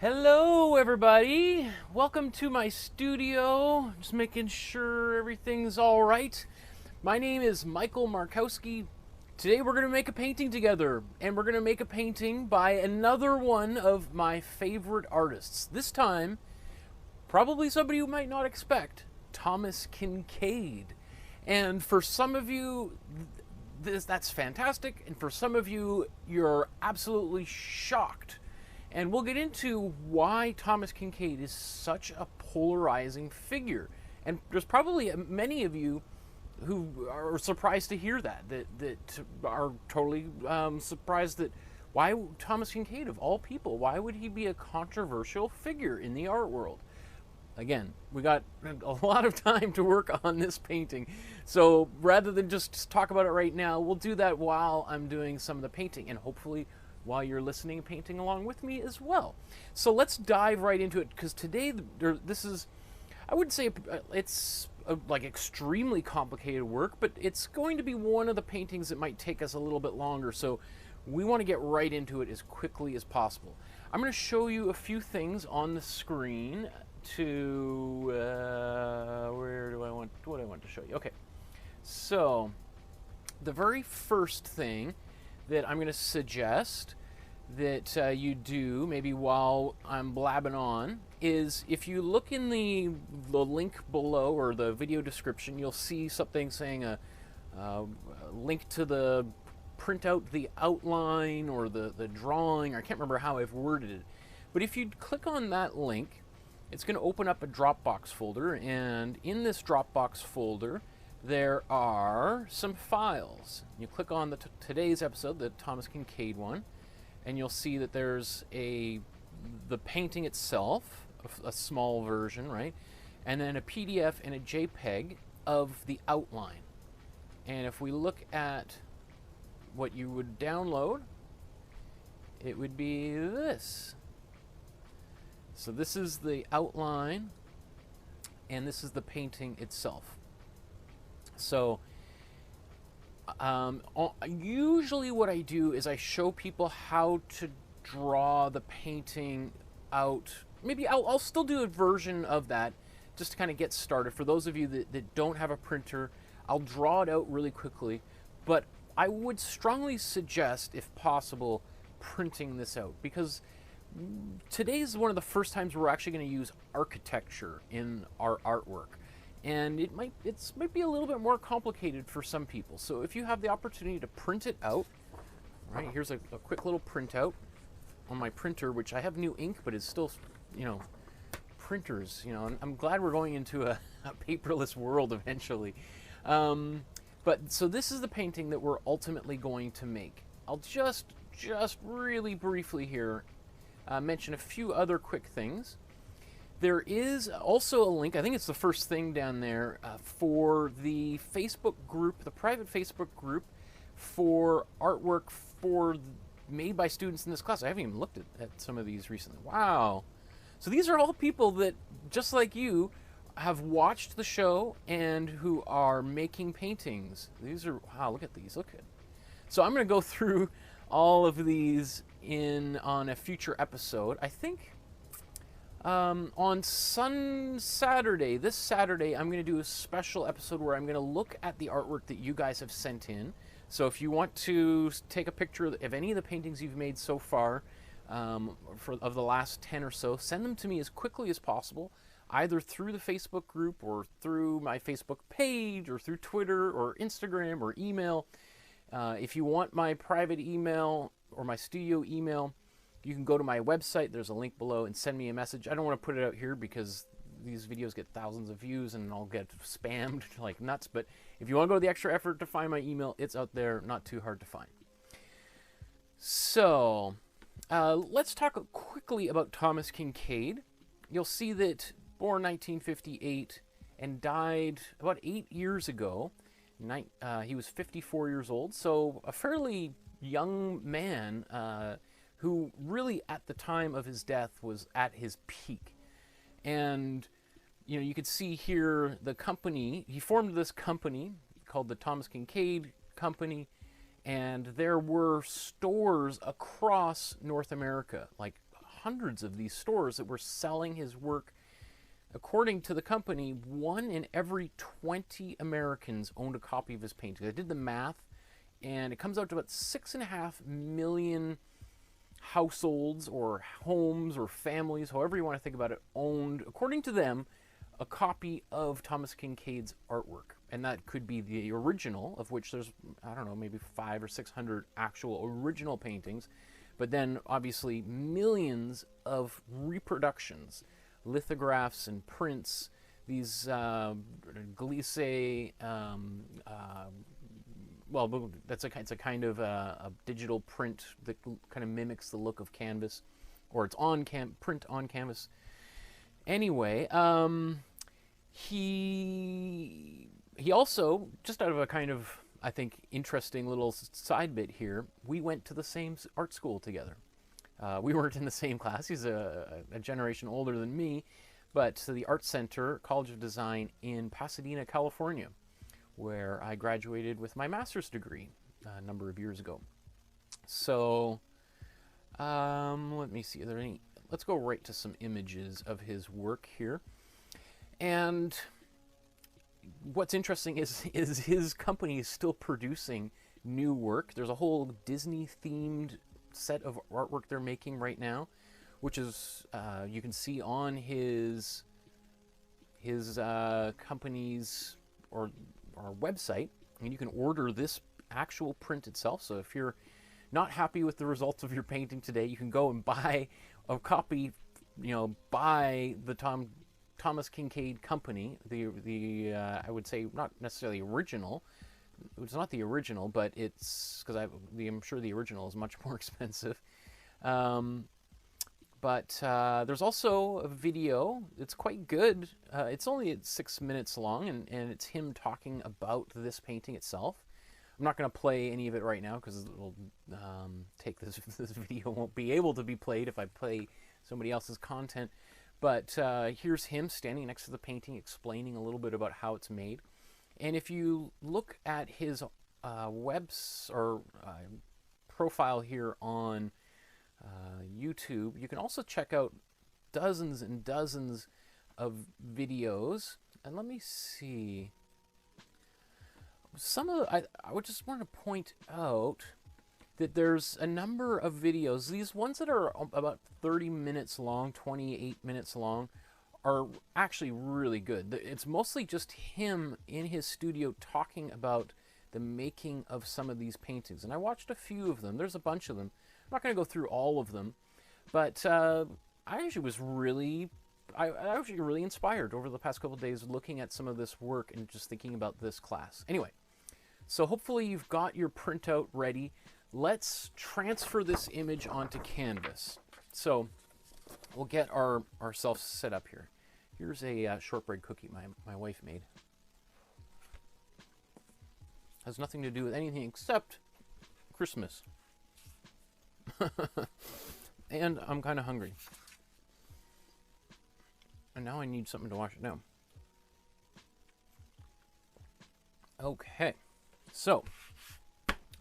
Hello everybody, welcome to my studio, just making sure everything's all right. My name is Michael Markowsky. Today we're going to make a painting together, and we're going to make a painting by another one of my favorite artists. This time, probably somebody you might not expect, Thomas Kinkade. And for some of you, that's fantastic, and for some of you, you're absolutely shocked. And we'll get into why Thomas Kinkade is such a polarizing figure. And there's probably many of you who are surprised to hear that are totally surprised that why Thomas Kinkade, of all people, why would he be a controversial figure in the art world? Again, we got a lot of time to work on this painting. So rather than just talk about it right now, we'll do that while I'm doing some of the painting, and hopefully while you're listening and painting along with me as well. So let's dive right into it, because today this is, I wouldn't say it's like extremely complicated work, but it's going to be one of the paintings that might take us a little bit longer, so we want to get right into it as quickly as possible. I'm going to show you a few things on the screen to, what do I want to show you? Okay, so the very first thing that I'm going to suggest that you do, maybe while I'm blabbing on, is if you look in the link below, or the video description, you'll see something saying a link to the print out the outline or the drawing. I can't remember how I've worded it. But if you click on that link, it's going to open up a Dropbox folder, and in this Dropbox folder there are some files. You click on today's episode, the Thomas Kinkade one, and you'll see that there's the painting itself, a small version, right? And then a PDF and a JPEG of the outline. And if we look at what you would download, it would be this. So this is the outline, and this is the painting itself. So usually what I do is I show people how to draw the painting out. Maybe I'll still do a version of that just to kind of get started. For those of you that don't have a printer, I'll draw it out really quickly. But I would strongly suggest, if possible, printing this out, because today is one of the first times we're actually going to use architecture in our artwork. And it might be a little bit more complicated for some people. So if you have the opportunity to print it out, right, here's a quick little printout on my printer, which I have new ink, but it's still, printers, and I'm glad we're going into a paperless world eventually. But so this is the painting that we're ultimately going to make. I'll just really briefly here mention a few other quick things. There is also a link, I think it's the first thing down there, for the Facebook group, the private Facebook group for artwork made by students in this class. I haven't even looked at some of these recently. Wow. So these are all people that, just like you, have watched the show and who are making paintings. These are, wow, look at these, look at. So I'm going to go through all of these on a future episode. I think on Saturday, this Saturday, I'm going to do a special episode where I'm going to look at the artwork that you guys have sent in. So if you want to take a picture of any of the paintings you've made so far, of the last 10 or so, send them to me as quickly as possible, either through the Facebook group or through my Facebook page or through Twitter or Instagram or email. If you want my private email or my studio email, you can go to my website. There's a link below, and send me a message. I don't want to put it out here because these videos get thousands of views and I'll get spammed like nuts. But if you want to go to the extra effort to find my email, it's out there, not too hard to find. So let's talk quickly about Thomas Kinkade. You'll see that born 1958 and died about 8 years ago. He was 54 years old, so a fairly young man who really at the time of his death was at his peak. And you could see here the company, he formed this company called the Thomas Kinkade Company, and there were stores across North America, like hundreds of these stores that were selling his work. According to the company, 1 in every 20 Americans owned a copy of his painting. I did the math, and it comes out to about 6.5 million households or homes or families, however you want to think about it, owned, according to them, a copy of Thomas Kincaid's artwork. And that could be the original, of which there's, I don't know, maybe 500 or 600 actual original paintings, but then obviously millions of reproductions, lithographs and prints, these glisse, well, it's a kind of a digital print that kind of mimics the look of canvas, or it's on print on canvas. Anyway, he also, just out of a kind of, I think, interesting little side bit here, we went to the same art school together. We weren't in the same class. He's a generation older than me, but the Art Center, College of Design in Pasadena, California, where I graduated with my master's degree a number of years ago. So, let me see, are there any, let's go right to some images of his work here. And what's interesting is his company is still producing new work. There's a whole Disney-themed set of artwork they're making right now, which is you can see on his company's or website, and you can order this actual print itself. So if you're not happy with the results of your painting today, you can go and buy a copy, by the Thomas Kincaid company, the I would say not necessarily original. It's not the original, but it's because I'm sure the original is much more expensive. But there's also a video. It's quite good. It's only 6 minutes long, and it's him talking about this painting itself. I'm not going to play any of it right now because it'll take this video won't be able to be played if I play somebody else's content. But here's him standing next to the painting, explaining a little bit about how it's made. And if you look at his profile here on YouTube, you can also check out dozens and dozens of videos. And let me see. I would just want to point out that there's a number of videos. These ones that are about 30 minutes long, 28 minutes long, are actually really good. It's mostly just him in his studio talking about the making of some of these paintings. And I watched a few of them. There's a bunch of them. I'm not going to go through all of them, but I actually was really inspired over the past couple of days looking at some of this work and just thinking about this class. Anyway, so hopefully you've got your printout ready. Let's transfer this image onto canvas. So we'll get ourselves set up here. Here's a shortbread cookie my wife made. Has nothing to do with anything except Christmas. And I'm kind of hungry. And now I need something to wash it down. Okay, so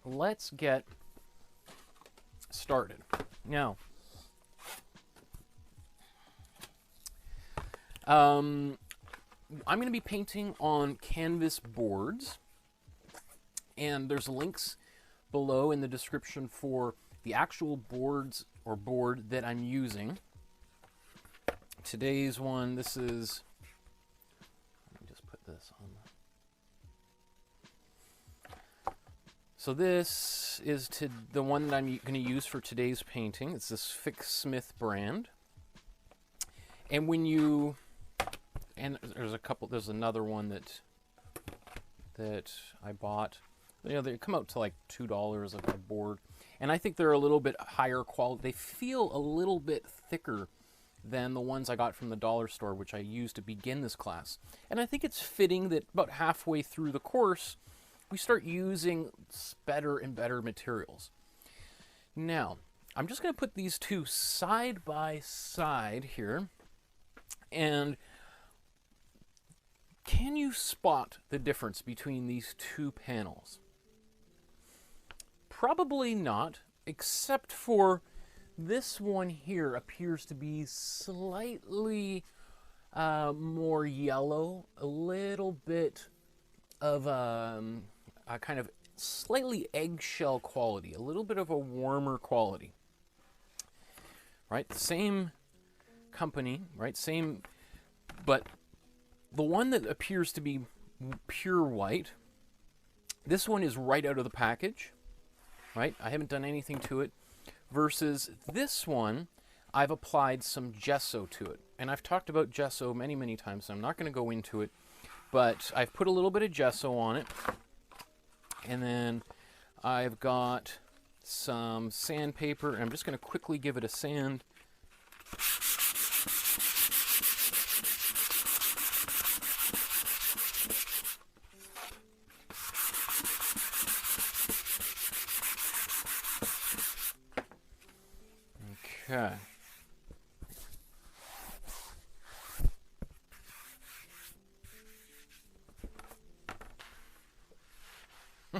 let's get started. Now, I'm going to be painting on canvas boards, and there's links below in the description for the actual boards or board that I'm using. Today's one, this is, let me just put this on. So this is the one that I'm going to use for today's painting. It's this Fix-Smith brand. And when you, and there's another one that I bought. They come out to like $2 a board. And I think they're a little bit higher quality. They feel a little bit thicker than the ones I got from the dollar store, which I used to begin this class. And I think it's fitting that about halfway through the course, we start using better and better materials. Now, I'm just going to put these two side by side here. And can you spot the difference between these two panels? Probably not, except for This one here appears to be slightly more yellow, a little bit of a kind of slightly eggshell quality, a little bit of a warmer quality. Right, same company, right, same, but the one that appears to be pure white, this one is right out of the package, right? I haven't done anything to it, versus this one, I've applied some gesso to it. And I've talked about gesso many, many times, so I'm not going to go into it, but I've put a little bit of gesso on it, and then I've got some sandpaper, and I'm just going to quickly give it a sand. Okay.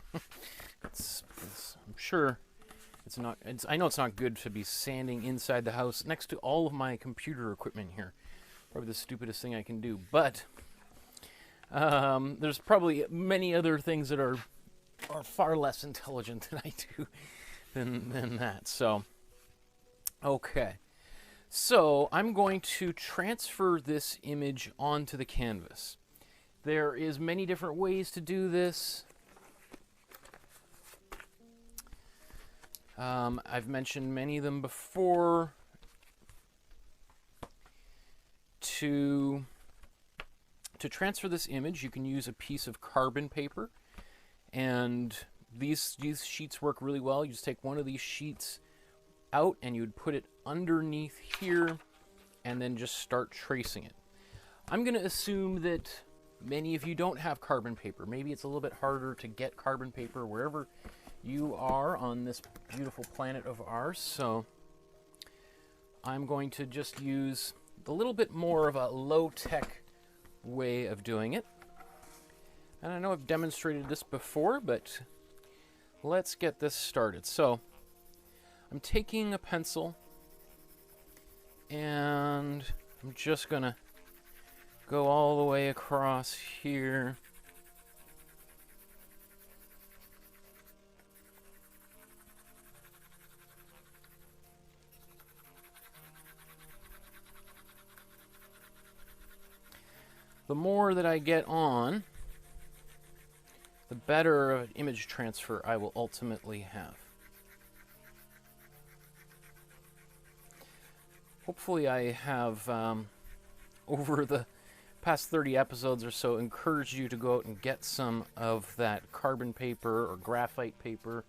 I'm sure it's not. I know it's not good to be sanding inside the house next to all of my computer equipment here. Probably the stupidest thing I can do. But there's probably many other things that are far less intelligent than I do than that. So. Okay, so I'm going to transfer this image onto the canvas. There is many different ways to do this. I've mentioned many of them before. To transfer this image, you can use a piece of carbon paper, and these sheets work really well. You just take one of these sheets out and you would put it underneath here and then just start tracing it. I'm going to assume that many of you don't have carbon paper. Maybe it's a little bit harder to get carbon paper wherever you are on this beautiful planet of ours, so I'm going to just use a little bit more of a low-tech way of doing it. And I know I've demonstrated this before, but let's get this started. So I'm taking a pencil and I'm just gonna go all the way across here. The more that I get on, the better of an image transfer I will ultimately have. Hopefully I have, over the past 30 episodes or so, encouraged you to go out and get some of that carbon paper or graphite paper,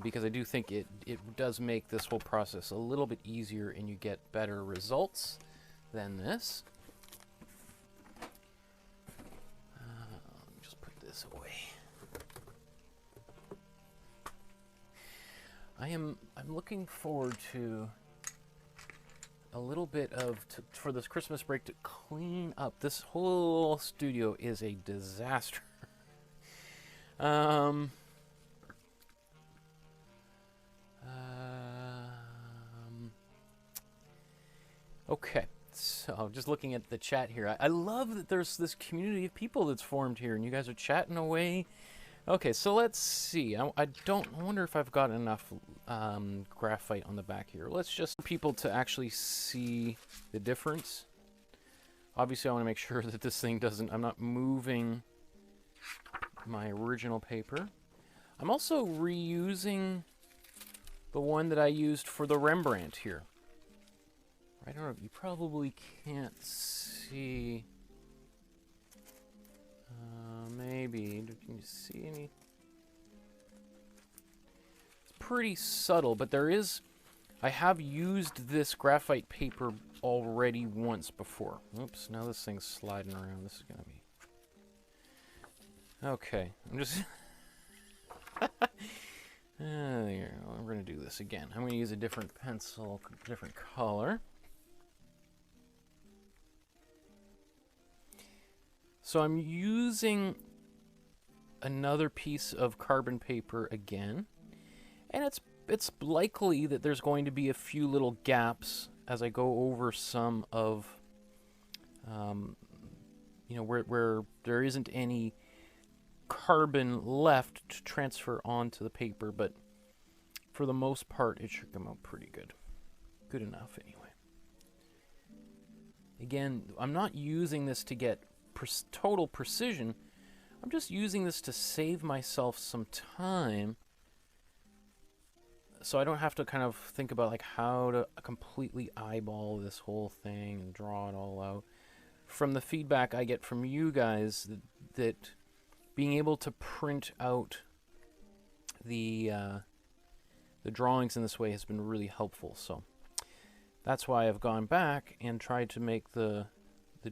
because I do think it does make this whole process a little bit easier and you get better results than this. Just put this away. I'm looking forward to a little bit of, for this Christmas break, to clean up. This whole studio is a disaster. Okay, so just looking at the chat here. I love that there's this community of people that's formed here, and you guys are chatting away. Okay, so let's see. I wonder if I've got enough graphite on the back here. Let's just people to actually see the difference. Obviously, I want to make sure that this thing doesn't, I'm not moving my original paper. I'm also reusing the one that I used for the Rembrandt here. I don't know, you probably can't see. Maybe. Can you see any? It's pretty subtle, but there is. I have used this graphite paper already once before. Oops, now this thing's sliding around. This is going to be. Okay, I'm just. There we go. I'm going to do this again. I'm going to use a different pencil, different color. So I'm using another piece of carbon paper again, and it's it's likely that there's going to be a few little gaps as I go over some of, you know, where there isn't any carbon left to transfer onto the paper, but for the most part, it should come out pretty good. Good enough, anyway. Again, I'm not using this to get total precision. I'm just using this to save myself some time so I don't have to kind of think about like how to completely eyeball this whole thing and draw it all out. From the feedback I get from you guys, that being able to print out the drawings in this way has been really helpful. So that's why I've gone back and tried to make the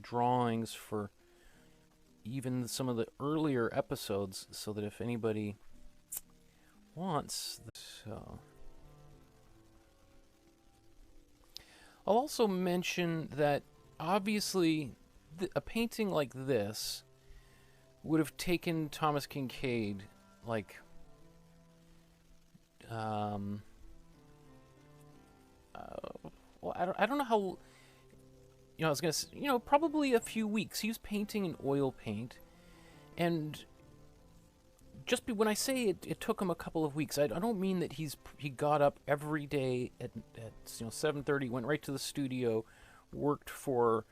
drawings for even some of the earlier episodes, so that if anybody wants. So I'll also mention that obviously a painting like this would have taken Thomas Kincaid like well, I don't know how, you know, I was gonna say, you know, probably a few weeks. He was painting in oil paint, and just when I say it took him a couple of weeks, I don't mean that he got up every day at 7:30, went right to the studio, worked for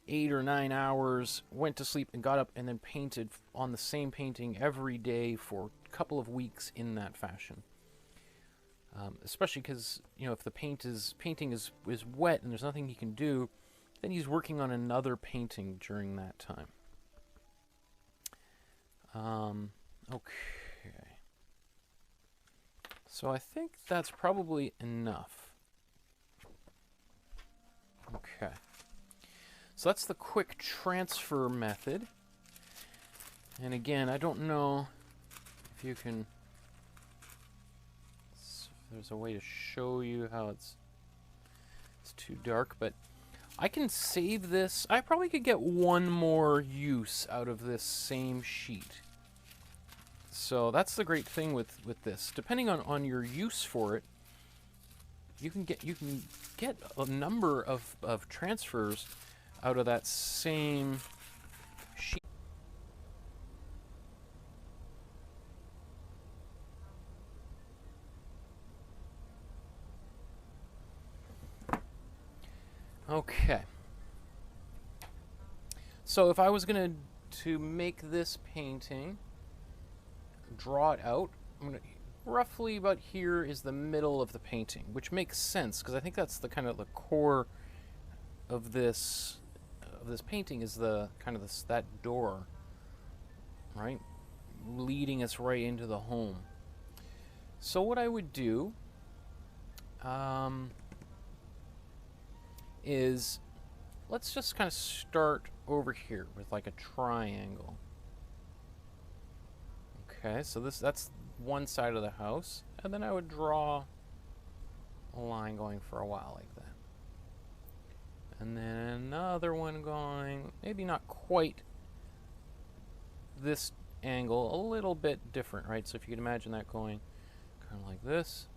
8 or 9 hours, went to sleep and got up and then painted on the same painting every day for a couple of weeks in that fashion. Especially because if the painting is wet and there's nothing he can do, then he's working on another painting during that time. Okay. So I think that's probably enough. Okay. So that's the quick transfer method. And again, I don't know if you can... if there's a way to show you how it's too dark, but I can save this. I probably could get one more use out of this same sheet. So that's the great thing with this. Depending on your use for it, you can get a number of transfers out of that same sheet. Okay. So if I was going to make this painting, draw it out, I'm going to roughly about here is the middle of the painting, which makes sense because I think that's the kind of the core of this painting is the kind of that door, right, leading us right into the home. So what I would do is let's just kind of start over here with like a triangle. Okay, so that's one side of the house, and then I would draw a line going for a while like that. And then another one going, maybe not quite this angle, a little bit different, right? So if you can imagine that going kind of like this.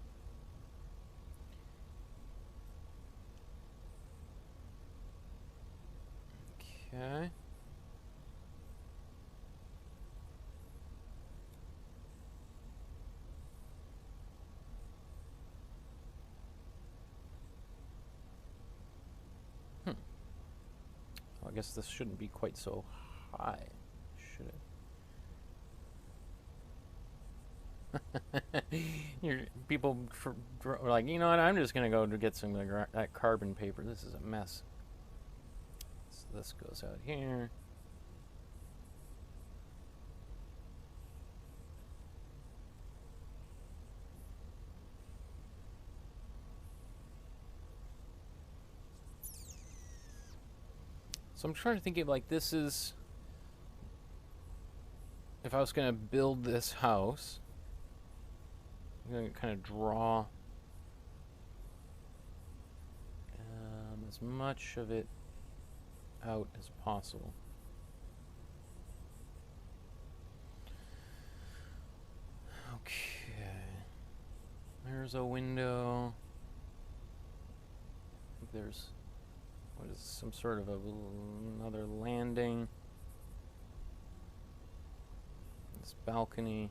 Okay. I guess this shouldn't be quite so high, should it? People are like, you know what, I'm just going to go to get some of that carbon paper. This is a mess. So this goes out here. So I'm trying to think of like this is, if I was going to build this house, I'm going to kind of draw as much of it out as possible. Okay. There's a window. I think there's, what is this, some sort of another landing. This balcony.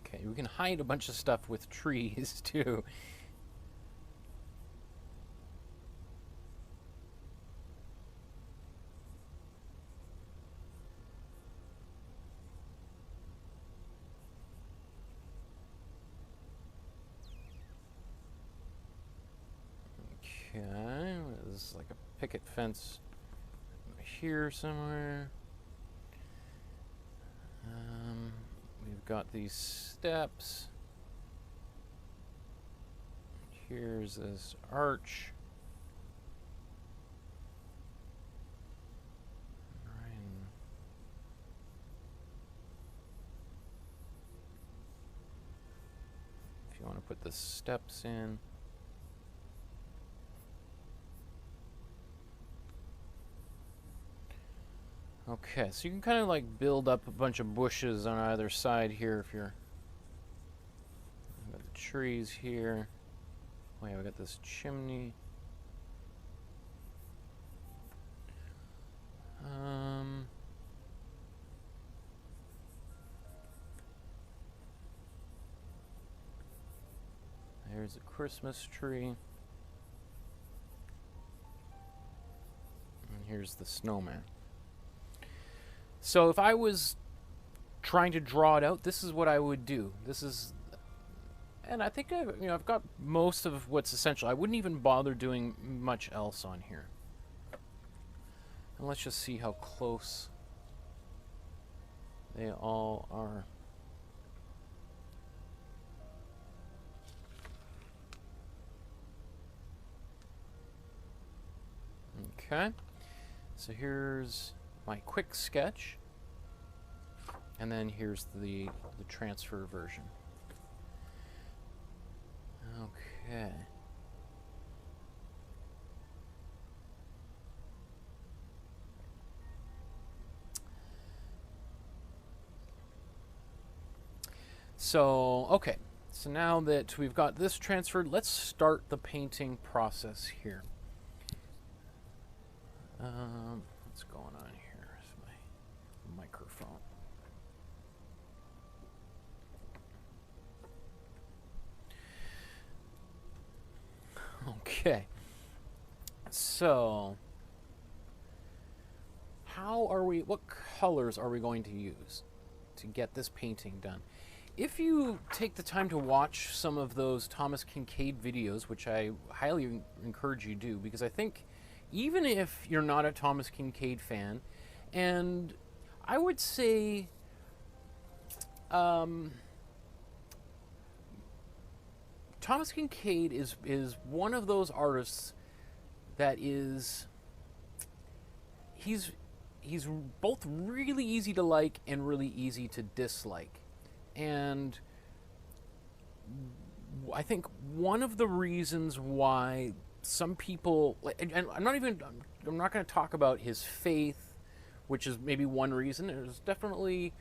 Okay, we can hide a bunch of stuff with trees too. Okay, this is like a picket fence here somewhere. We've got these steps. Here's this arch. If you want to put the steps in. Okay, so you can kind of like build up a bunch of bushes on either side here if you're... Got the trees here. Oh yeah, we got this chimney. There's a Christmas tree. And here's the snowman. So if I was trying to draw it out, this is what I would do. This is, and I think I've got most of what's essential. I wouldn't even bother doing much else on here. And let's just see how close they all are. Okay, so here's my quick sketch, and then here's the transfer version. Okay. So, okay. So now that we've got this transferred, let's start the painting process here. What's going on here with my microphone? Okay. So, what colors are we going to use to get this painting done? If you take the time to watch some of those Thomas Kinkade videos, which I highly encourage you do, because I think even if you're not a Thomas Kinkade fan, and I would say Thomas Kinkade is one of those artists that is, he's both really easy to like and really easy to dislike. And I think one of the reasons why some people, and I'm not going to talk about his faith, which is maybe one reason. There's definitely,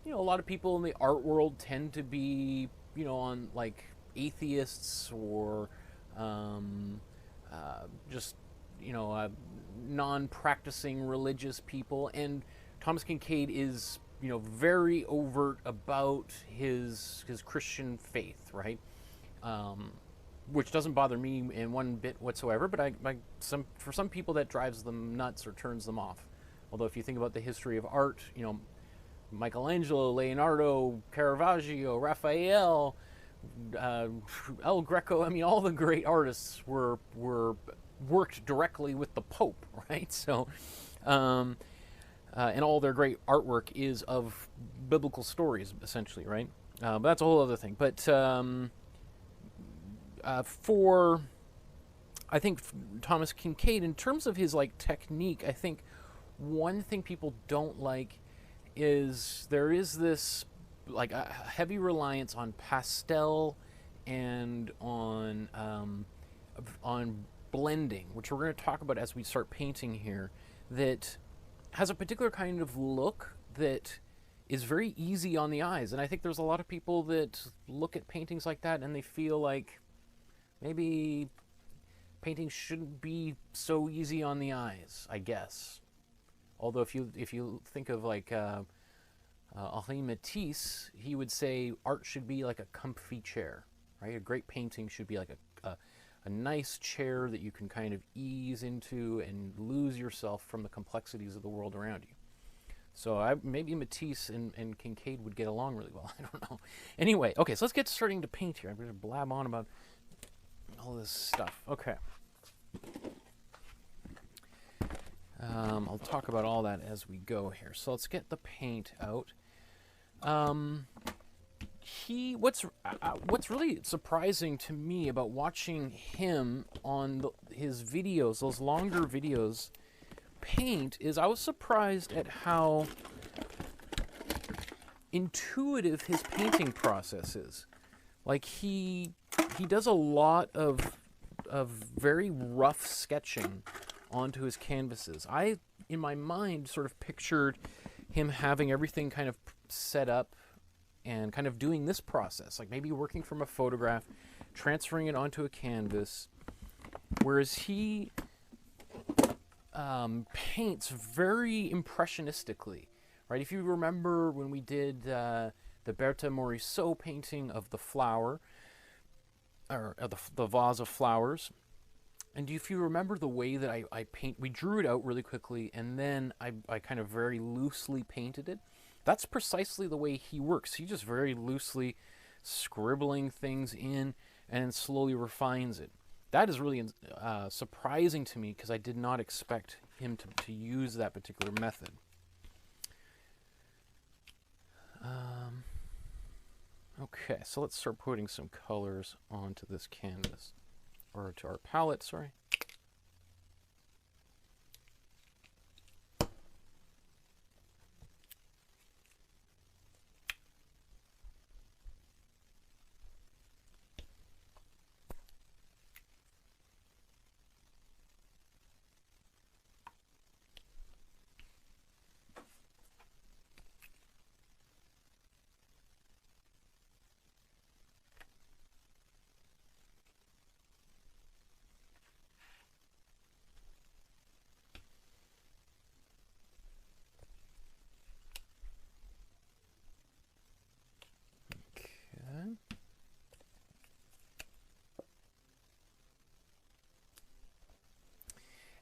a lot of people in the art world tend to be, on like atheists or just, non-practicing religious people. And Thomas Kinkade is, very overt about his Christian faith, right? Which doesn't bother me in one bit whatsoever, but for some people that drives them nuts or turns them off. Although if you think about the history of art, Michelangelo, Leonardo, Caravaggio, Raphael, El Greco, all the great artists were worked directly with the Pope, right? So, and all their great artwork is of biblical stories, essentially, right? But that's a whole other thing. But I think Thomas Kinkade, in terms of his technique, I think one thing people don't like is there is this a heavy reliance on pastel and on blending, which we're going to talk about as we start painting here, that has a particular kind of look that is very easy on the eyes. And I think there's a lot of people that look at paintings like that and they feel like maybe painting shouldn't be so easy on the eyes, I guess. Although if you think of like Henri Matisse, he would say art should be like a comfy chair, right? A great painting should be like a nice chair that you can kind of ease into and lose yourself from the complexities of the world around you. So maybe Matisse and Kincaid would get along really well. I don't know. Anyway, okay, so let's get starting to paint here. I'm going to blab on about all this stuff. Okay. I'll talk about all that as we go here. So let's get the paint out. What's really surprising to me about watching him on his videos, those longer videos, paint, is I was surprised at how intuitive his painting process is. Like he does a lot of very rough sketching onto his canvases. I, in my mind, sort of pictured him having everything kind of set up and kind of doing this process, like maybe working from a photograph, transferring it onto a canvas, whereas he paints very impressionistically, right? If you remember when we did the Berthe Morisot painting of the flower, or the vase of flowers, and if you remember the way that I paint, we drew it out really quickly, and then I kind of very loosely painted it. That's precisely the way he works. He just very loosely scribbling things in and slowly refines it. That is really surprising to me because I did not expect him to use that particular method. Okay, so let's start putting some colors onto this canvas, or to our palette, sorry.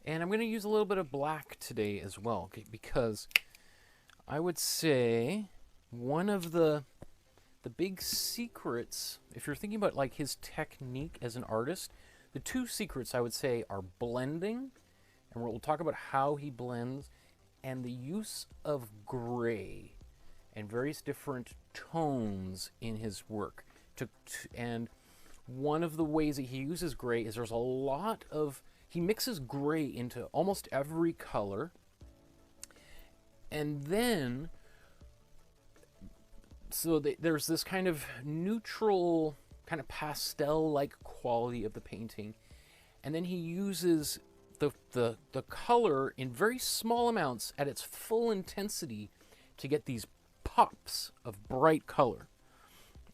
And I'm going to use a little bit of black today as well, because I would say one of the big secrets, if you're thinking about like his technique as an artist, the two secrets I would say are blending, and we'll talk about how he blends, and the use of gray and various different tones in his work. And one of the ways that he uses gray is there's a lot of, he mixes gray into almost every color, and then so there's this kind of neutral, kind of pastel-like quality of the painting, and then he uses the color in very small amounts at its full intensity to get these pops of bright color.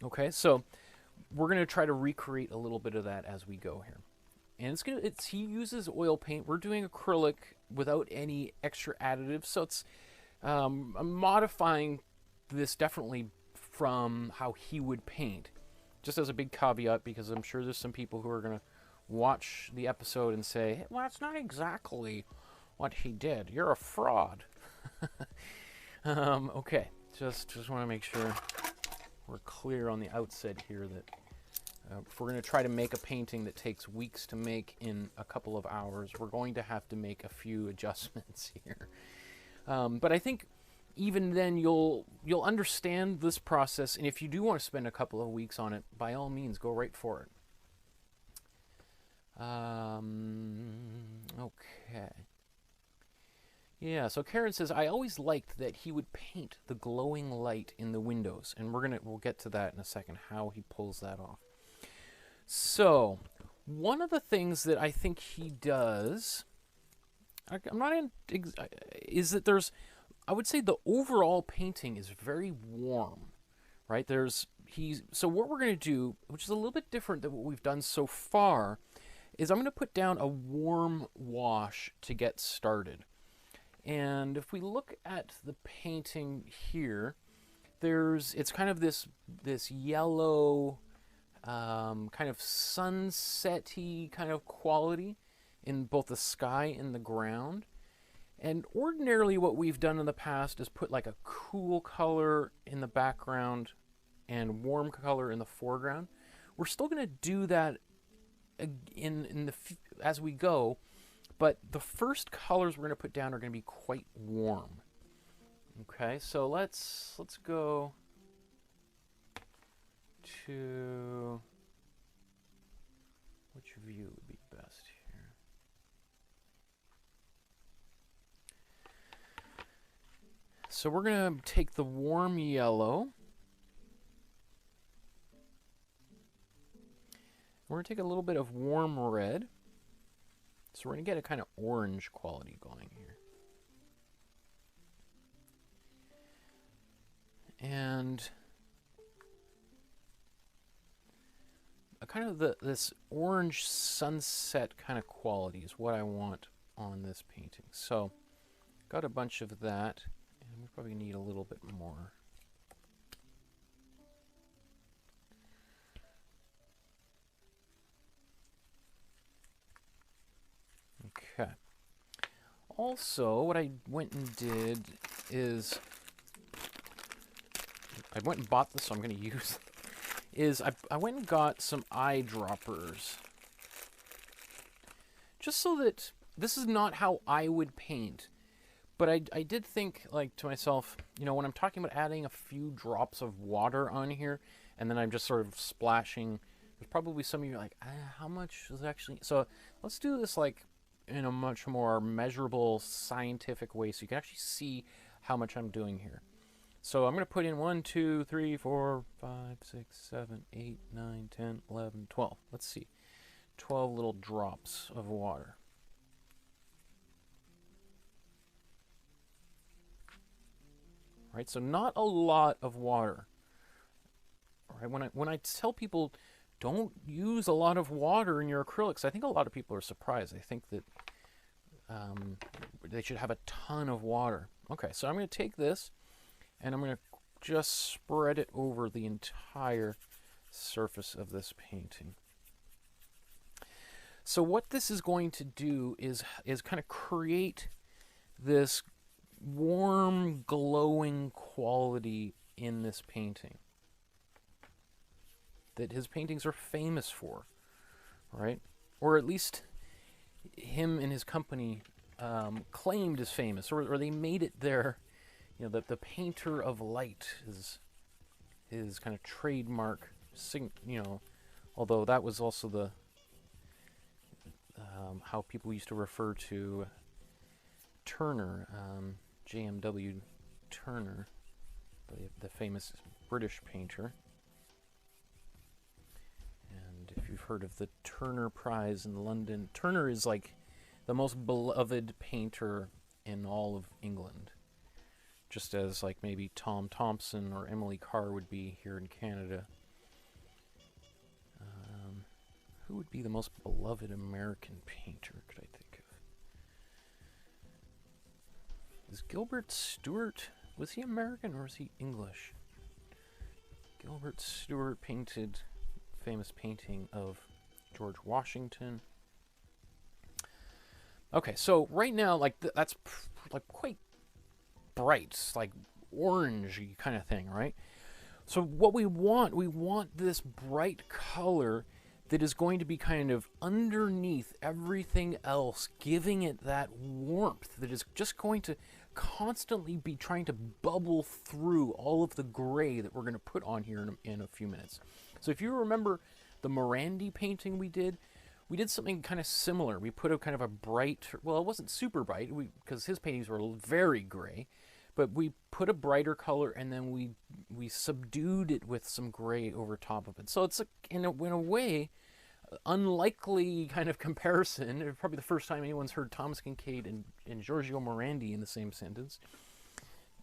Okay, so we're going to try to recreate a little bit of that as we go here. And he uses oil paint. We're doing acrylic without any extra additives, so it's I'm modifying this definitely from how he would paint. Just as a big caveat, because I'm sure there's some people who are going to watch the episode and say, hey, well, that's not exactly what he did. You're a fraud. Okay, just want to make sure we're clear on the outset here that if we're going to try to make a painting that takes weeks to make in a couple of hours, we're going to have to make a few adjustments here. But I think even then you'll understand this process, and if you do want to spend a couple of weeks on it, by all means, go right for it. Okay. Yeah, so Karen says, I always liked that he would paint the glowing light in the windows, and we'll get to that in a second, how he pulls that off. So, one of the things that I think he does, I'm not in, is that I would say the overall painting is very warm, right? So what we're going to do, which is a little bit different than what we've done so far, is I'm going to put down a warm wash to get started. And if we look at the painting here, it's kind of this yellow, kind of sunset-y kind of quality in both the sky and the ground. And ordinarily what we've done in the past is put like a cool color in the background and warm color in the foreground. We're still going to do that as we go, but the first colors we're going to put down are going to be quite warm. Okay, so let's go to, which view would be best here? So we're going to take the warm yellow. We're going to take a little bit of warm red. So we're going to get a kind of orange quality going here. And kind of this orange sunset kind of quality is what I want on this painting. So got a bunch of that, and we probably need a little bit more. Okay. Also, what I went and did is I went and bought this, so I'm going to use is I went and got some eyedroppers. Just so that this is not how I would paint. But I did think, like, to myself, you know, when I'm talking about adding a few drops of water on here, and then I'm just sort of splashing, there's probably some of you like, how much is actually... So let's do this, like, in a much more measurable, scientific way, so you can actually see how much I'm doing here. So I'm going to put in 1, 2, 3, 4, 5, 6, 7, 8, 9, 10, 11, 12. Let's see. 12 little drops of water. Right, so not a lot of water. All right, when I tell people don't use a lot of water in your acrylics, I think a lot of people are surprised. They think that they should have a ton of water. Okay, so I'm going to take this and I'm going to just spread it over the entire surface of this painting. So what this is going to do is kind of create this warm, glowing quality in this painting that his paintings are famous for, right? Or at least him and his company claimed as famous, or they made it their, you know, the painter of light is his kind of trademark, you know, although that was also the how people used to refer to Turner, JMW Turner, the famous British painter. And if you've heard of the Turner Prize in London, Turner is like the most beloved painter in all of England. Just as like maybe Tom Thompson or Emily Carr would be here in Canada. Who would be the most beloved American painter, could I think of? Is Gilbert Stuart, was he American or is he English? Gilbert Stuart painted famous painting of George Washington. Okay, so right now, like that's like quite bright, like orangey kind of thing, right? So what we want this bright color that is going to be kind of underneath everything else, giving it that warmth that is just going to constantly be trying to bubble through all of the gray that we're going to put on here in a few minutes. So if you remember the Morandi painting we did something kind of similar. We put a kind of a bright, well, it wasn't super bright because his paintings were very gray, but we put a brighter color and then we subdued it with some gray over top of it. So it's in a way unlikely kind of comparison. Probably the first time anyone's heard Thomas Kinkade and Giorgio Morandi in the same sentence.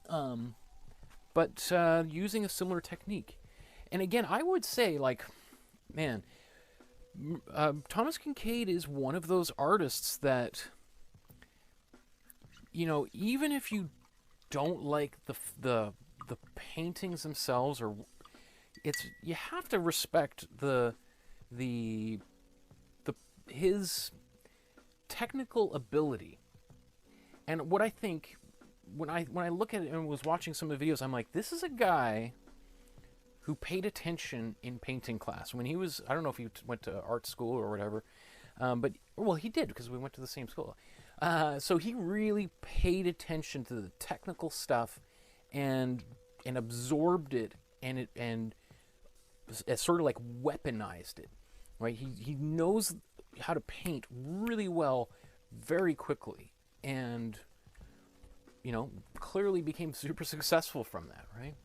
But using a similar technique. And again, I would say, like, man, Thomas Kinkade is one of those artists that, you know, even if you don't like the paintings themselves, or you have to respect his technical ability. And what I think when I look at it and was watching some of the videos, I'm like, this is a guy who paid attention in painting class when he was, I don't know if he went to art school or whatever, but well, he did, because we went to the same school. So he really paid attention to the technical stuff and absorbed it, and sort of like weaponized it, right? He knows how to paint really well very quickly, and, you know, clearly became super successful from that, right?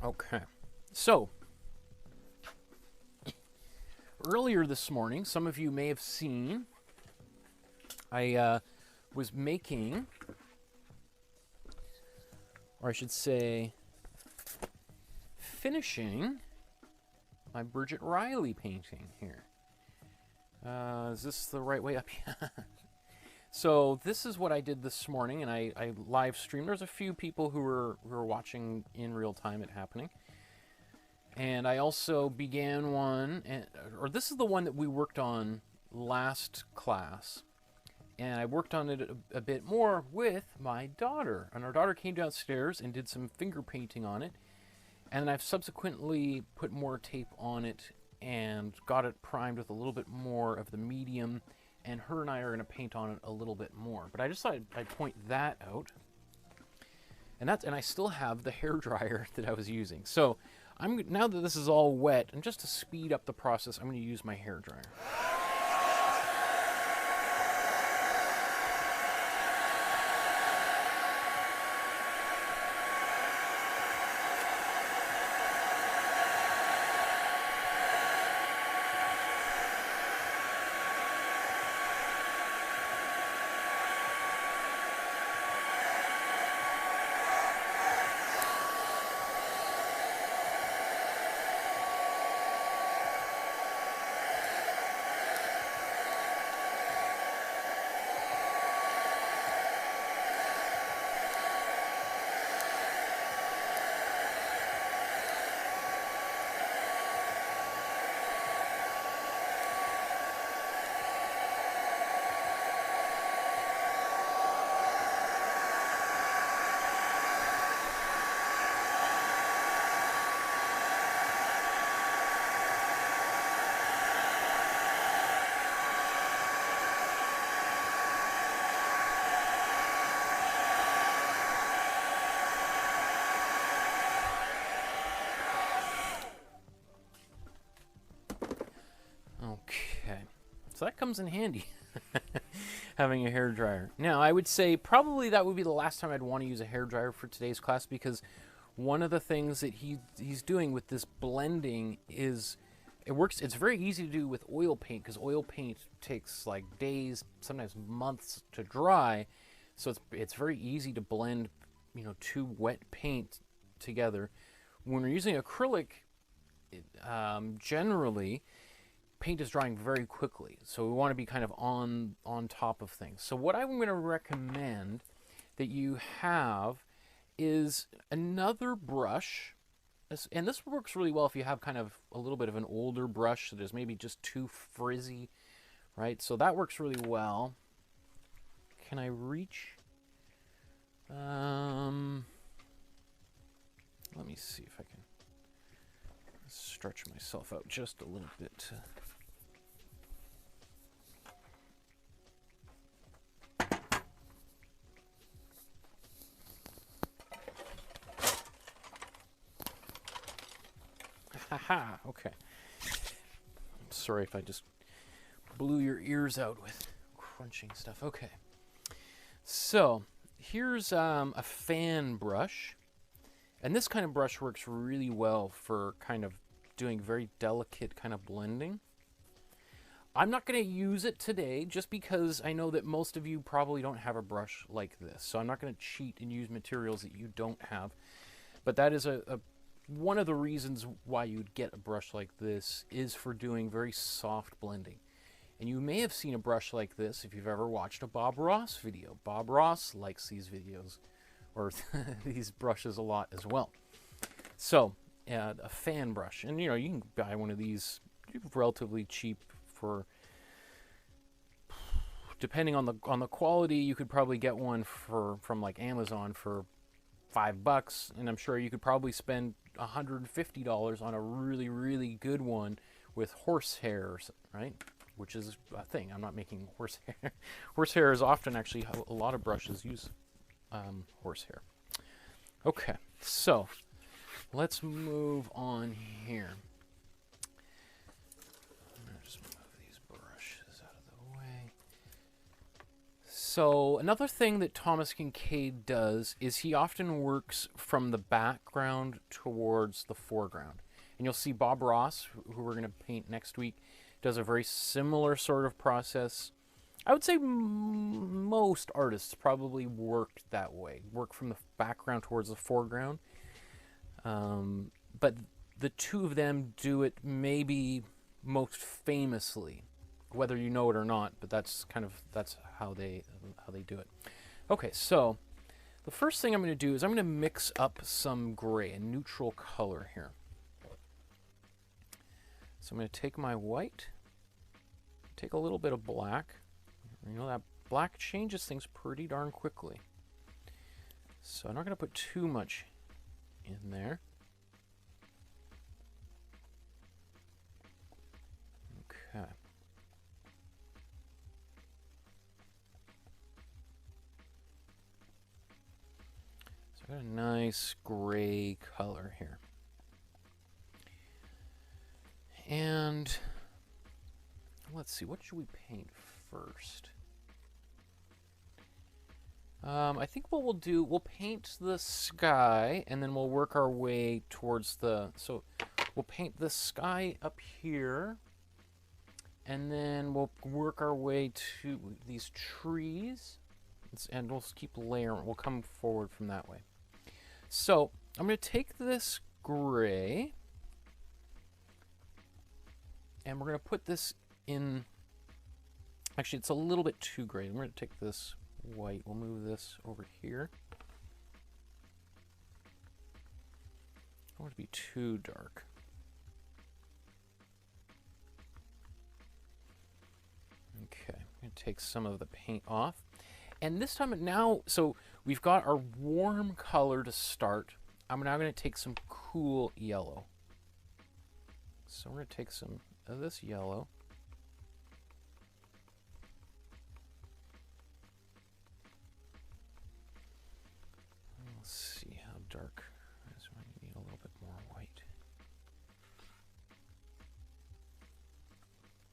Okay, so earlier this morning, some of you may have seen, I was making, or I should say, finishing my Bridget Riley painting here. Is this the right way up? So this is what I did this morning, and I live streamed. There's a few people who were watching in real time it happening. And I also began one, or this is the one that we worked on last class. And I worked on it a bit more with my daughter. And our daughter came downstairs and did some finger painting on it. And I've subsequently put more tape on it and got it primed with a little bit more of the medium. And her and I are going to paint on it a little bit more. But I just thought I'd point that out. And I still have the hairdryer that I was using. So now that this is all wet, and just to speed up the process, I'm going to use my hairdryer. So that comes in handy, having a hairdryer. Now, I would say probably that would be the last time I'd want to use a hairdryer for today's class, because one of the things that he's doing with this blending is it's very easy to do with oil paint, because oil paint takes like days, sometimes months to dry. So it's very easy to blend, you know, two wet paint together. When we're using acrylic, generally, paint is drying very quickly, so we want to be kind of on top of things. So what I'm going to recommend that you have is another brush, and this works really well if you have kind of a little bit of an older brush that is maybe just too frizzy, right? So that works really well. Can I reach? Let me see if I can stretch myself out just a little bit. Haha, okay. I'm sorry if I just blew your ears out with crunching stuff. Okay. So, here's a fan brush. And this kind of brush works really well for kind of doing very delicate kind of blending. I'm not going to use it today just because I know that most of you probably don't have a brush like this. So I'm not going to cheat and use materials that you don't have. But that is one of the reasons why you'd get a brush like this is for doing very soft blending. And you may have seen a brush like this if you've ever watched a Bob Ross video. Bob Ross likes these videos, or these brushes a lot as well. So, a fan brush. And you know, you can buy one of these relatively cheap for, depending on the quality, you could probably get one from like Amazon for $5, and I'm sure you could probably spend $150 on a really, really good one with horsehair, right? Which is a thing. I'm not making horsehair. Horsehair is often actually how a lot of brushes use horsehair. Okay, so let's move on here. I'm gonna just move these brushes out of the way. So another thing that Thomas Kincaid does is he often works from the background towards the foreground. And you'll see Bob Ross, who we're going to paint next week, does a very similar sort of process. I would say most artists probably work that way, work from the background towards the foreground. But the two of them do it maybe most famously, whether you know it or not, but that's how they do it. Okay, so the first thing I'm going to do is I'm going to mix up some gray, a neutral color here. So I'm going to take my white, take a little bit of black. You know, that black changes things pretty darn quickly. So I'm not going to put too much in there. Okay. So I got a nice gray color here. And let's see, what should we paint first? I think what we'll do, we'll paint the sky, and then we'll work our way towards so we'll paint the sky up here, and then we'll work our way to these trees, and we'll keep layering, we'll come forward from that way. So I'm going to take this gray, and we're going to put this in, actually it's a little bit too gray. I'm going to take this white, we'll move this over here. I don't want it to be too dark. Okay, I'm going to take some of the paint off. And this time now, so we've got our warm color to start. I'm now going to take some cool yellow. So we're going to take some of this yellow. Let's see how dark. So I need a little bit more white.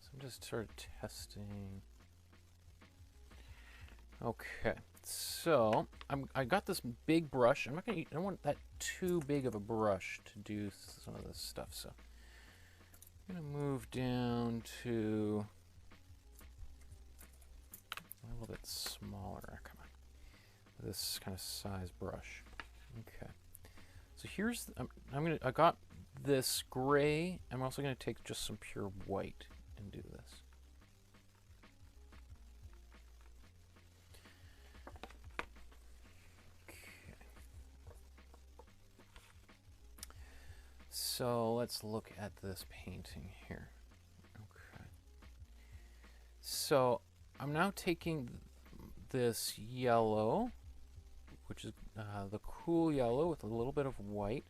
So I'm just sort of testing. Okay, so I got this big brush. I don't want that too big of a brush to do some of this stuff. So I'm gonna move down to a little bit smaller. Come on, this kind of size brush. Okay, so here's I got this gray. I'm also gonna take just some pure white and do this. So let's look at this painting here. Okay. So I'm now taking this yellow, which is the cool yellow with a little bit of white,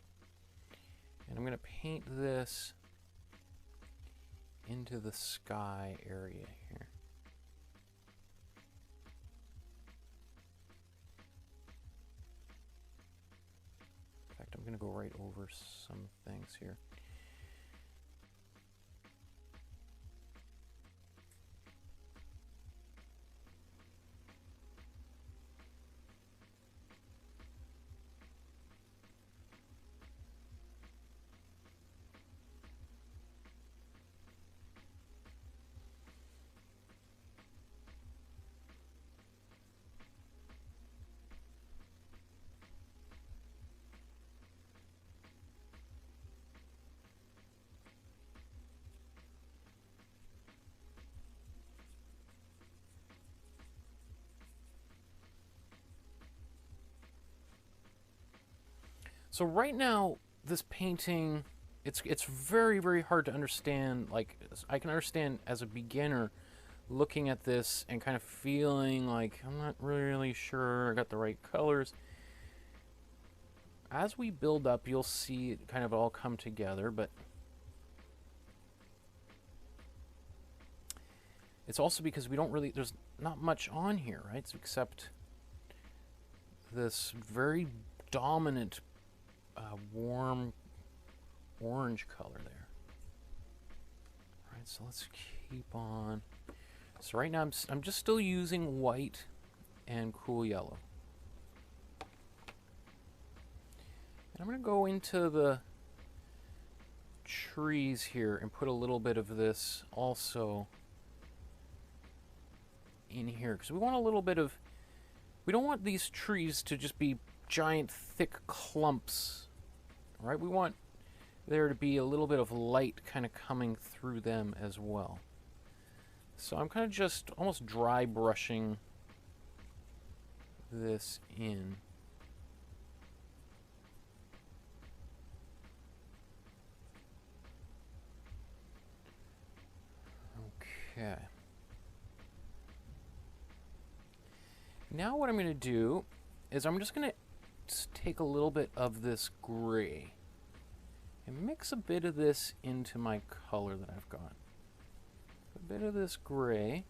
and I'm going to paint this into the sky area here. I'm going to go right over some things here. So right now, this painting, it's very, very hard to understand. Like, I can understand as a beginner looking at this and kind of feeling like I'm not really sure I got the right colors. As we build up, you'll see it kind of all come together, but it's also because we don't really, there's not much on here, right? So except this very dominant warm orange color there. All right, so let's keep on. So right now I'm just still using white and cool yellow. And I'm going to go into the trees here and put a little bit of this also in here, because we want a little bit of, we don't want these trees to just be giant thick clumps, right? We want there to be a little bit of light kind of coming through them as well. So I'm kind of just almost dry brushing this in. Okay. Now what I'm going to do is I'm just going to take a little bit of this gray and mix a bit of this into my color that I've got. A bit of this gray.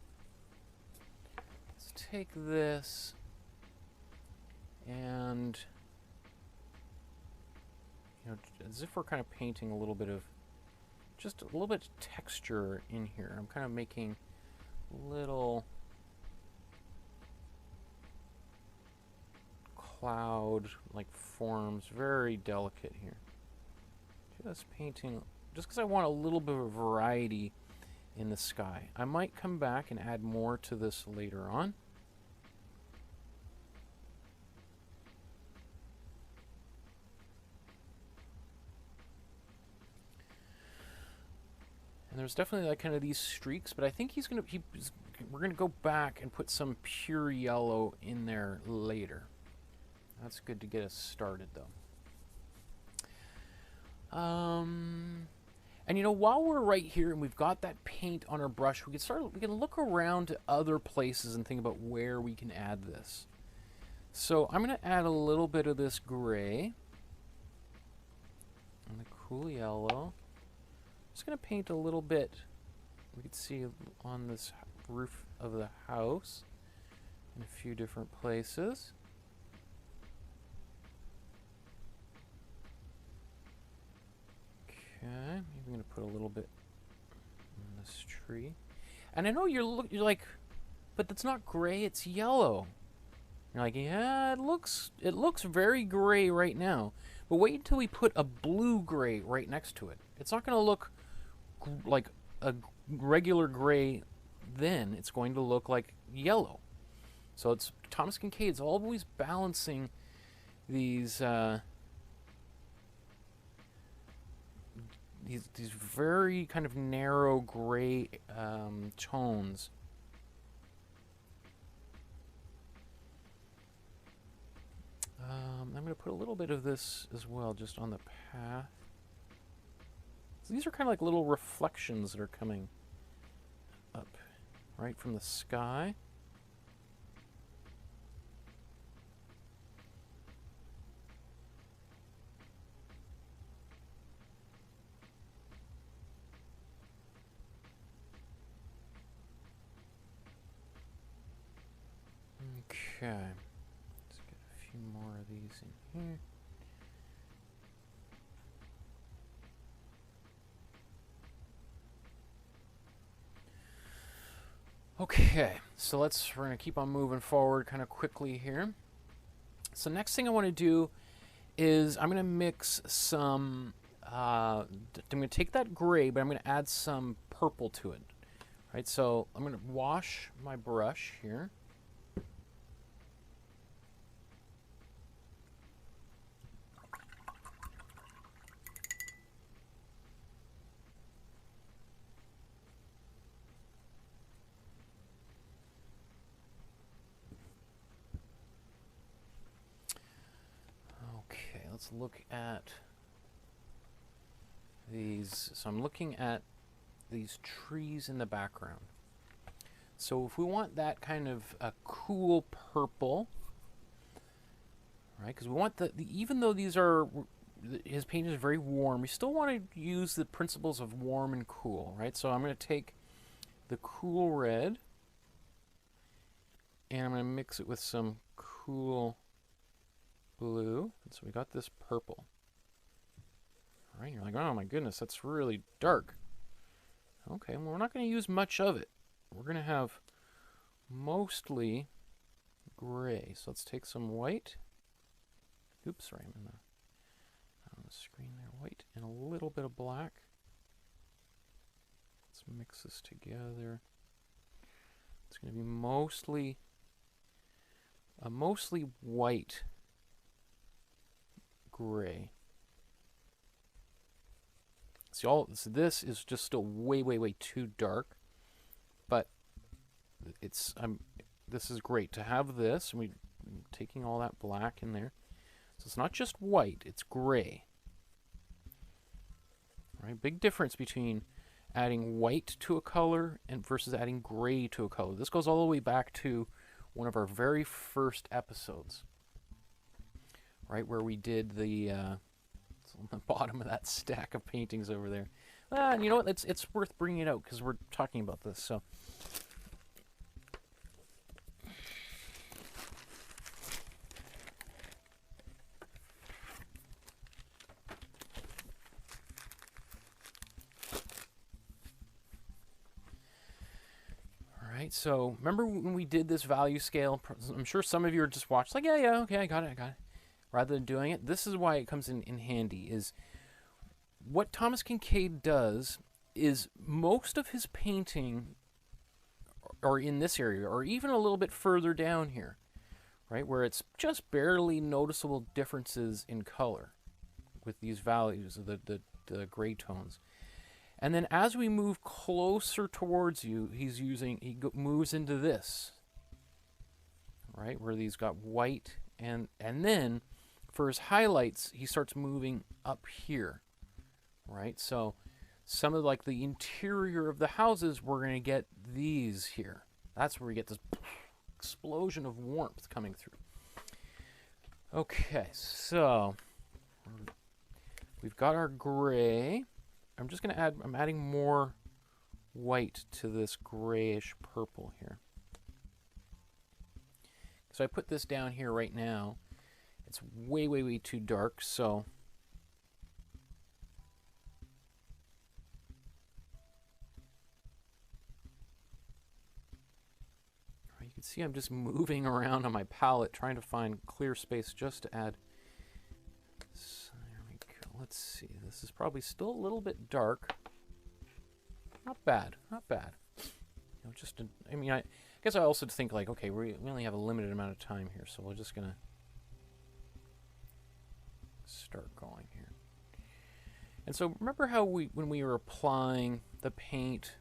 Let's take this and, you know, as if we're kind of painting a little bit of, just a little bit of texture in here. I'm kind of making little cloud like forms, very delicate here. Just painting, just because I want a little bit of variety in the sky. I might come back and add more to this later on. And there's definitely like kind of these streaks, but I think we're gonna go back and put some pure yellow in there later. That's good to get us started though. And you know, while we're right here and we've got that paint on our brush, we can look around to other places and think about where we can add this. So I'm going to add a little bit of this gray and the cool yellow. Just going to paint a little bit. We can see on this roof of the house in a few different places. Okay, maybe I'm going to put a little bit on this tree. And I know you're like, but that's not gray, it's yellow. You're like, yeah, it looks very gray right now. But wait until we put a blue gray right next to it. It's not going to look like a regular gray then. It's going to look like yellow. So it's Thomas Kincaid's always balancing these these very kind of narrow gray tones. I'm going to put a little bit of this as well, just on the path. So these are kind of like little reflections that are coming up right from the sky. Okay, let's get a few more of these in here. Okay, so we're going to keep on moving forward kind of quickly here. So next thing I want to do is I'm going to mix some, I'm going to take that gray, but I'm going to add some purple to it. Right, so I'm going to wash my brush here. let's look at these. So I'm looking at these trees in the background. So if we want that kind of a cool purple, right? Because we want even though these are, his paint is very warm, we still want to use the principles of warm and cool, right? So I'm going to take the cool red and I'm going to mix it with some cool blue. And so we got this purple. All right, you're like, oh my goodness, that's really dark. Okay, well, we're not going to use much of it. We're going to have mostly gray. So let's take some white. Oops, sorry, I'm on the screen there. White and a little bit of black. Let's mix this together. It's going to be mostly white gray. See, so this is just still way too dark, but this is great to have this, and we're taking all that black in there. So it's not just white, it's gray. Right? Big difference between adding white to a color and versus adding gray to a color. This goes all the way back to one of our very first episodes, right, where we did the on the bottom of that stack of paintings over there. And you know what? It's worth bringing it out because we're talking about this. So, all right. So remember when we did this value scale? I'm sure some of you are just watched like, yeah, okay, I got it. Rather than doing it, this is why it comes in handy. Is what Thomas Kinkade does is most of his painting are in this area, or even a little bit further down here, right, where it's just barely noticeable differences in color with these values of the gray tones. And then as we move closer towards you, he moves into this, right, where he's got white, and then for his highlights, he starts moving up here, right? So some of like the interior of the houses, we're going to get these here. That's where we get this explosion of warmth coming through. Okay, so we've got our gray. I'm just going to I'm adding more white to this grayish purple here. So I put this down here right now. It's way too dark, so you can see I'm just moving around on my palette trying to find clear space just to add. So there we go. Let's see. This is probably still a little bit dark. Not bad. You know, I guess I also think like, okay, we only have a limited amount of time here, so we're just gonna start going here. And so remember how when we were applying the paint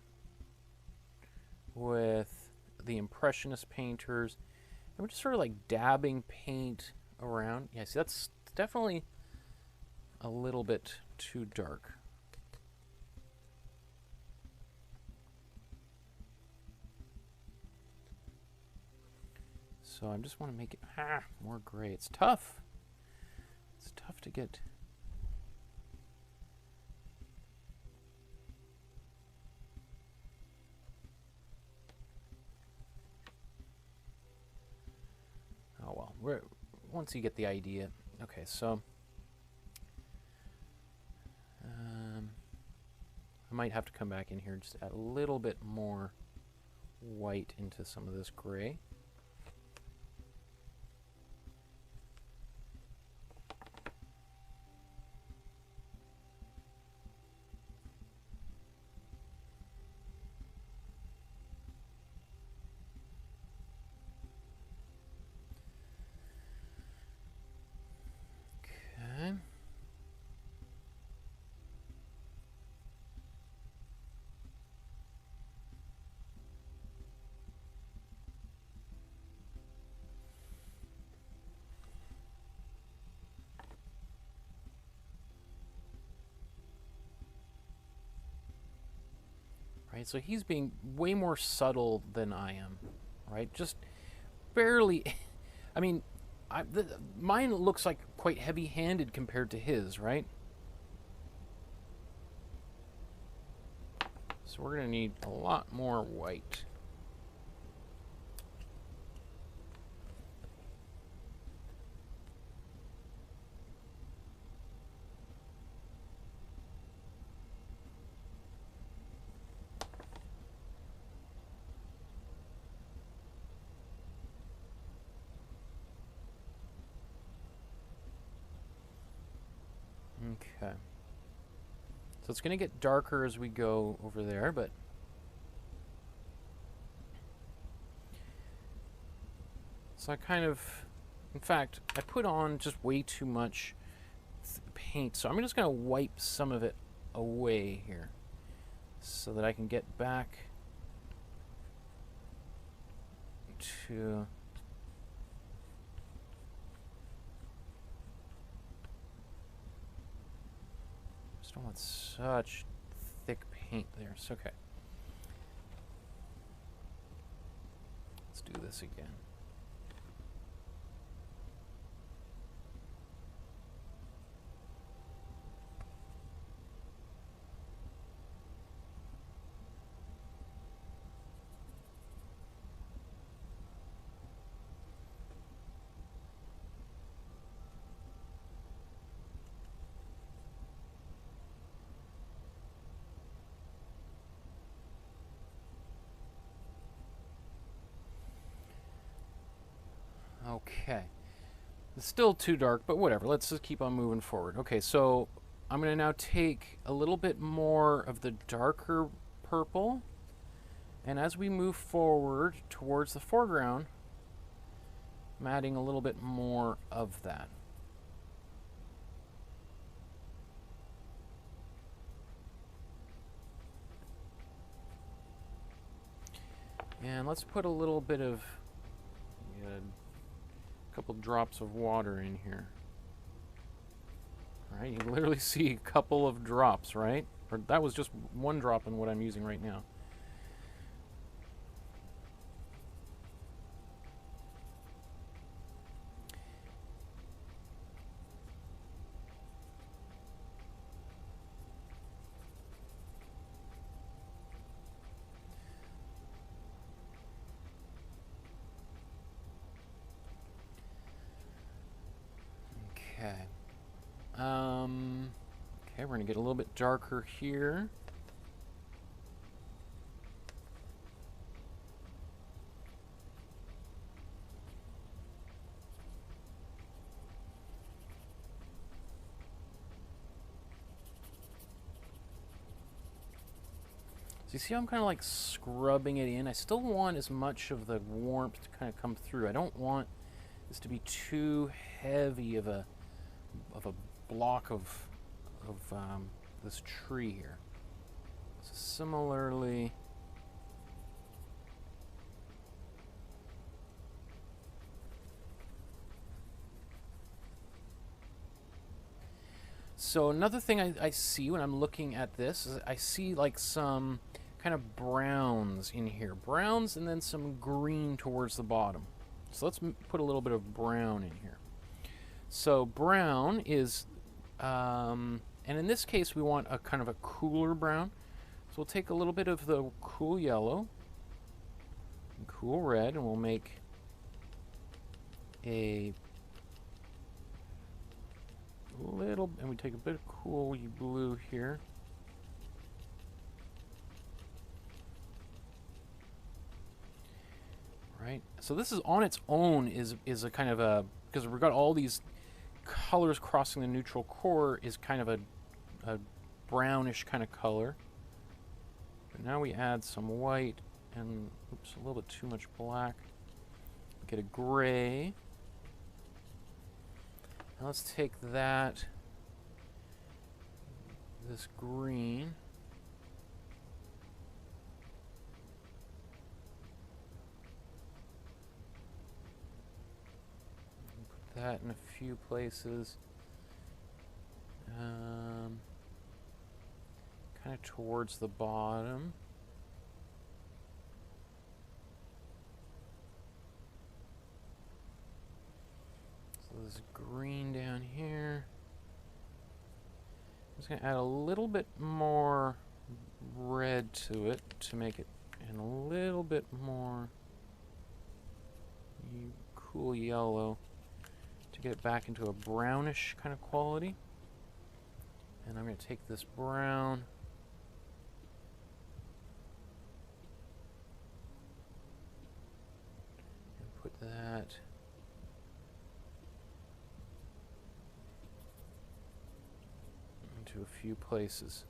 with the Impressionist painters, and we're just sort of like dabbing paint around. Yeah, see, that's definitely a little bit too dark. So I just want to make it more gray. It's tough. It's tough to get. Oh well, once you get the idea. Okay, so I might have to come back in here and just add a little bit more white into some of this gray. Right, so he's being way more subtle than I am, right? Just barely. I mean, mine looks like quite heavy-handed compared to his, right? So we're going to need a lot more white. Okay. So it's going to get darker as we go over there, but so I kind of, in fact, I put on just way too much paint, so I'm just going to wipe some of it away here so that I can get back to just don't want such thick paint there. So okay. Let's do this again. Okay. It's still too dark, but whatever. Let's just keep on moving forward. Okay, so I'm going to now take a little bit more of the darker purple, and as we move forward towards the foreground, I'm adding a little bit more of that. And let's put a little bit of a couple drops of water in here. All right, you can literally see a couple of drops, right? Or that was just one drop in what I'm using right now. Okay, we're going to get a little bit darker here. So you see how I'm kind of like scrubbing it in? I still want as much of the warmth to kind of come through. I don't want this to be too heavy of a block of this tree here. So similarly, so another thing I see when I'm looking at this is I see like some kind of browns in here. Browns and then some green towards the bottom. So let's put a little bit of brown in here. So brown is, and in this case we want a kind of a cooler brown. So we'll take a little bit of the cool yellow and cool red, and we'll make a little, and we take a bit of cool blue here. Right, so this is on its own is a kind of a, because we've got all these colors crossing the neutral core, is kind of a brownish kind of color. But now we add some white and, oops, a little bit too much black. Get a gray. Now let's take that, this green, put that in a few places, kind of towards the bottom. this green down here. I'm just going to add a little bit more red to it to make it, and a little bit more cool yellow to get it back into a brownish kind of quality. And I'm going to take this brown and put that into a few places.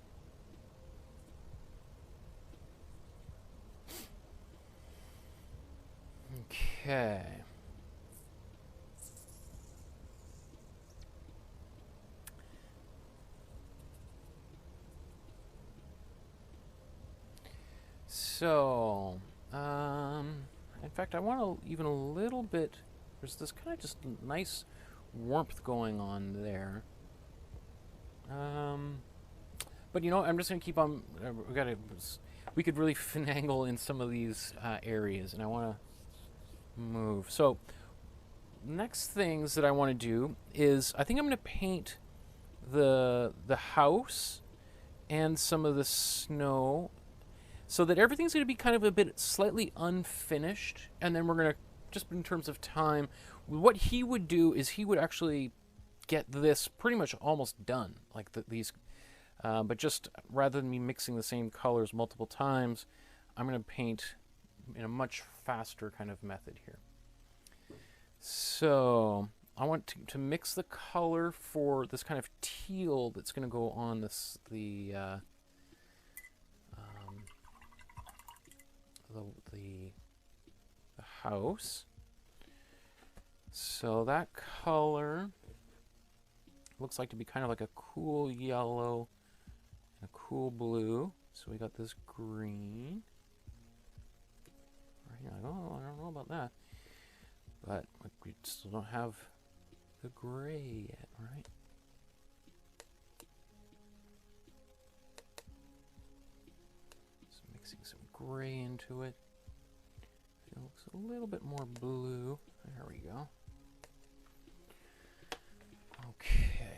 Okay. So, in fact, I want even a little bit, there's this kind of just nice warmth going on there. But you know, I'm just going to keep on, we could really finagle in some of these areas, and I want to move. So, next things that I want to do is, I think I'm going to paint the house and some of the snow, so that everything's going to be kind of a bit slightly unfinished, and then we're going to, just in terms of time, what he would do is he would actually get this pretty much almost done, like these, but just rather than me mixing the same colors multiple times, I'm going to paint in a much faster kind of method here. So I want to mix the color for this kind of teal that's going to go on this, the house. So that color looks like to be kind of like a cool yellow and a cool blue. So we got this green. Right here, I don't know about that. But we still don't have the gray yet, right? So mixing some gray into it. It looks a little bit more blue. There we go. Okay.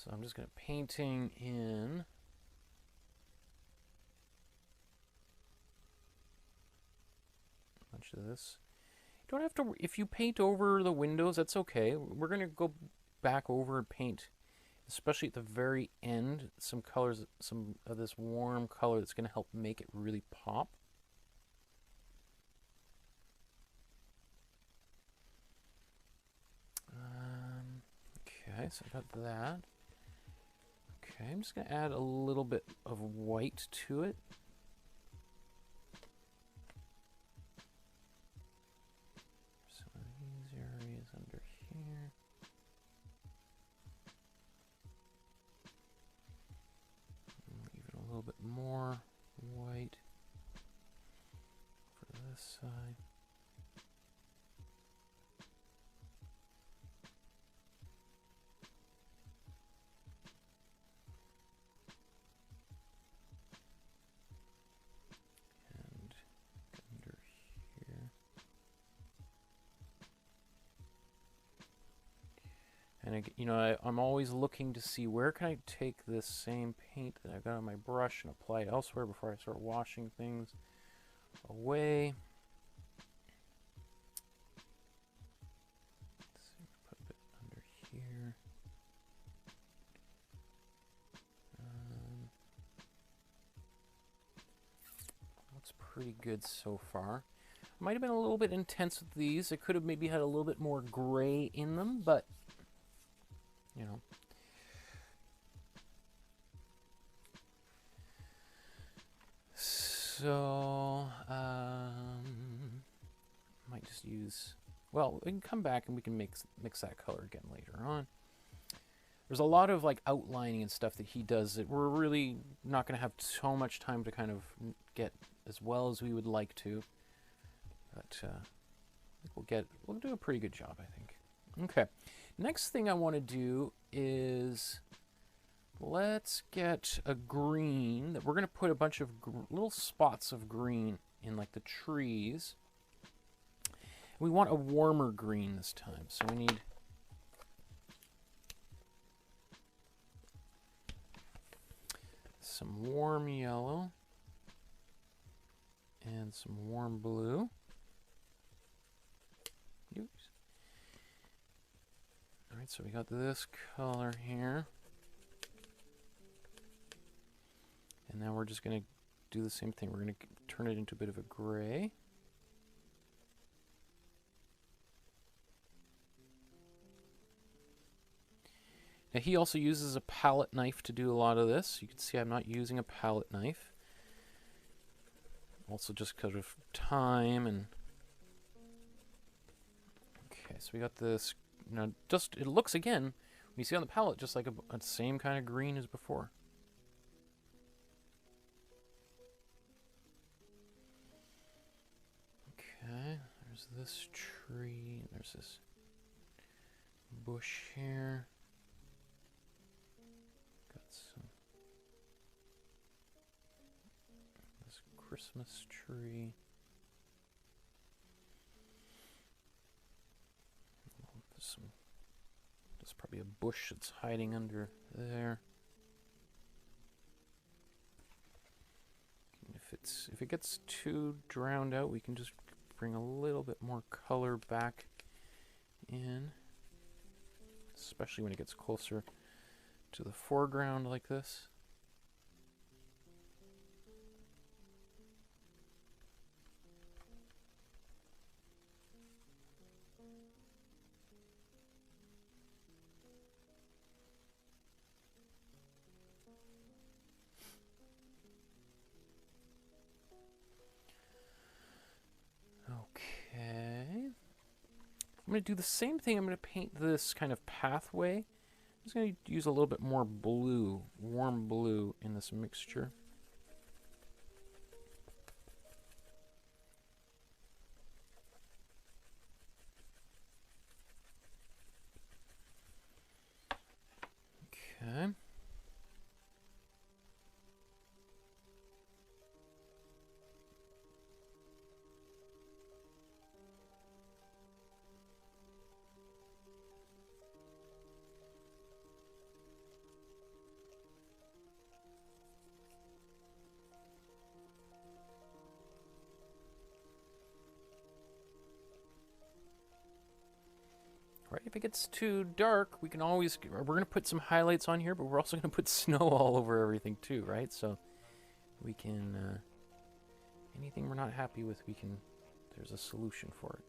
So I'm just going to painting in a bunch of this. You don't have to, if you paint over the windows, that's okay. We're going to go back over and paint, especially at the very end, some colors, some of this warm color that's going to help make it really pop. Okay, so I got that. Okay, I'm just going to add a little bit of white to it. Some of these areas under here. Even a little bit more white for this side. And you know, I'm always looking to see where can I take this same paint that I've got on my brush and apply it elsewhere before I start washing things away. Let's see, put a bit under here. Looks pretty good so far. Might have been a little bit intense with these. I could have maybe had a little bit more gray in them, but you know. So, might just use, well, we can come back and we can mix that color again later on. there's a lot of like outlining and stuff that he does that we're really not going to have so much time to kind of get as well as we would like to. But I think we'll do a pretty good job, I think. Okay, next thing I want to do is let's get a green that we're going to put a bunch of little spots of green in like the trees. We want a warmer green this time, so we need some warm yellow and some warm blue. Oops. All right, so we got this color here. And now we're just going to do the same thing. We're going to turn it into a bit of a gray. Now he also uses a palette knife to do a lot of this. You can see I'm not using a palette knife. Also just because of time and... Okay, so we got this. Now just, it looks again, when you see on the palette, just like a same kind of green as before. Okay, there's this tree, there's this bush here. Got some, this Christmas tree. There's probably a bush that's hiding under there. If it gets too drowned out, we can just bring a little bit more color back in, especially when it gets closer to the foreground like this. I'm going to do the same thing. I'm going to paint this kind of pathway. I'm just going to use a little bit more blue, warm blue in this mixture. Okay. Right, if it gets too dark, we can always, we're going to put some highlights on here, but we're also going to put snow all over everything too, right? So we can, anything we're not happy with, we can, there's a solution for it.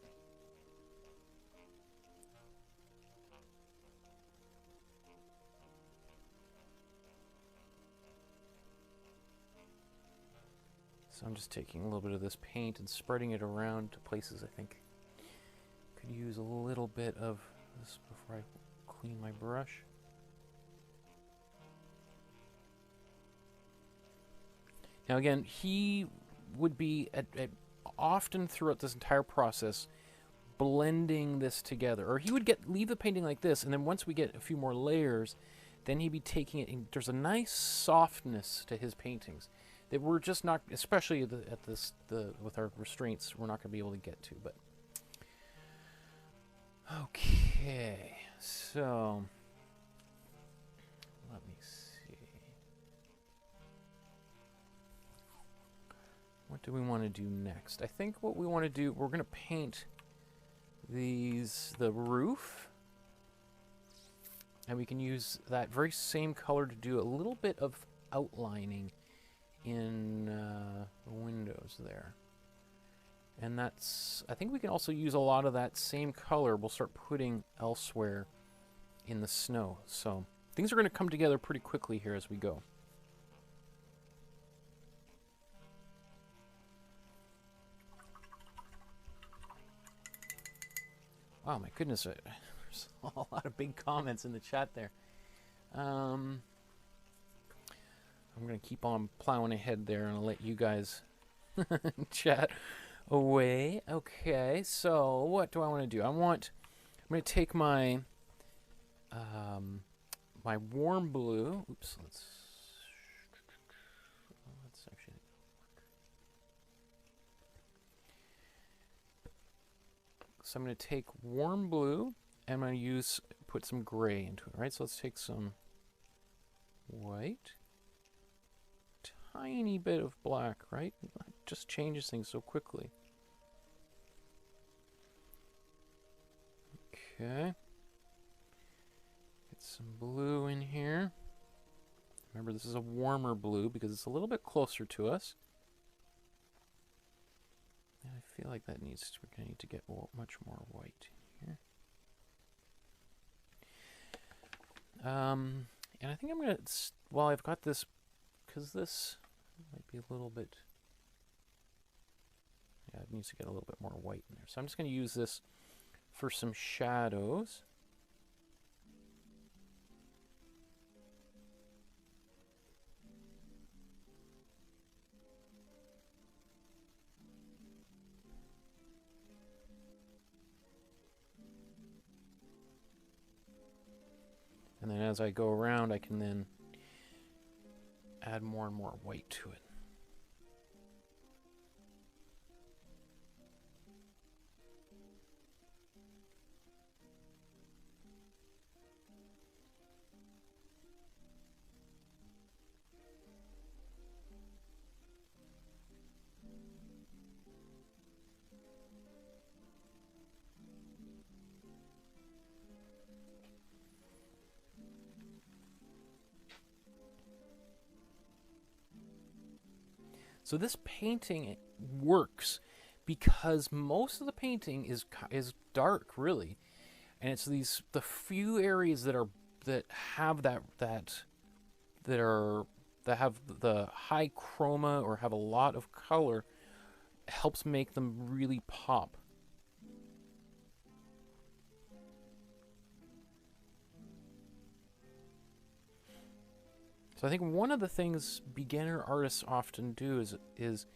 So I'm just taking a little bit of this paint and spreading it around to places I think could use a little bit of this before I clean my brush. Now again, he would be often throughout this entire process blending this together, or he would leave the painting like this, and then once we get a few more layers, then he'd be taking it, and there's a nice softness to his paintings that we're just not, especially with our restraints, we're not going to be able to get to. But okay, so let me see. What do we want to do next? I think what we want to do, we're going to paint the roof, and we can use that very same color to do a little bit of outlining in the windows there. And that's, I think we can also use a lot of that same color we'll start putting elsewhere in the snow. So things are going to come together pretty quickly here as we go. Wow, my goodness, there's a lot of big comments in the chat there. I'm going to keep on plowing ahead there, and I'll let you guys chat away. Okay, so what do I want to do? I'm going to take my my warm blue. Oops, let's actually. So I'm going to take warm blue, and I'm going to put some gray into it, right? So let's take some white, tiny bit of black, right? It just changes things so quickly. Okay. Get some blue in here. Remember, this is a warmer blue because it's a little bit closer to us. And I feel like we're going to need to get much more white in here. And I think I'm going to, well, I've got this, because this might be a little bit, yeah, it needs to get a little bit more white in there. So I'm just going to use this for some shadows. And then as I go around, I can then add more and more white to it. So this painting works because most of the painting is dark, really, and it's the few areas that have have the high chroma or have a lot of color helps make them really pop. So I think one of the things beginner artists often do is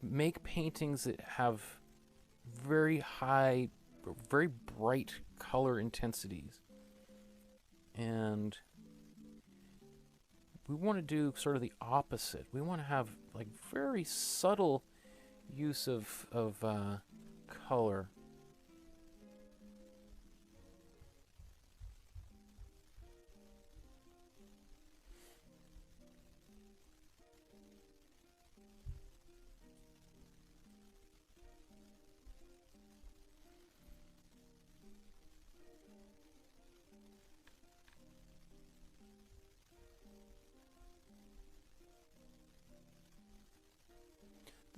make paintings that have very high, very bright color intensities. And we want to do sort of the opposite. We want to have like very subtle use of color.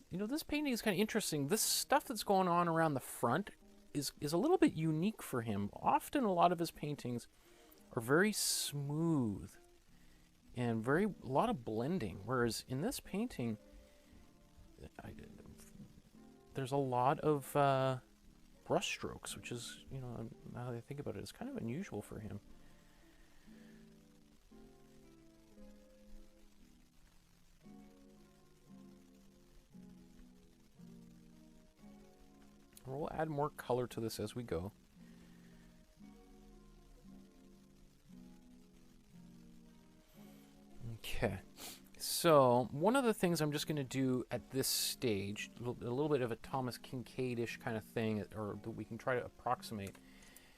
You know, this painting is kind of interesting. This stuff that's going on around the front is a little bit unique for him. Often a lot of his paintings are very smooth and a lot of blending, whereas in this painting there's a lot of brush strokes, which is, you know, now that I think about it, it's kind of unusual for him. We'll add more color to this as we go. Okay, so one of the things I'm just going to do at this stage, a little bit of a Thomas Kinkade-ish kind of thing, or that we can try to approximate,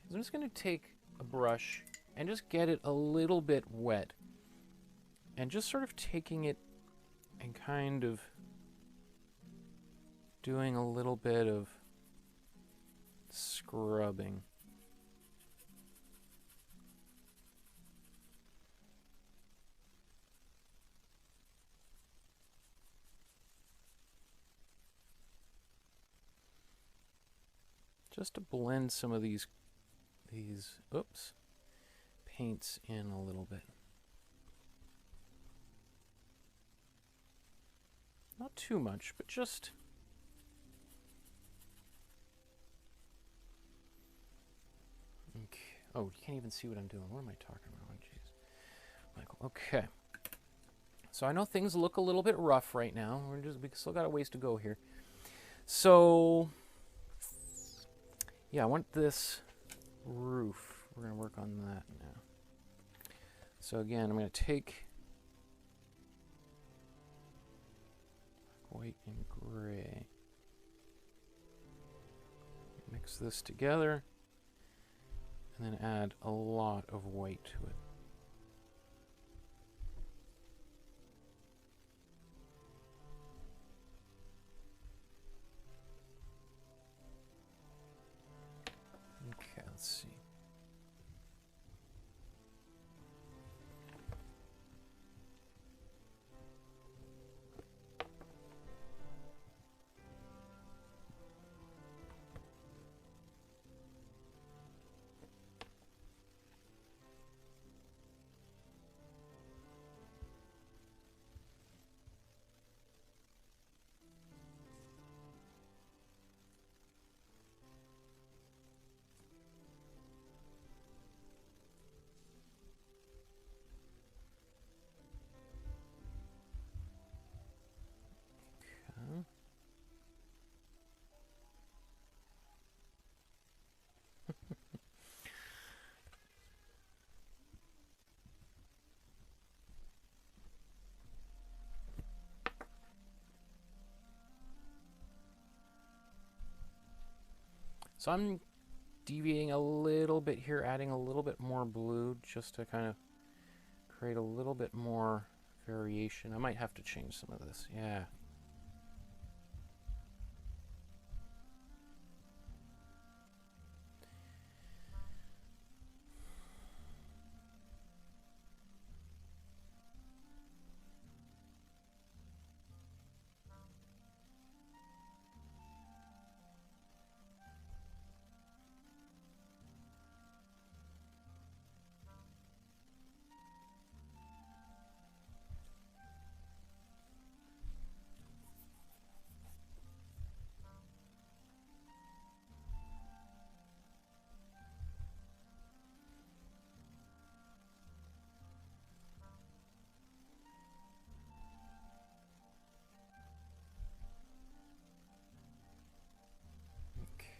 is I'm just going to take a brush and just get it a little bit wet, and just sort of taking it and kind of doing a little bit of scrubbing. Just to blend some of these paints in a little bit. Not too much, but just okay. Oh, you can't even see what I'm doing. What am I talking about? Oh, jeez. Michael. Okay. So I know things look a little bit rough right now. We still got a ways to go here. So yeah, I want this roof. We're going to work on that now. So again, I'm going to take white and gray. Mix this together and then add a lot of white to it. Okay, let's see. Okay. So I'm deviating a little bit here, adding a little bit more blue just to kind of create a little bit more variation. I might have to change some of this. Yeah.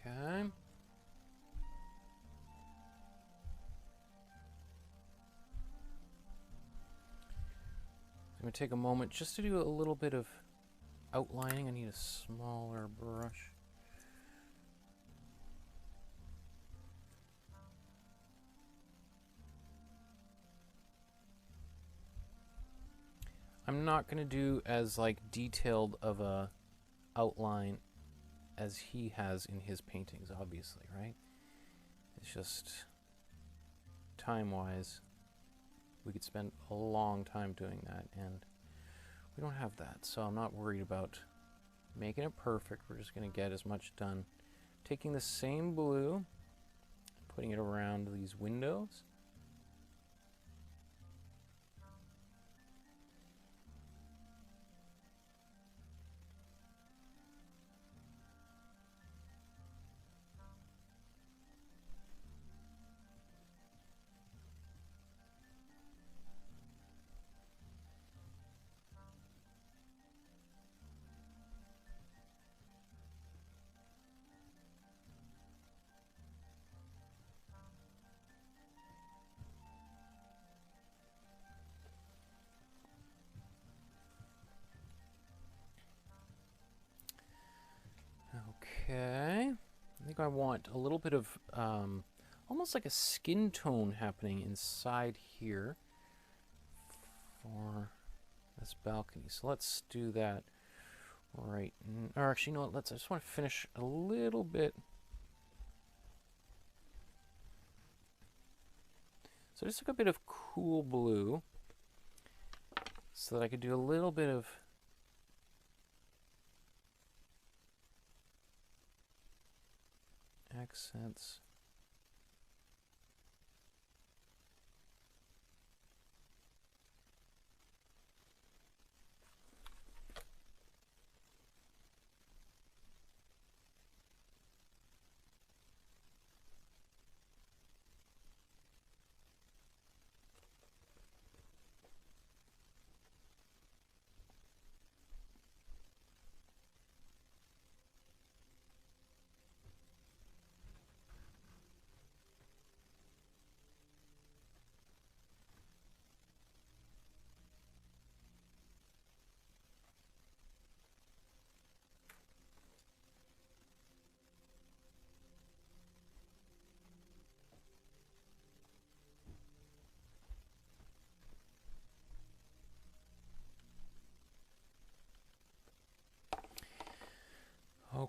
Okay. I'm going to take a moment just to do a little bit of outlining. I need a smaller brush. I'm not going to do as detailed of a outline as he has in his paintings, obviously, right? It's just time-wise, we could spend a long time doing that, and we don't have that, so I'm not worried about making it perfect. We're just going to get as much done. Taking the same blue, putting it around these windows. Okay, I think I want a little bit of almost like a skin tone happening inside here for this balcony. So let's do that right. Or actually, you know what? I just want to finish a little bit. So I just took a bit of cool blue so that I could do a little bit of accents.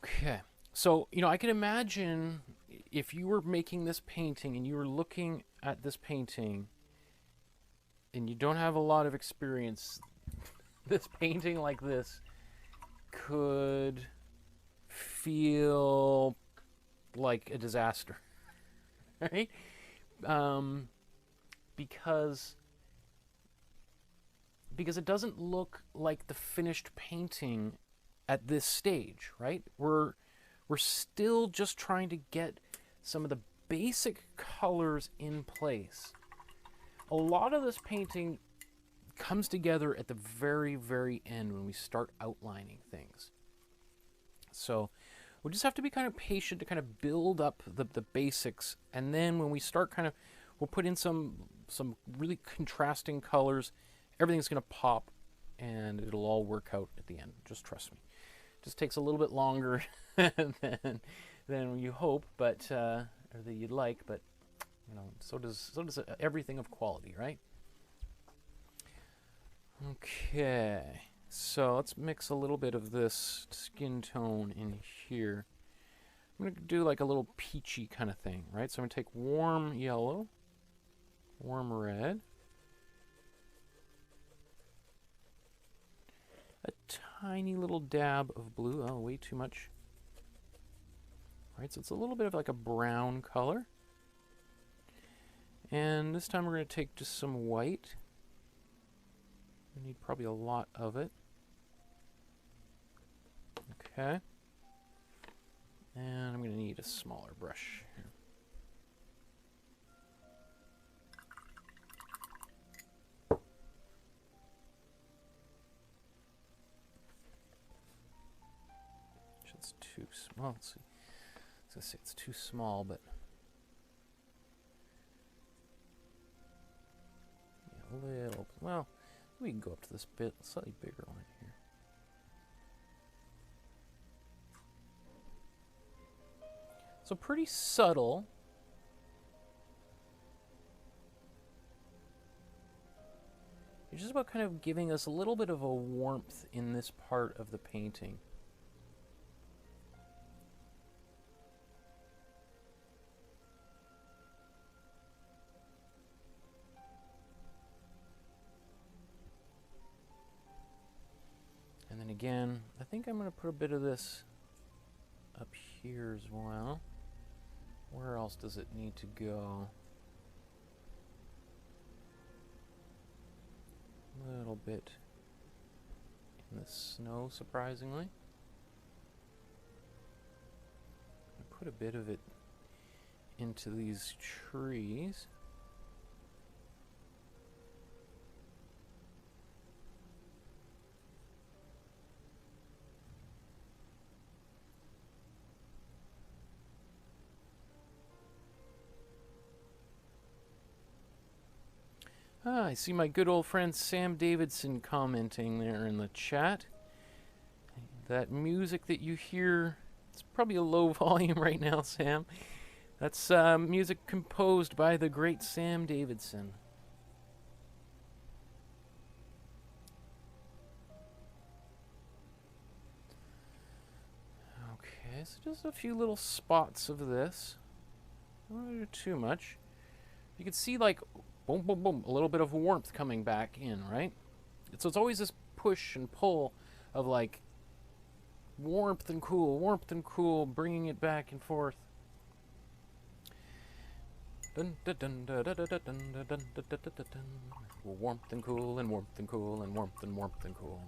Okay, so, you know, I can imagine if you were making this painting and you were looking at this painting and you don't have a lot of experience, this painting like this could feel like a disaster, right? Because it doesn't look like the finished painting at this stage, right? We're still just trying to get some of the basic colors in place. A lot of this painting comes together at the very, very end when we start outlining things. So we just have to be kind of patient to kind of build up the basics, and then when we start we'll put in some really contrasting colors. Everything's going to pop, and it'll all work out at the end. Just trust me. Just takes a little bit longer than you hope, but or that you'd like, but you know, so does everything of quality, right? Okay, so let's mix a little bit of this skin tone in here. I'm gonna do like a little peachy kind of thing, right? So I'm gonna take warm yellow, warm red, a tiny little dab of blue. Oh, way too much. All right, so it's a little bit of like a brown color. And this time we're going to take just some white. We need probably a lot of it. Okay. And I'm going to need a smaller brush here. It's too small. Let's see. I was going to say it's too small, but yeah, a little. Well, we can go up to this bit, slightly bigger one here. So pretty subtle. It's just about kind of giving us a little bit of a warmth in this part of the painting. And then again, I think I'm going to put a bit of this up here as well. Where else does it need to go? A little bit in the snow, surprisingly. I put a bit of it into these trees. Ah, I see my good old friend Sam Davidson commenting there in the chat. That music that you hear, it's probably a low volume right now, Sam. That's music composed by the great Sam Davidson. Okay, so just a few little spots of this. Don't do too much. You can see like boom, boom, boom, a little bit of warmth coming back in, right? So it's always this push and pull of like warmth and cool, bringing it back and forth. Warmth and cool and warmth and cool and warmth and warmth and cool.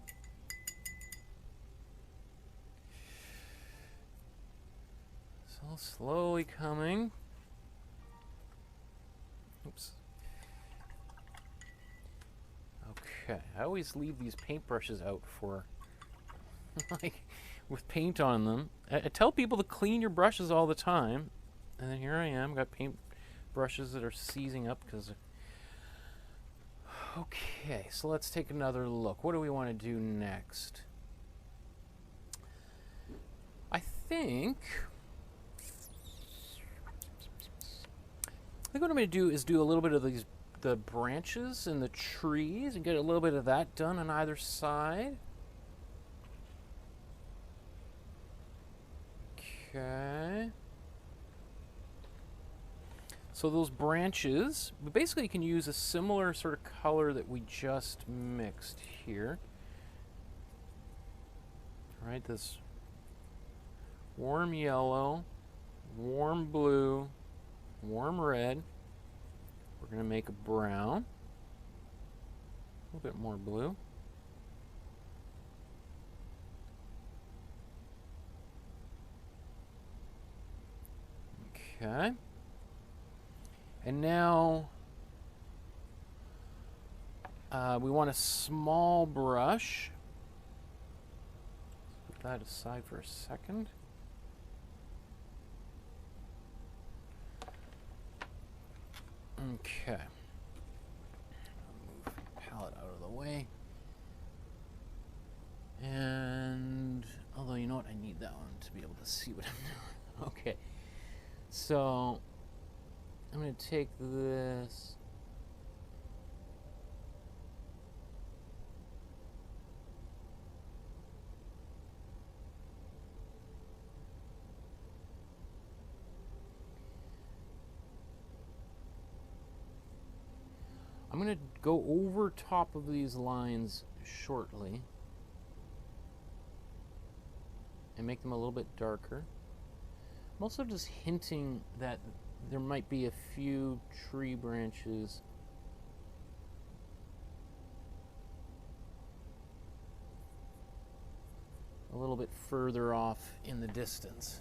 So slowly coming. Oops. Okay, I always leave these paintbrushes out for, like, with paint on them. I tell people to clean your brushes all the time, and then here I am, got paint brushes that are seizing up because. Okay, so let's take another look. What do we want to do next? I think what I'm going to do is do a little bit of the branches and the trees and get a little bit of that done on either side. Okay. So those branches, basically you can use a similar sort of color that we just mixed here. All right, this warm yellow, warm blue, warm red. We're going to make a brown, a little bit more blue. Okay. And now we want a small brush. Put that aside for a second. Okay. Move the palette out of the way. And although you know what, I need that one to be able to see what I'm doing. Okay. So I'm going to take this. I'm going to go over top of these lines shortly and make them a little bit darker. I'm also just hinting that there might be a few tree branches a little bit further off in the distance.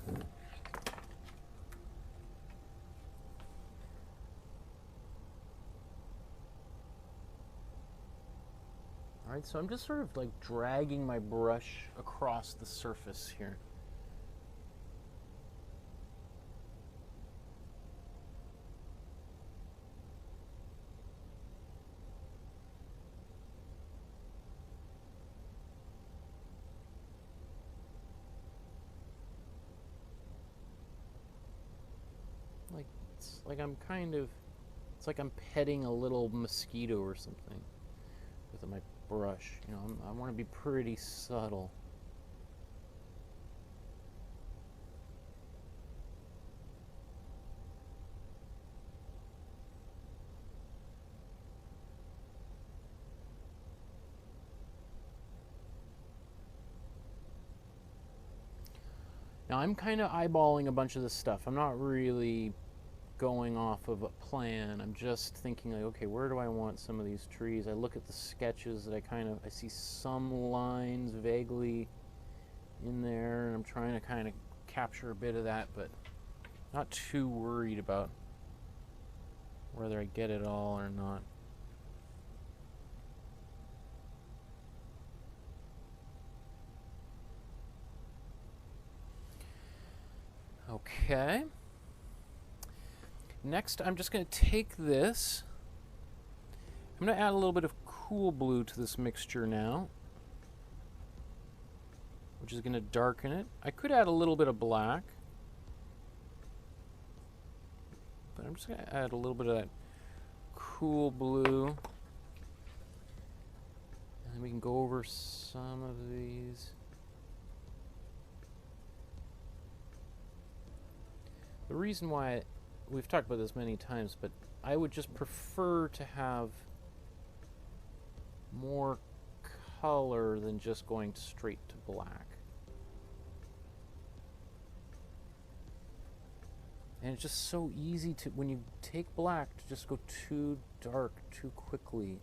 All right, so I'm just sort of like dragging my brush across the surface here. It's like I'm petting a little mosquito or something with my brush. You know, I want to be pretty subtle. Now I'm kind of eyeballing a bunch of this stuff. I'm not really going off of a plan. I'm just thinking like, okay, where do I want some of these trees? I look at the sketches that I see some lines vaguely in there, and I'm trying to kind of capture a bit of that, but not too worried about whether I get it all or not. Okay. Next, I'm just going to take this. I'm going to add a little bit of cool blue to this mixture now, which is going to darken it. I could add a little bit of black, but I'm just going to add a little bit of that cool blue. And then we can go over some of these. The reason why we've talked about this many times, but I would just prefer to have more color than just going straight to black. And it's just so easy to, when you take black, to just go too dark too quickly.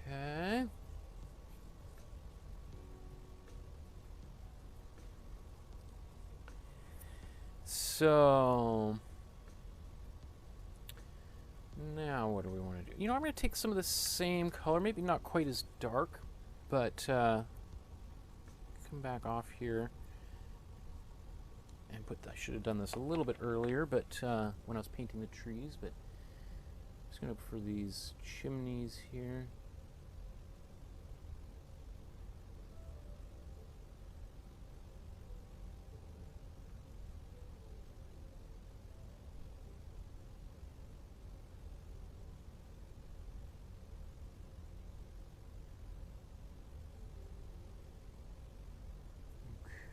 Okay. So now what do we want to do? You know, I'm going to take some of the same color, maybe not quite as dark, but come back off here and put, I should have done this a little bit earlier, but when I was painting the trees, but Just gonna for these chimneys here.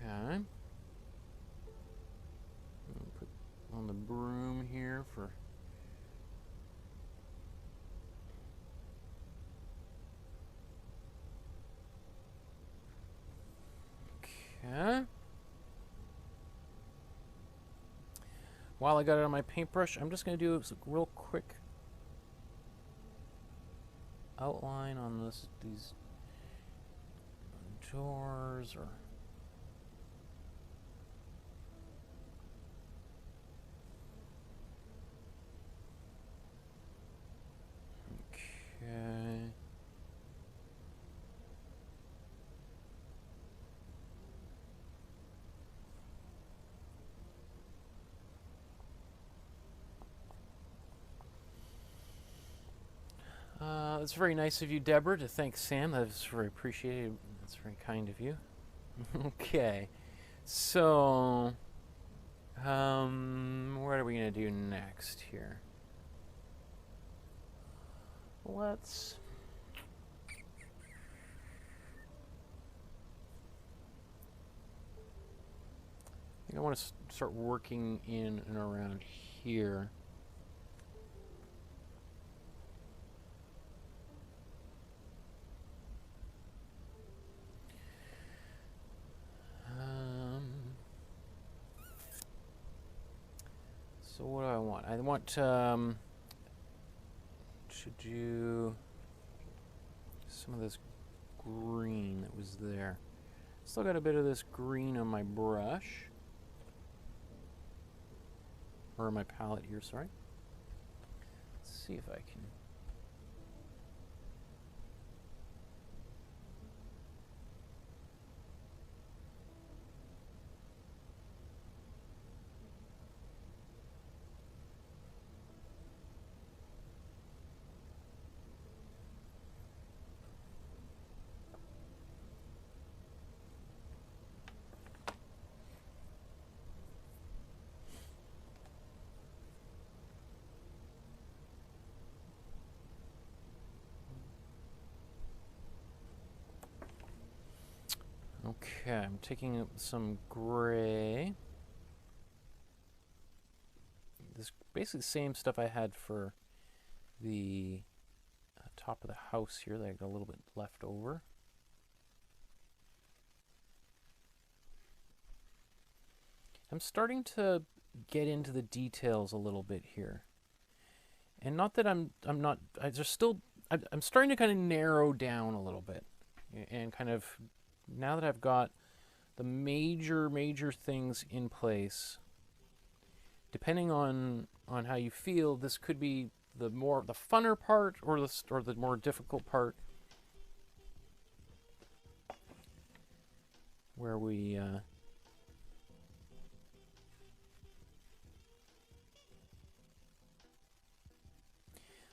Okay. Put on the broom here for. Okay. While I got it on my paintbrush, I'm just going to do a real quick outline on these doors or. Okay. It's very nice of you, Deborah, to thank Sam. That's very appreciated. That's very kind of you. Okay. So, what are we going to do next here? Let's... I think I want to start working in and around here. So what do I want? I want to do some of this green that was there. Still got a bit of this green on my brush. Or my palette here, sorry. Let's see if I can. Okay, I'm taking some gray. This basically the same stuff I had for the top of the house here that I got a little bit left over. I'm starting to get into the details a little bit here. And not that I'm starting to kind of narrow down a little bit and kind of now that I've got the major things in place, depending on how you feel, this could be the funner part or the more difficult part, where we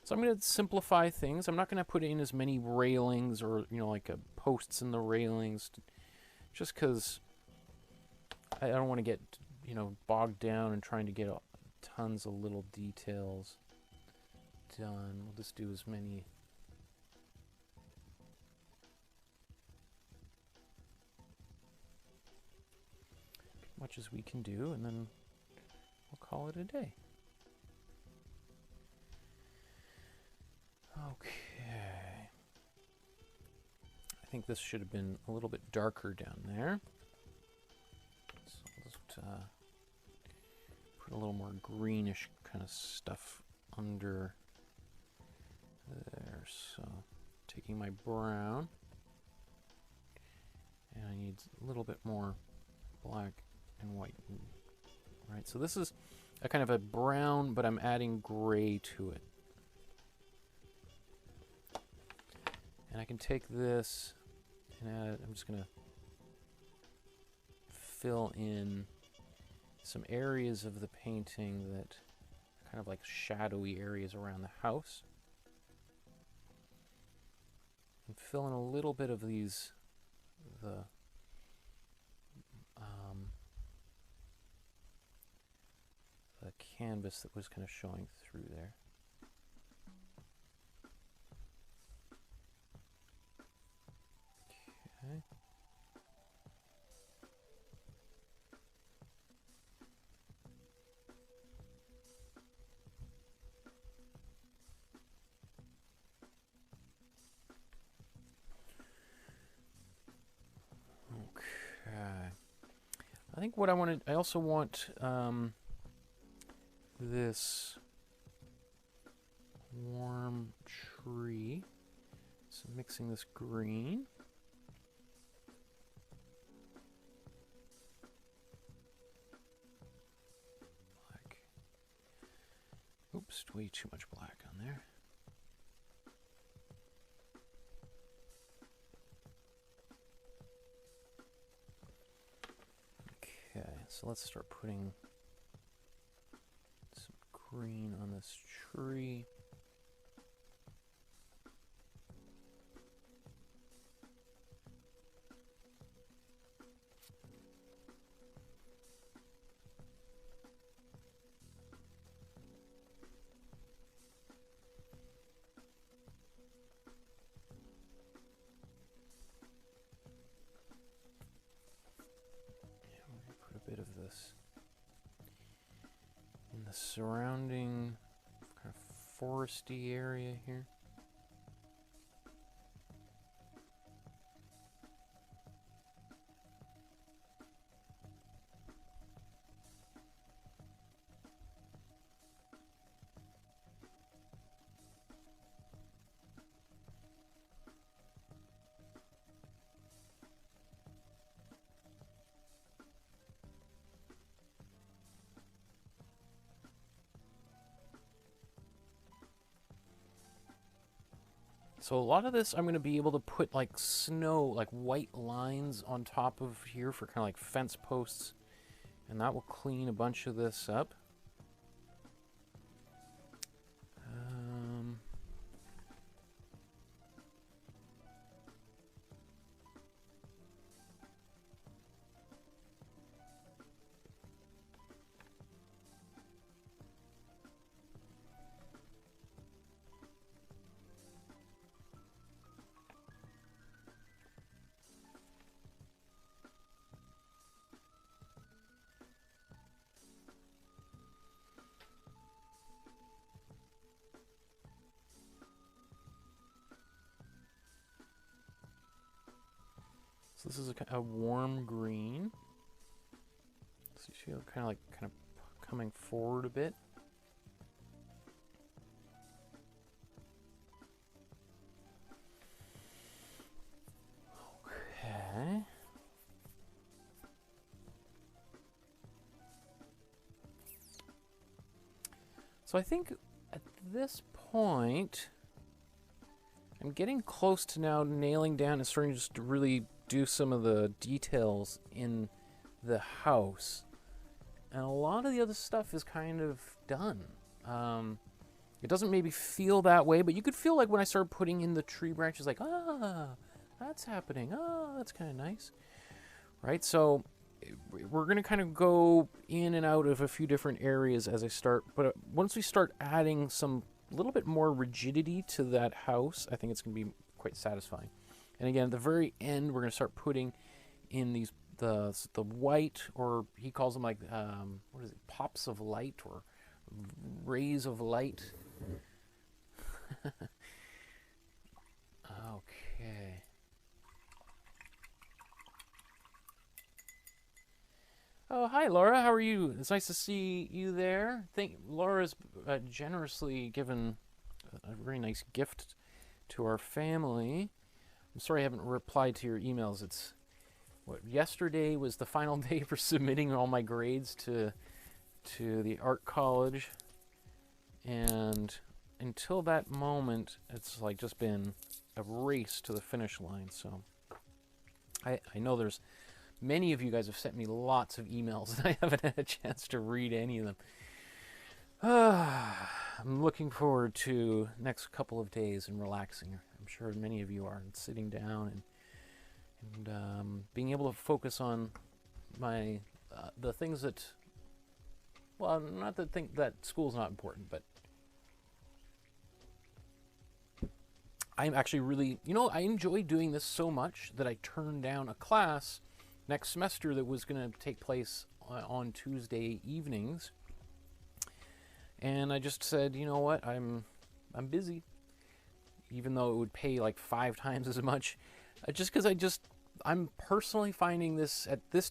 so I'm going to simplify things. I'm not going to put in as many railings or, like posts in the railings, just because I don't want to get, bogged down and trying to get tons of little details done. We'll just do as many. Much as we can do, and then we'll call it a day. Okay. I think this should have been a little bit darker down there. So I'll just put a little more greenish kind of stuff under there. So taking my brown, and I need a little bit more black and white. Right, so this is a kind of a brown, but I'm adding gray to it. And I can take this and add, I'm just going to fill in some areas of the painting that kind of like shadowy areas around the house. And fill in a little bit of these, the canvas that was kind of showing through there. Okay. I think what I wanted, I also want this warm tree. So mixing this green. Black. Oops, way too much black on there. Okay, so let's start putting some green on this tree. In the surrounding kind of foresty area here. So a lot of this I'm going to be able to put like snow, like white lines on top of here for kind of like fence posts. And that will clean a bunch of this up. So this is a warm green. So you feel kind of coming forward a bit. Okay. So I think at this point, I'm getting close to now nailing down and starting just to really do some of the details in the house. And a lot of the other stuff is kind of done. It doesn't maybe feel that way, but you could feel like when I started putting in the tree branches, like, ah, that's happening. Ah, that's kind of nice. Right? So we're going to kind of go in and out of a few different areas as I start. But once we start adding some little bit more rigidity to that house, I think it's going to be quite satisfying. And again, at the very end, we're going to start putting in these the white, or he calls them like what is it, pops of light or rays of light. Okay. Oh, hi, Laura. How are you? It's nice to see you there. Laura's generously given a very nice gift to our family. I'm sorry I haven't replied to your emails. It's yesterday was the final day for submitting all my grades to the art college, and until that moment, it's like just been a race to the finish line. So I know there's many of you guys have sent me lots of emails, and I haven't had a chance to read any of them. I'm looking forward to next couple of days and relaxing. I'm sure many of you are, and sitting down and being able to focus on my the things that, well, not that think that school's not important, but I'm actually really, I enjoy doing this so much that I turned down a class next semester that was going to take place on Tuesday evenings. And I just said, you know what, I'm busy, even though it would pay like 5 times as much, just because I'm personally finding this at this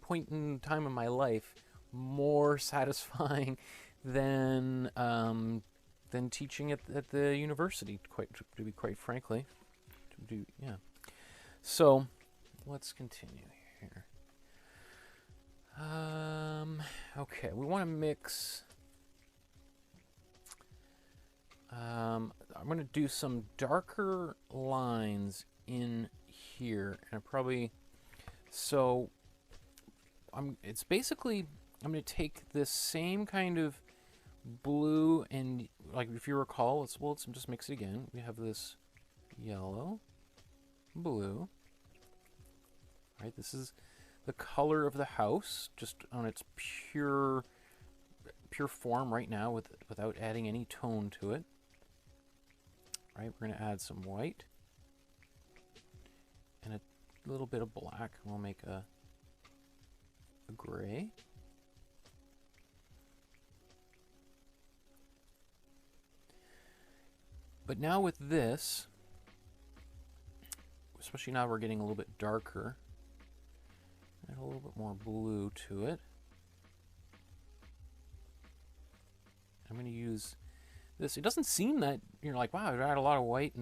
point in time in my life more satisfying than teaching at the university. To be quite frankly, yeah. So let's continue here. Okay, we want to mix. I'm going to do some darker lines in here, and it's basically, I'm going to take this same kind of blue, and like if you recall, let's just mix it again. We have this yellow, blue, right? This is the color of the house, just on its pure form right now, without adding any tone to it. Right, we're going to add some white and a little bit of black. We'll make a gray. But now with this, especially now we're getting a little bit darker, add a little bit more blue to it. I'm going to use this. It doesn't seem that you're like, wow, I add a lot of white,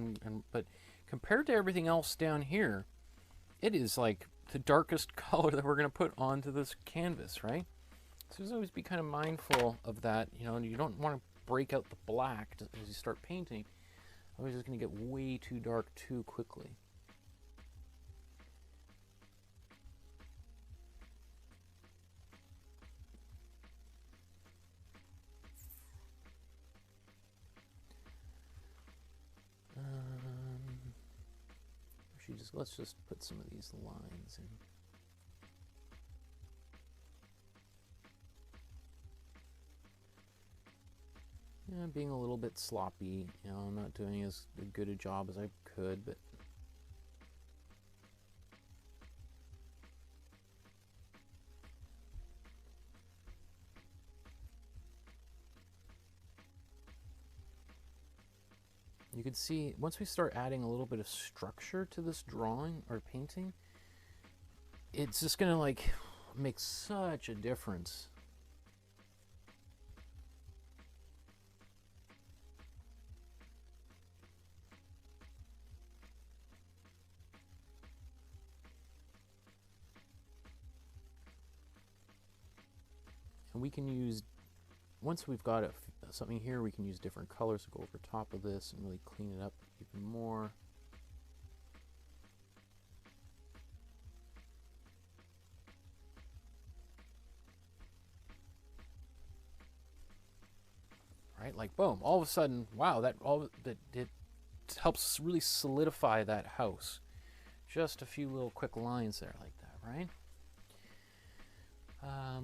but compared to everything else down here, it is like the darkest color that we're going to put onto this canvas, right? So just always be kind of mindful of that. You don't want to break out the black as you start painting. Otherwise, it's going to get way too dark too quickly. Let's just put some of these lines in. Yeah, being a little bit sloppy, I'm not doing as good a job as I could, but you can see once we start adding a little bit of structure to this drawing or painting, it's just gonna like make such a difference. And we can use, once we've got something here, we can use different colors to go over top of this and really clean it up even more. Right, like boom, all of a sudden, wow, that it helps really solidify that house. Just a few little quick lines there like that, right?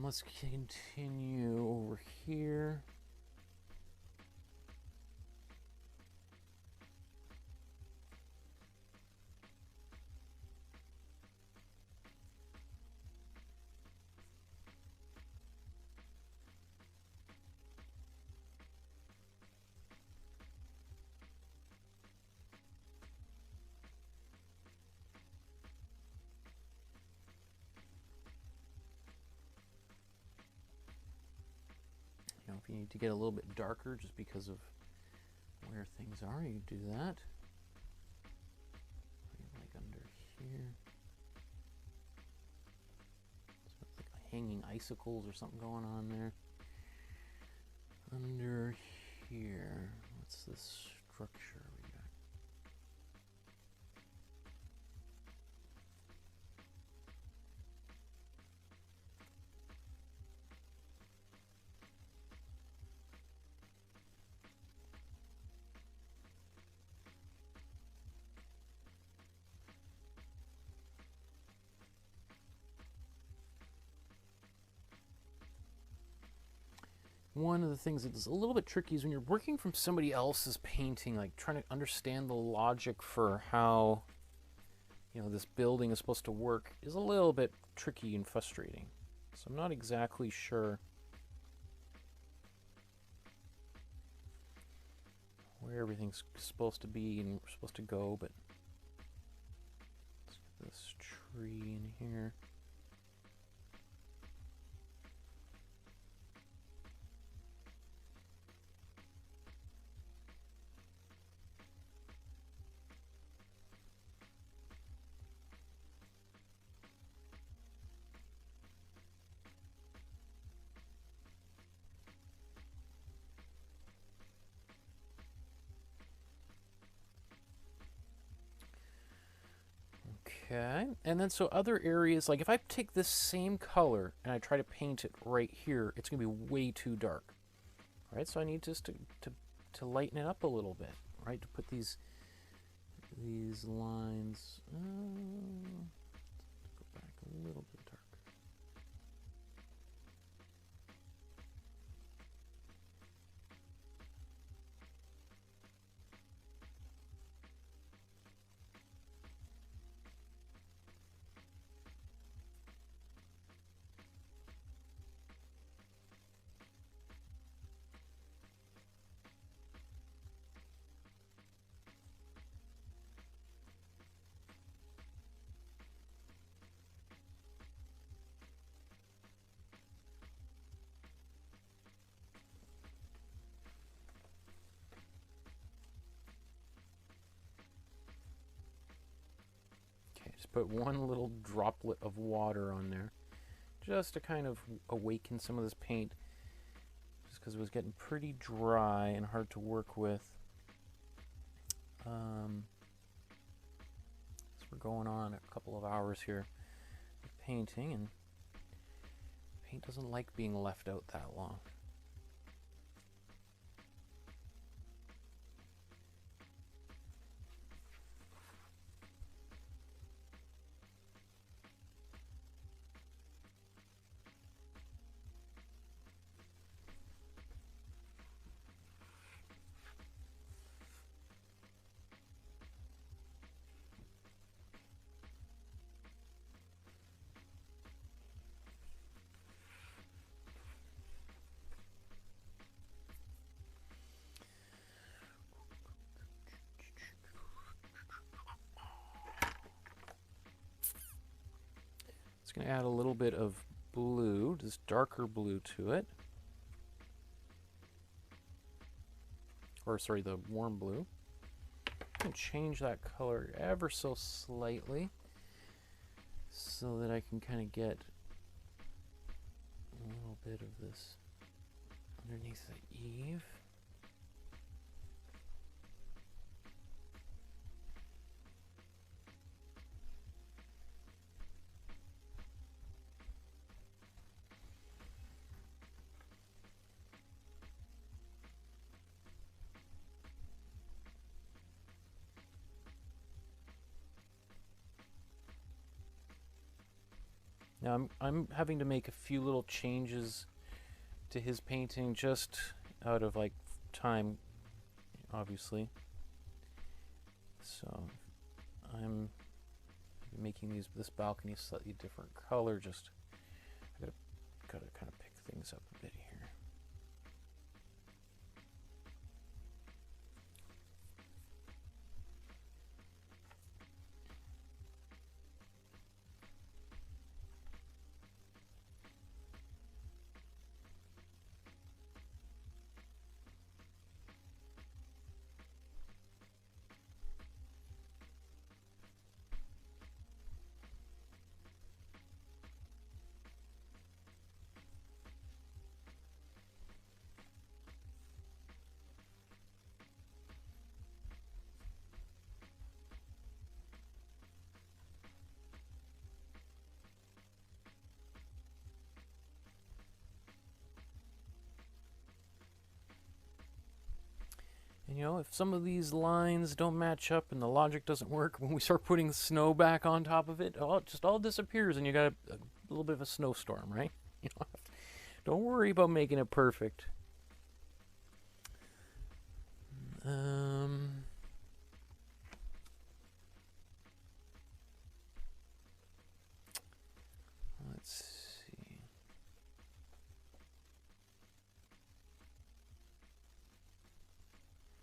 Let's continue over here. If you need to get a little bit darker just because of where things are, you do that. Like under here. So it's like hanging icicles or something going on there. Under here, what's this structure we got? one of the things that's a little bit tricky is when you're working from somebody else's painting, like trying to understand the logic for how, you know, this building is supposed to work is a little bit tricky and frustrating. So I'm not exactly sure where everything's supposed to be and supposed to go, but let's get this tree in here. Okay, and then so other areas, like if I take this same color and I try to paint it right here, it's going to be way too dark, right? So I need just to lighten it up a little bit, right? To put these lines, go back a little bit darker. Just put one little droplet of water on there, just to kind of awaken some of this paint, just because it was getting pretty dry and hard to work with. So we're going on a couple of hours here of painting, and paint doesn't like being left out that long. It's going to add a little bit of blue, this darker blue to it. Or sorry, the warm blue. And change that color ever so slightly so that I can kind of get a little bit of this underneath the eave. Now I'm having to make a few little changes to his painting just out of like time, obviously. So I'm making this balcony a slightly different color. Just I gotta kind of pick things up a bit here. And you know, if some of these lines don't match up and the logic doesn't work, when we start putting snow back on top of it, it just all disappears and you got a little bit of a snowstorm, right? You know, don't worry about making it perfect. Let's see.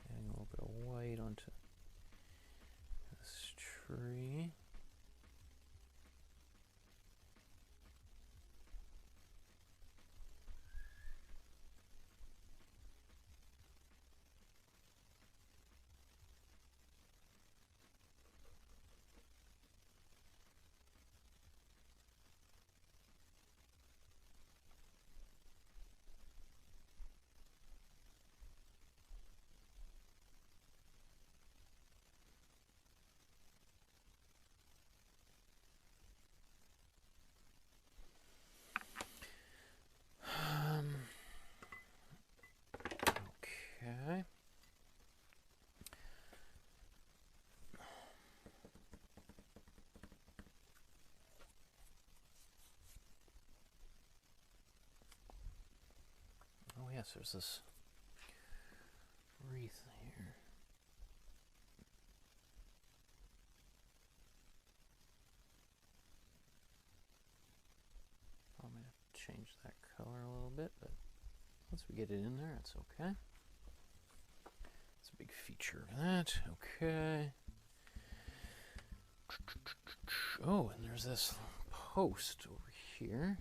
Adding a little bit of white onto this tree. Okay. Oh yes, there's this wreath here. I'm going to change that color a little bit, but once we get it in there, it's okay. It's a big feature of that. Okay. Oh, and there's this post over here.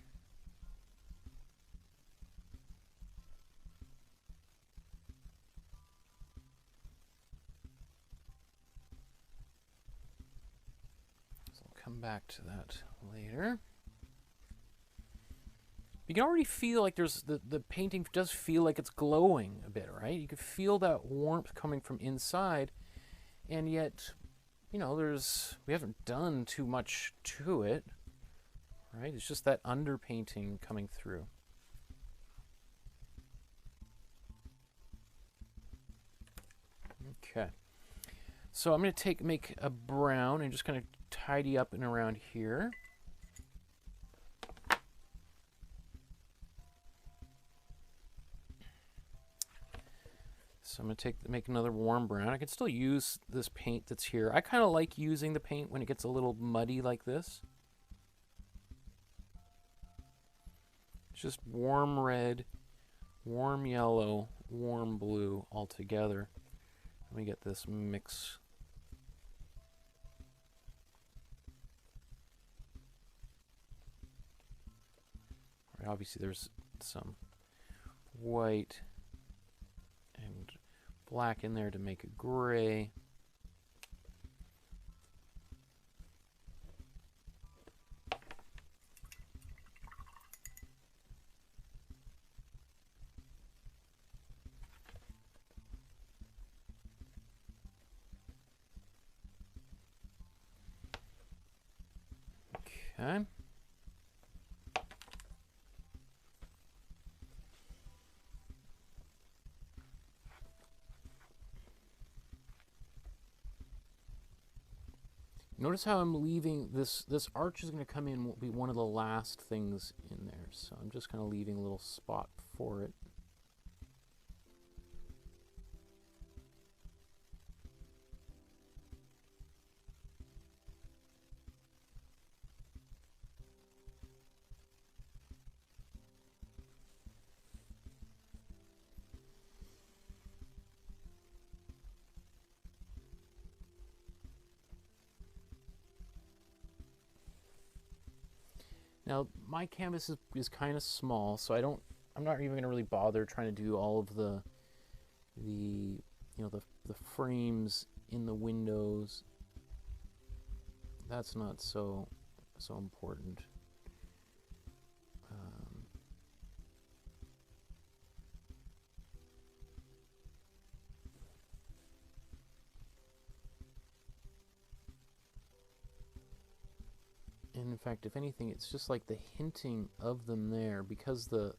So I'll come back to that later. You can already feel like there's the painting does feel like it's glowing a bit, right? You can feel that warmth coming from inside, and yet, you know, we haven't done too much to it, right? It's just that underpainting coming through. Okay, so I'm going to make a brown and just kind of tidy up and around here. So I'm going to make another warm brown. I can still use this paint that's here. I kind of like using the paint when it gets a little muddy like this. It's just warm red, warm yellow, warm blue all together. Let me get this mix. All right, obviously there's some white and black in there to make a gray. Okay. Notice how I'm leaving this arch is going to come in, will be one of the last things in there. So I'm just kind of leaving a little spot for it. Now my canvas is kind of small, so I'm not even going to really bother trying to do all of the frames in the windows. That's not so important. And in fact, if anything, it's just like the hinting of them there, because the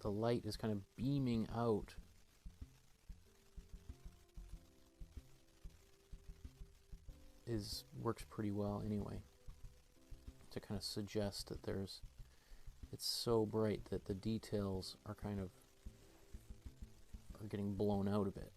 light is kind of beaming out. Works pretty well anyway, to kind of suggest that it's so bright that the details are getting blown out a bit.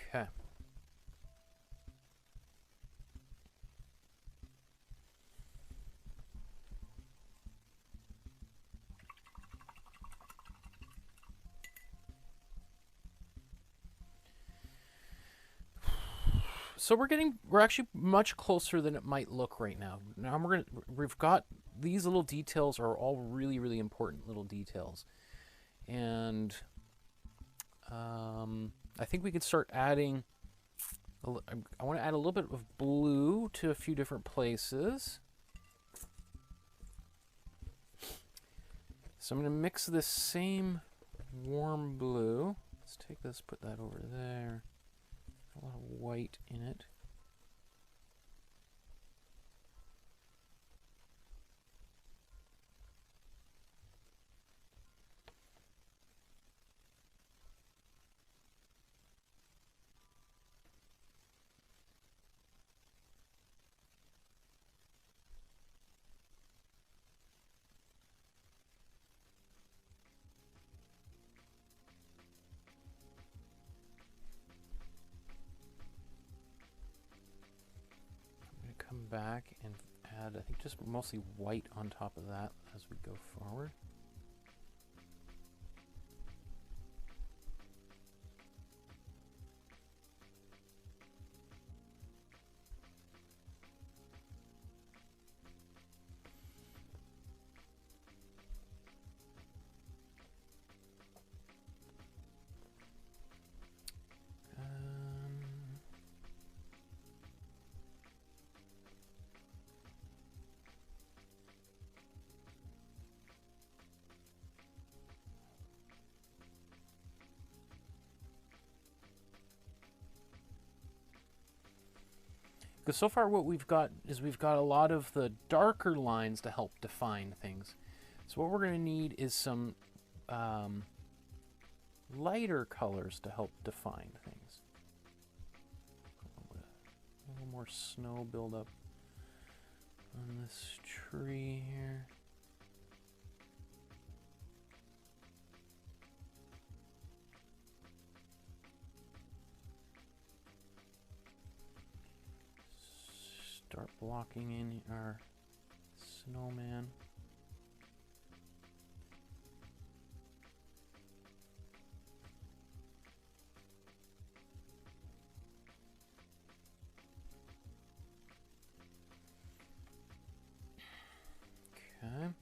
Okay. So we're actually much closer than it might look right now. Now we've got these little details are all really, really important little details. And I think we could start adding, I want to add a little bit of blue to a few different places. So I'm going to mix this same warm blue. Let's take this, put that over there. A lot of white in it. Come back and add, I think, just mostly white on top of that as we go forward. Because so far what we've got is we've got a lot of the darker lines to help define things. So what we're going to need is some lighter colors to help define things. A little more snow buildup on this tree here. Start blocking in our snowman. Okay.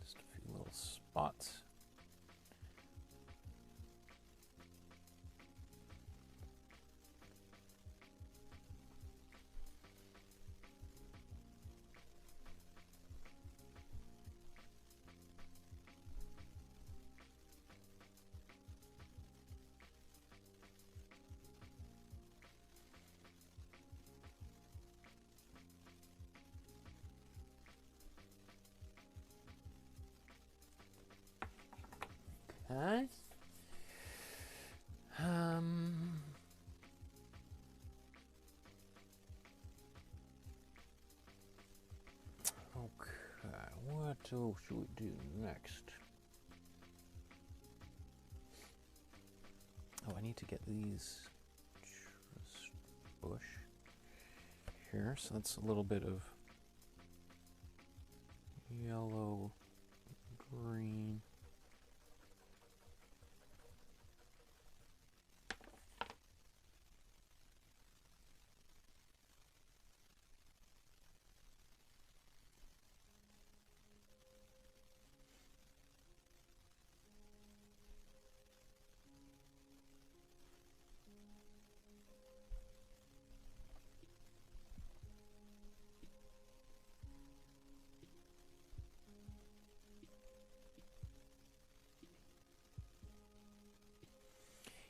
Just a few little spots. Okay. Okay, what else should we do next? Oh, I need to get these bush here, so that's a little bit of yellow, green.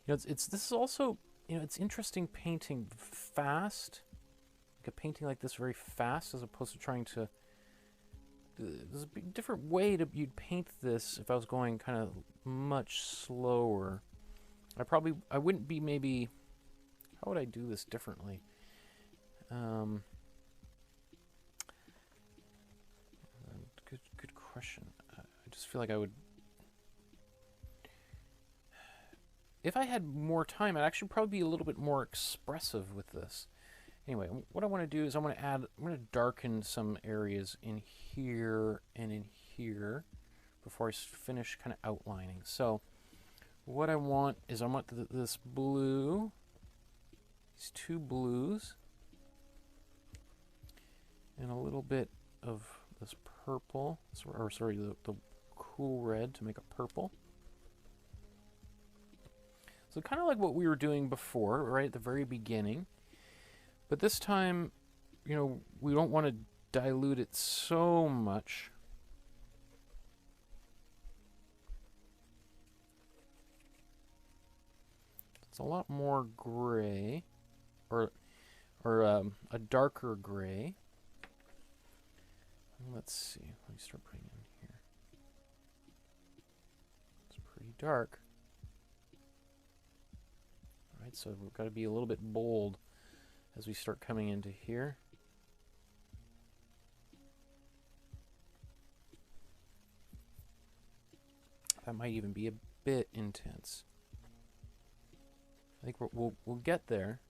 You know, this is also, you know, it's interesting painting fast, like a painting like this very fast, as opposed to trying to. There's a different way you'd paint this if I was going kind of much slower. I wouldn't be maybe. How would I do this differently? Good question. I just feel like I would. if I had more time, I'd actually probably be a little bit more expressive with this. Anyway, what I want to do is I'm going to darken some areas in here and in here before I finish kind of outlining. So what I want is this blue, these two blues, and a little bit of this purple, or sorry, the cool red to make a purple. So kind of like what we were doing before, right at the very beginning. But this time, you know, we don't want to dilute it so much. It's a lot more gray, or a darker gray. Let's see. Let me start putting in here. It's pretty dark. All right, so we've got to be a little bit bold as we start coming into here. That might even be a bit intense. I think we'll get there,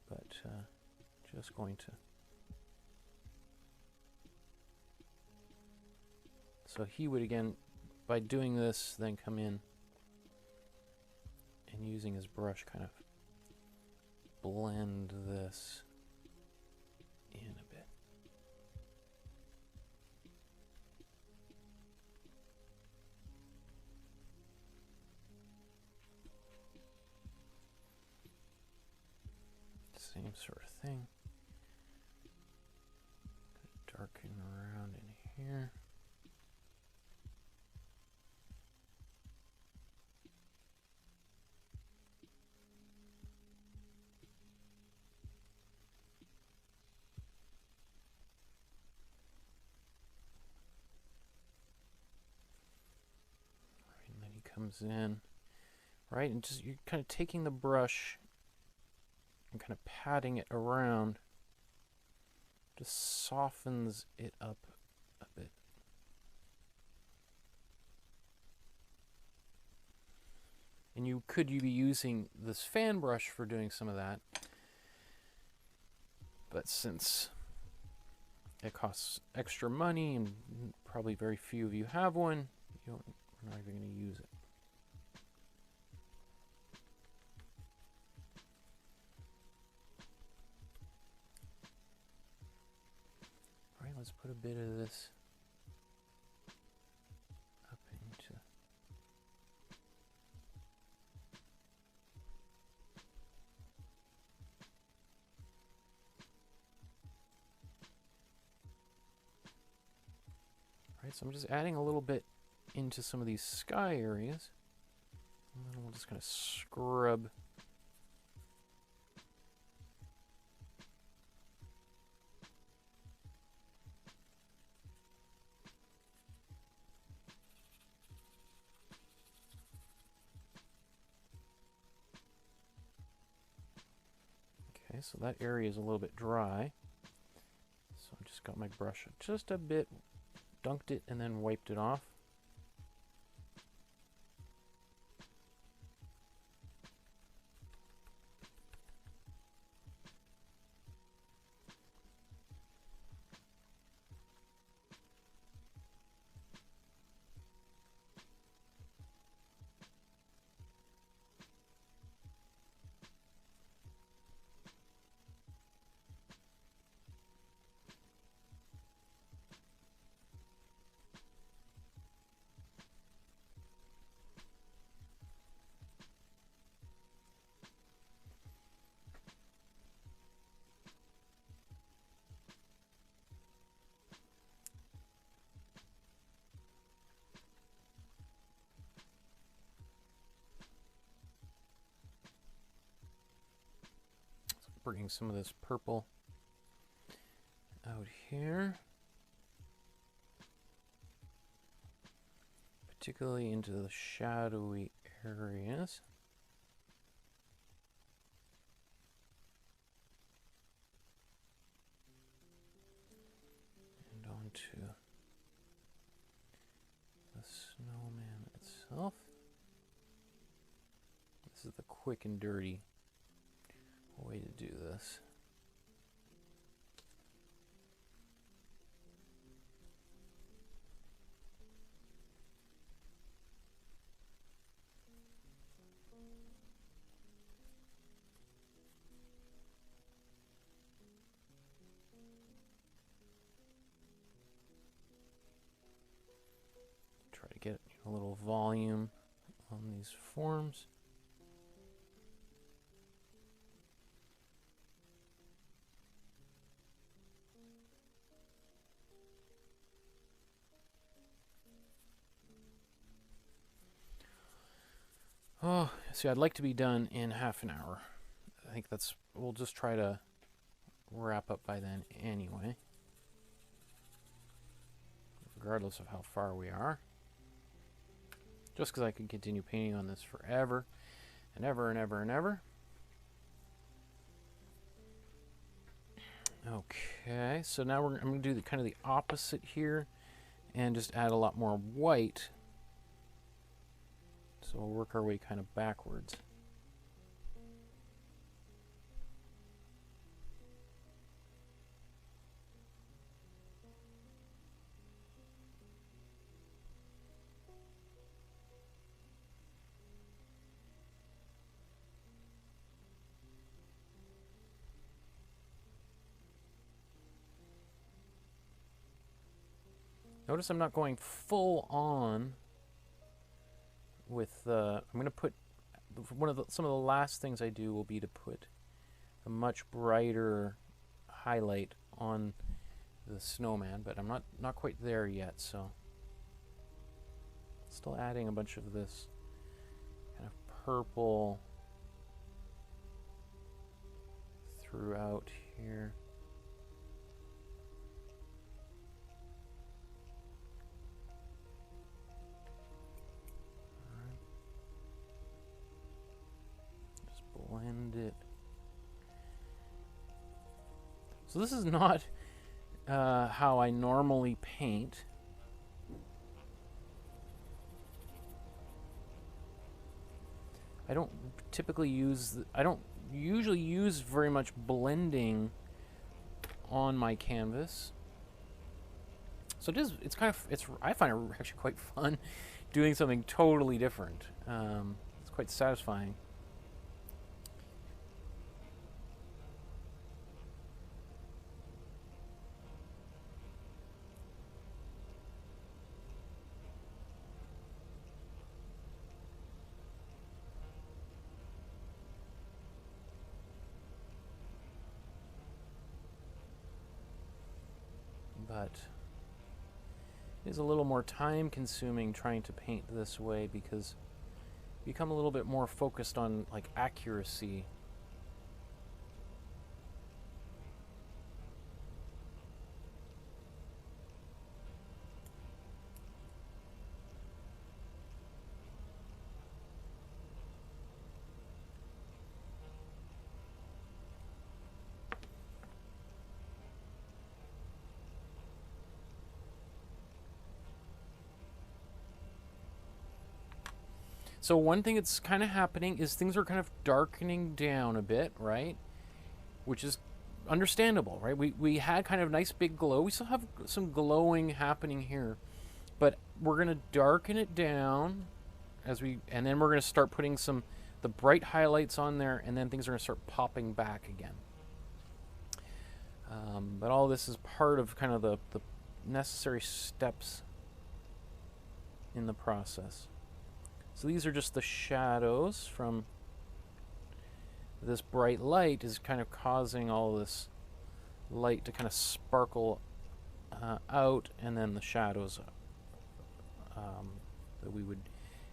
but just going to. So he would, again, by doing this, then come in and using his brush kind of blend this in a bit. Same sort of thing. Darken around in here. Comes in, right, and just you're kind of taking the brush and kind of patting it around, just softens it up a bit. And you be using this fan brush for doing some of that, but since it costs extra money and probably very few of you have one, we're not even going to use it. Let's put a bit of this up into. Right, so I'm just adding a little bit into some of these sky areas, and then we'll just kind of scrub. So that area is a little bit dry. So I just got my brush just a bit, dunked it, and then wiped it off. Bringing some of this purple out here, particularly into the shadowy areas. And onto the snowman itself. quick and dirty way to do this. Try to get a little volume on these forms. Oh, see, I'd like to be done in half an hour. I think that's, we'll just try to wrap up by then anyway, regardless of how far we are. Just because I could continue painting on this forever and ever and ever and ever. Okay, so now I'm going to do kind of the opposite here and just add a lot more white. So we'll work our way kind of backwards. Notice I'm not going full on with I'm going to put some of the last things I do will be to put a much brighter highlight on the snowman, but I'm not quite there yet, so still adding a bunch of this kind of purple throughout here. Blend it. So this is not how I normally paint. I don't typically use, I don't usually use very much blending on my canvas. So it's kind of, I find it actually quite fun doing something totally different. It's quite satisfying. But it is a little more time consuming trying to paint this way because you become a little bit more focused on like accuracy. So one thing that's kind of happening is things are kind of darkening down a bit, right? Which is understandable, right? We had kind of nice big glow. We still have some glowing happening here, but we're going to darken it down and then we're going to start putting the bright highlights on there, and then things are going to start popping back again. But all this is part of kind of the necessary steps in the process. So these are just the shadows from this bright light is kind of causing all this light to kind of sparkle out, and then the shadows that we would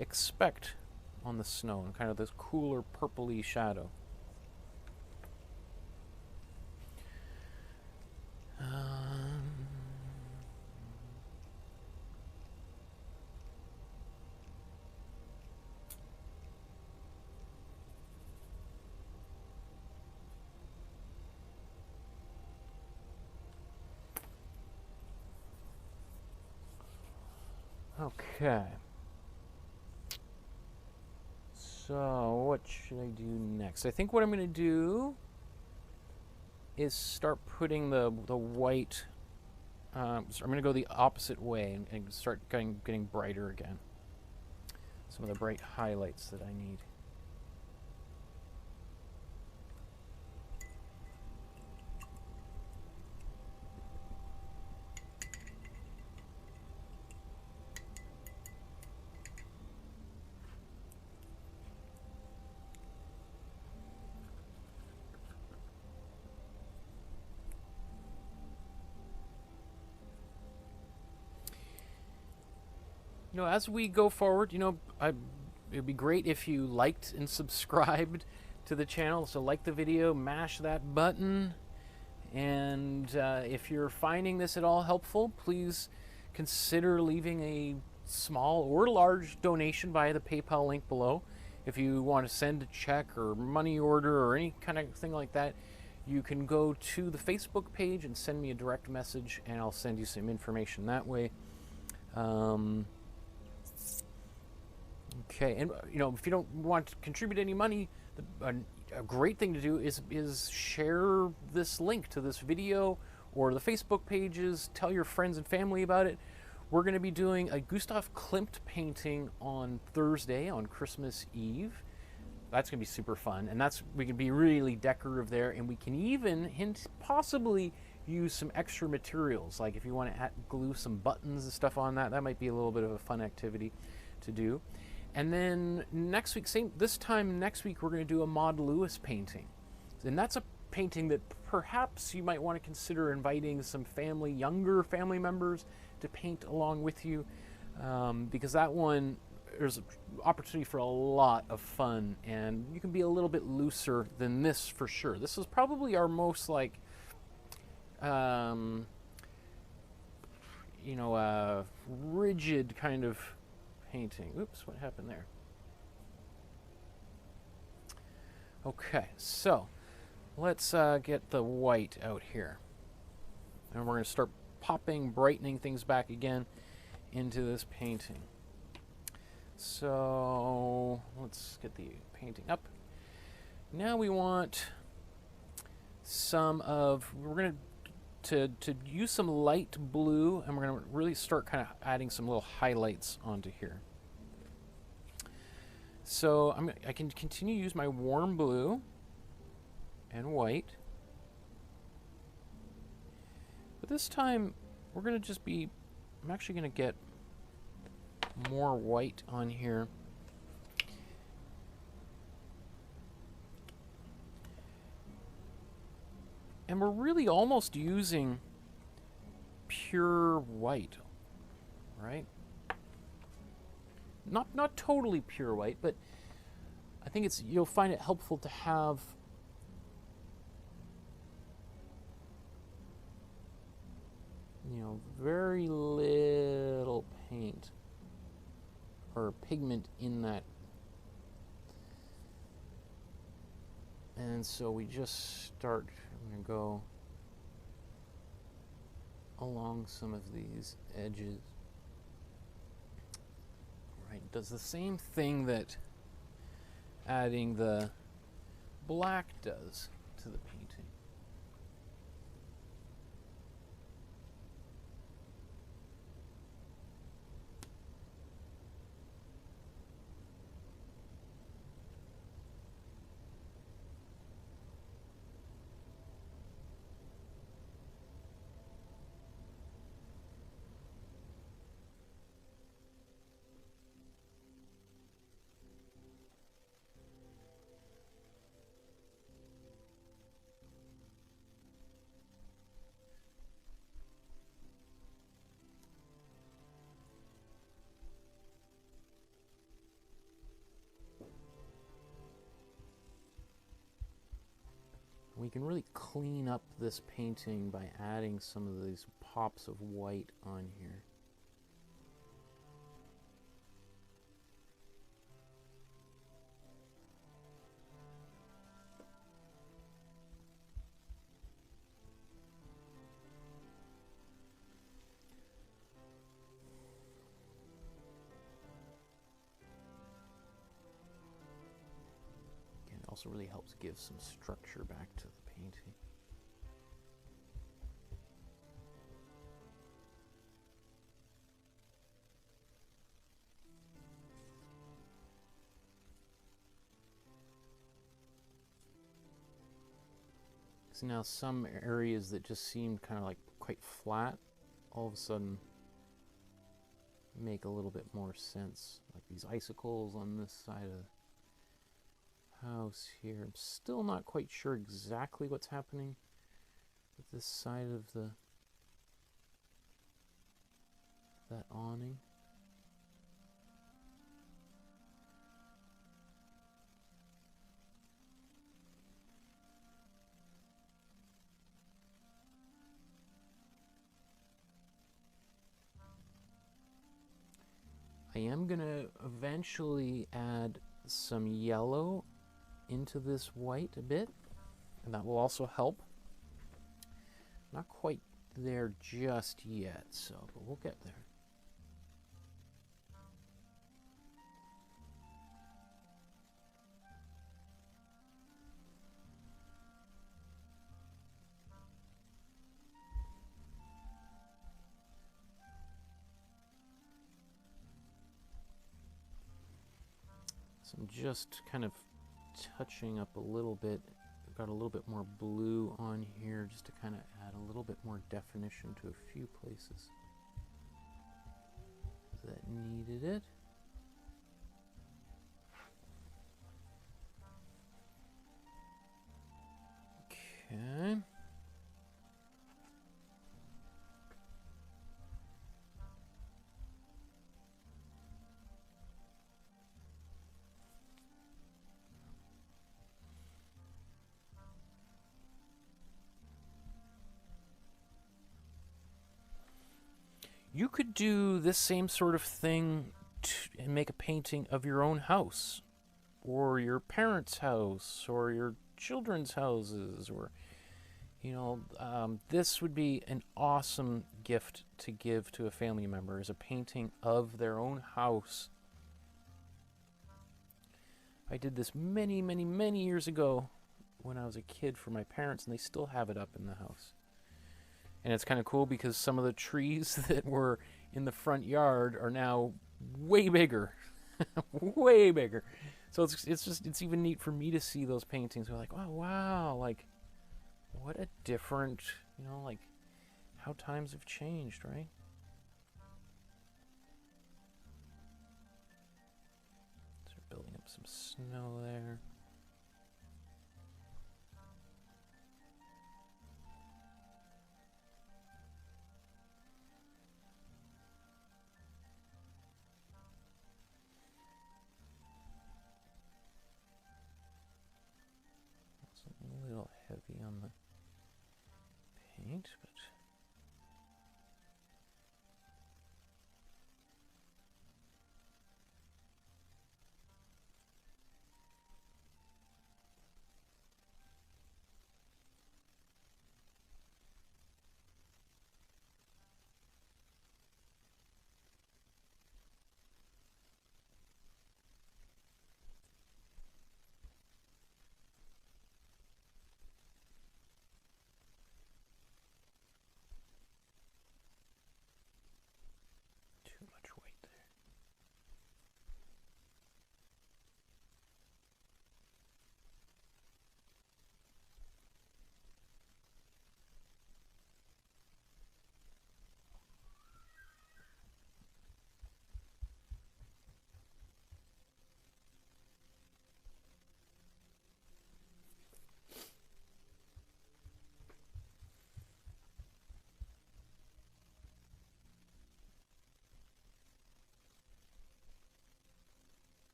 expect on the snow, and kind of this cooler purpley shadow. Okay. So, what should I do next? I think what I'm going to do is start putting the white. So I'm going to go the opposite way and start getting brighter again. Some of the bright highlights that I need. You know, as we go forward, you know, it'd be great if you liked and subscribed to the channel. So like the video, mash that button. And if you're finding this at all helpful, please consider leaving a small or large donation via the PayPal link below. If you want to send a check or money order or any kind of thing like that, you can go to the Facebook page and send me a direct message, and I'll send you some information that way. Okay, and you know, if you don't want to contribute any money, a great thing to do is share this link to this video or the Facebook pages. Tell your friends and family about it. We're going to be doing a Gustav Klimt painting on Thursday, on Christmas Eve. That's going to be super fun, and we can be really decorative there, and we can even possibly use some extra materials, like if you want to glue some buttons and stuff on that. That might be a little bit of a fun activity to do. And then next week, this time next week, we're going to do a Maud Lewis painting. And that's a painting that perhaps you might want to consider inviting some younger family members to paint along with you, because that one, there's an opportunity for a lot of fun, and you can be a little bit looser than this for sure. This is probably our most rigid kind of painting. Oops, what happened there? Okay, so let's get the white out here. And we're going to start brightening things back again into this painting. So let's get the painting up. Now we want we're going to use some light blue, and we're going to really start kind of adding some little highlights onto here. So I can continue to use my warm blue and white, but this time we're going to just I'm actually going to get more white on here. And we're really almost using pure white, right? Not totally pure white, but I think you'll find it helpful to have very little paint or pigment in that. And so we just start, I'm going to go along some of these edges. Right, does the same thing that adding the black does to the painting. We can really clean up this painting by adding some of these pops of white on here. also really helps give some structure back to the painting. So now some areas that just seemed kind of like quite flat, all of a sudden make a little bit more sense. Like these icicles on this side of the house here. I'm still not quite sure exactly what's happening with this side of that awning. I am going to eventually add some yellow into this white a bit, and that will also help. Not quite there just yet, but we'll get there. So I'm just kind of touching up a little bit. I've got a little bit more blue on here just to kind of add a little bit more definition to a few places that needed it. Okay. You could do this same sort of thing and make a painting of your own house, or your parents' house, or your children's houses, or, you know, this would be an awesome gift to give to a family member, as a painting of their own house. I did this many, many, many years ago when I was a kid for my parents, and they still have it up in the house. And it's kind of cool because some of the trees that were in the front yard are now way bigger. Way bigger. So it's even neat for me to see those paintings. We're like, oh wow, like what a different, you know, like how times have changed, right? So we're building up some snow there. A little heavy on the paint, but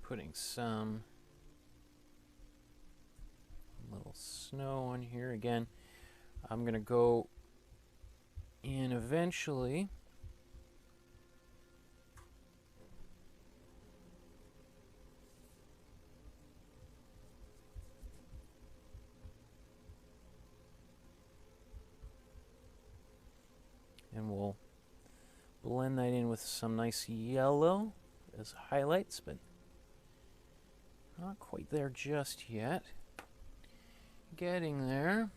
putting some little snow on here. Again, I'm going to go in eventually. And we'll blend that in with some nice yellow as highlights, but not quite there just yet. Getting there.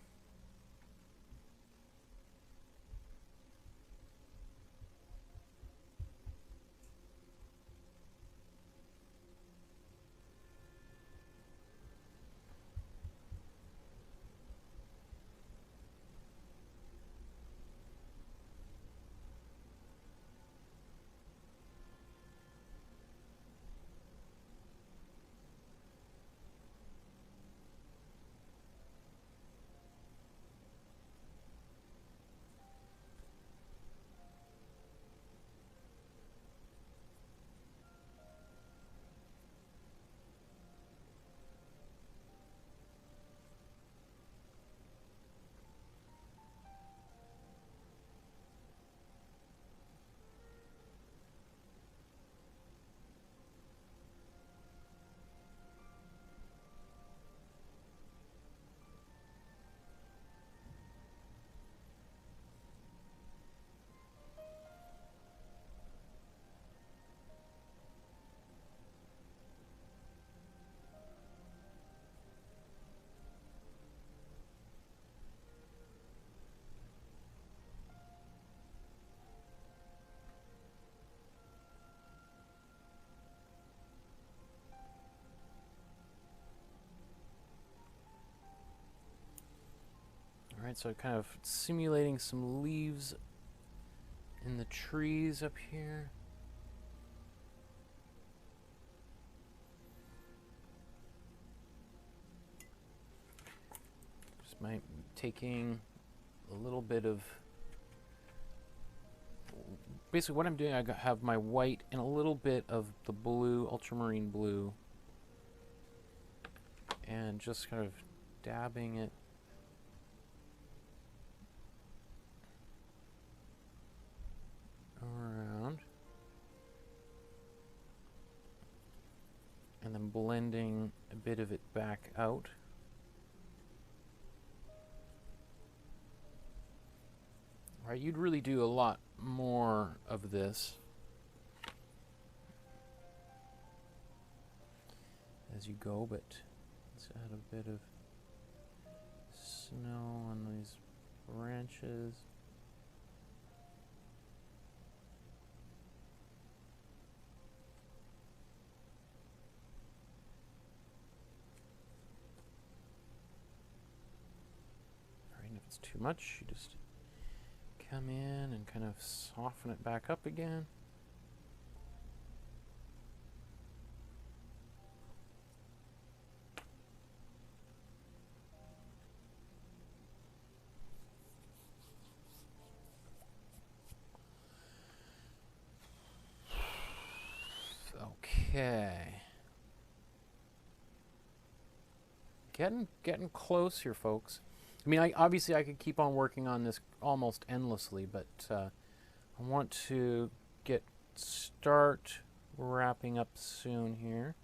Alright, so kind of simulating some leaves in the trees up here. Just taking a little bit of, basically what I'm doing, I have my white and a little bit of the blue, ultramarine blue, and just kind of dabbing it around, and then blending a bit of it back out. Right, you'd really do a lot more of this as you go, but let's add a bit of snow on these branches. Alright, if it's too much, you just come in and kind of soften it back up again. Okay. Getting close here, folks. I mean, obviously I could keep on working on this almost endlessly, but I want to start wrapping up soon here.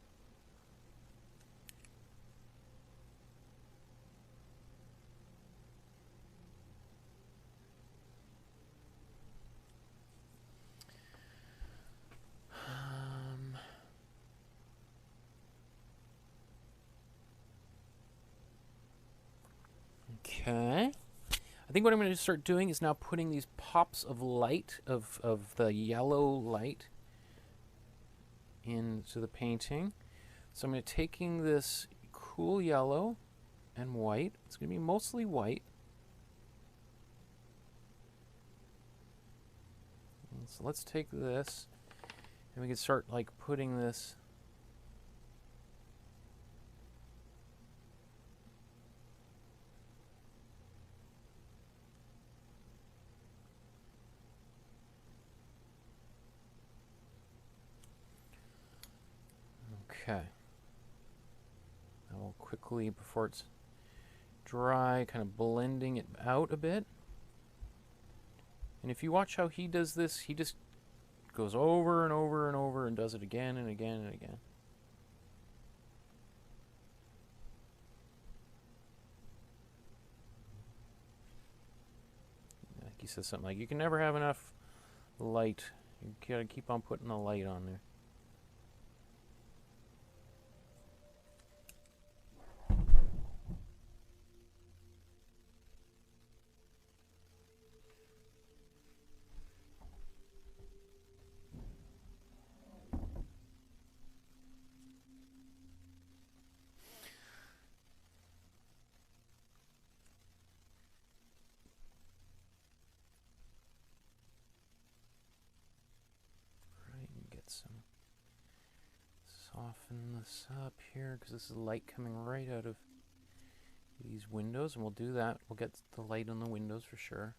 Okay. I think what I'm going to start doing is now putting these pops of light, of the yellow light, into the painting. So I'm going to taking this cool yellow and white. It's going to be mostly white. And so let's take this, and we can start like putting this Okay. I will quickly, before it's dry, kind of blending it out a bit. And if you watch how he does this, he just goes over and over and over and does it again and again and again. I think he says something like, you can never have enough light. You gotta keep on putting the light on there. Soften this up here because this is light coming right out of these windows, and we'll do that. We'll get the light on the windows for sure.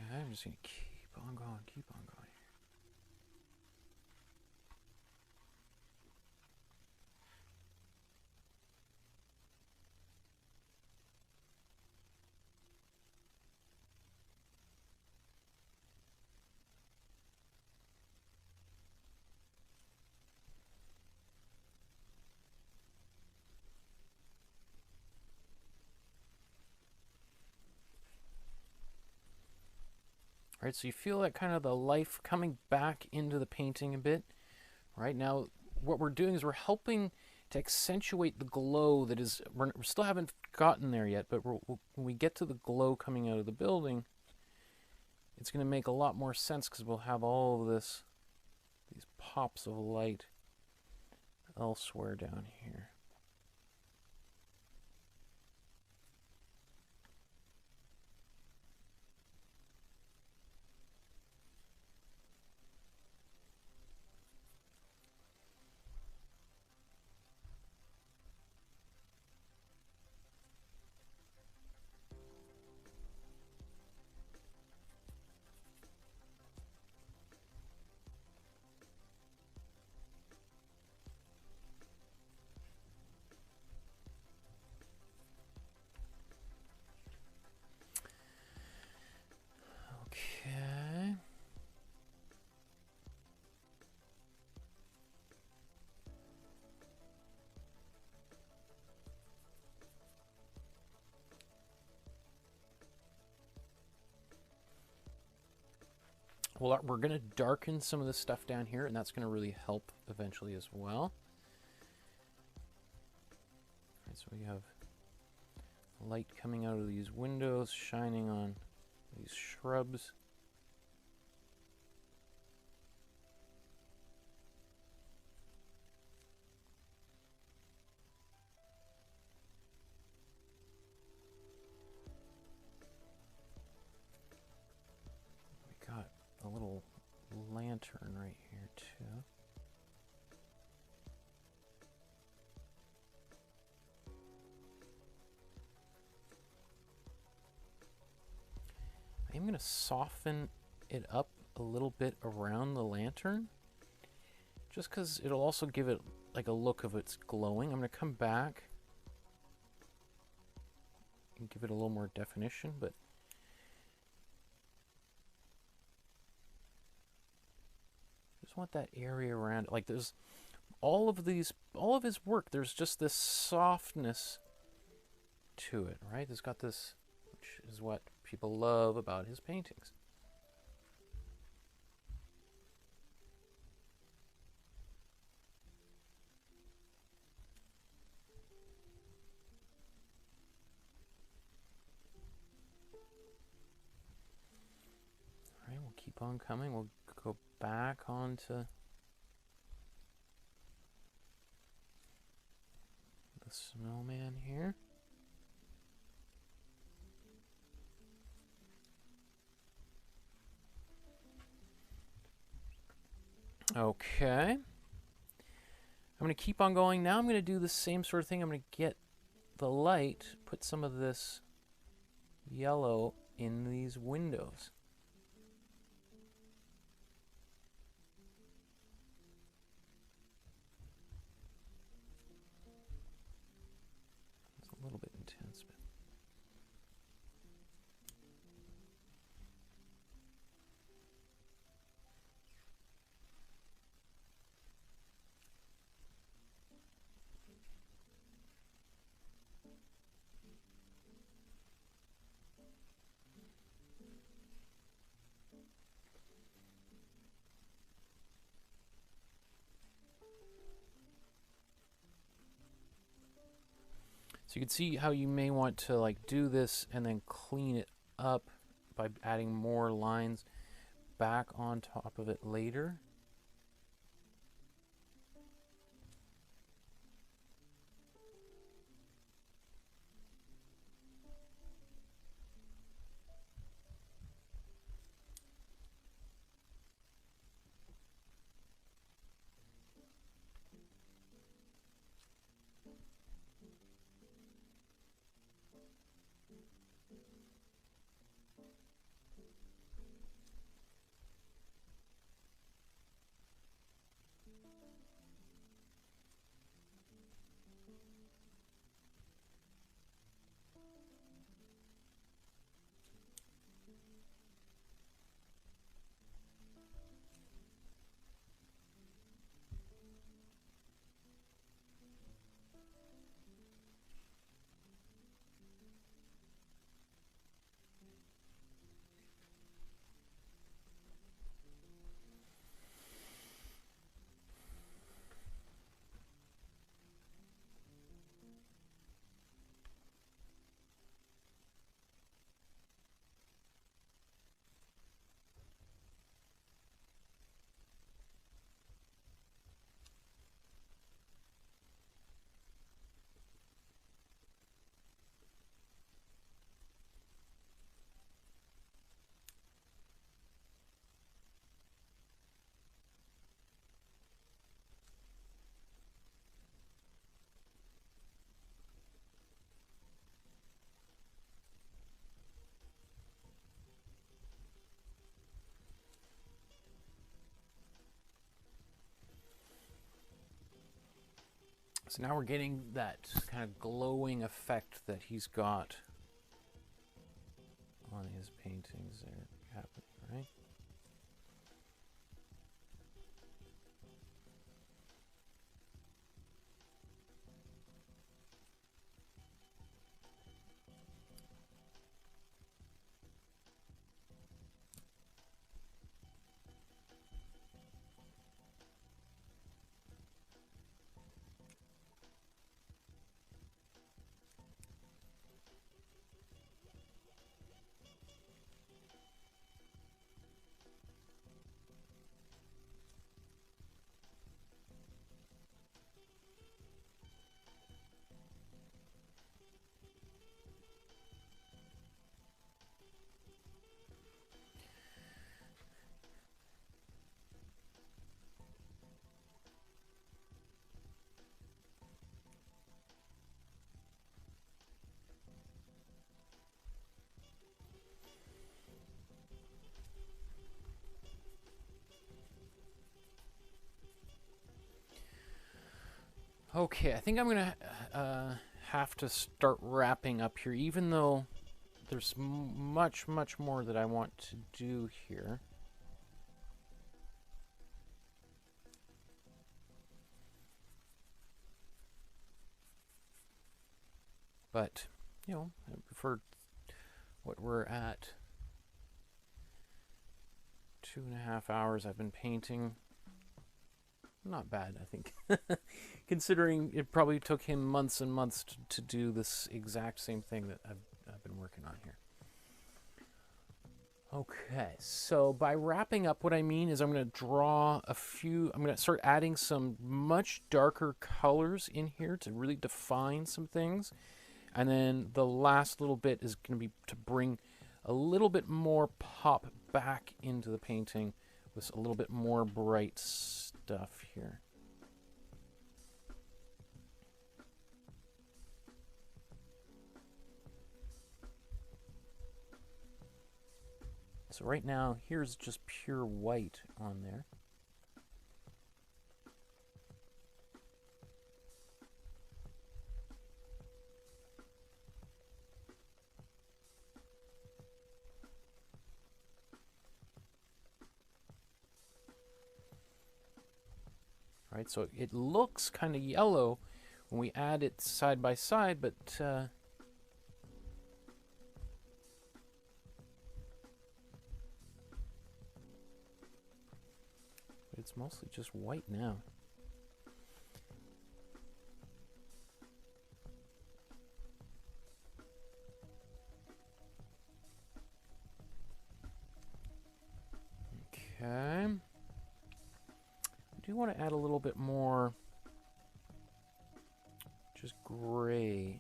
I'm just going to keep on going, keep on going. Right, so you feel that kind of the life coming back into the painting a bit. Right now, what we're doing is we're helping to accentuate the glow that is, we still haven't gotten there yet, but when we get to the glow coming out of the building, it's going to make a lot more sense because we'll have all of this, these pops of light elsewhere down here. Okay. Well, we're going to darken some of this stuff down here, and that's going to really help eventually as well. Right, so we have light coming out of these windows, shining on these shrubs. We got a little lantern right here too. I'm going to soften it up a little bit around the lantern, just because it'll also give it like a look of it's glowing. I'm going to come back and give it a little more definition, but just want that area around it. Like there's all of his work, there's just this softness to it, right? It's got this, which is what people love about his paintings. All right, we'll keep on coming. We'll go back onto the snowman here. Okay. I'm going to keep on going. Now I'm going to do the same sort of thing. I'm going to get the light, put some of this yellow in these windows. It's a little bit intense, but so you can see how you may want to like do this and then clean it up by adding more lines back on top of it later. So now we're getting that kind of glowing effect that he's got on his paintings there happening, right? Okay, I think I'm going to have to start wrapping up here, even though there's much more that I want to do here. But, you know, for what we're at, 2.5 hours I've been painting. Not bad, I think. Considering it probably took him months and months to do this exact same thing that I've been working on here. Okay, so by wrapping up, what I mean is I'm going to draw a few, I'm going to start adding some much darker colors in here to really define some things. And then the last little bit is going to be to bring a little bit more pop back into the painting with a little bit more bright stuff here. So right now, here's just pure white on there. Right, so it looks kind of yellow when we add it side by side, but it's mostly just white now. Okay. I do want to add a little bit more just gray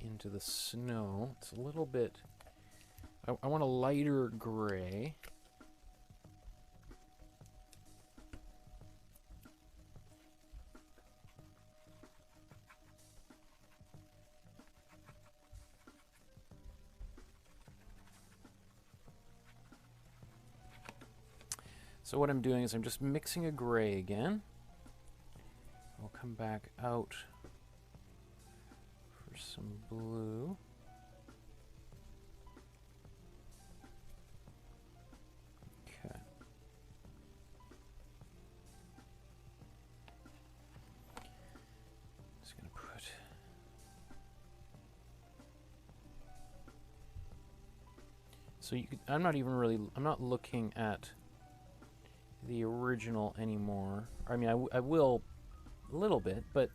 into the snow. It's a little bit, I want a lighter gray. So what I'm doing is I'm just mixing a gray again. I'll come back out for some blue. Okay. Just gonna put so you could, I'm not looking at the original anymore. I mean, I will a little bit, but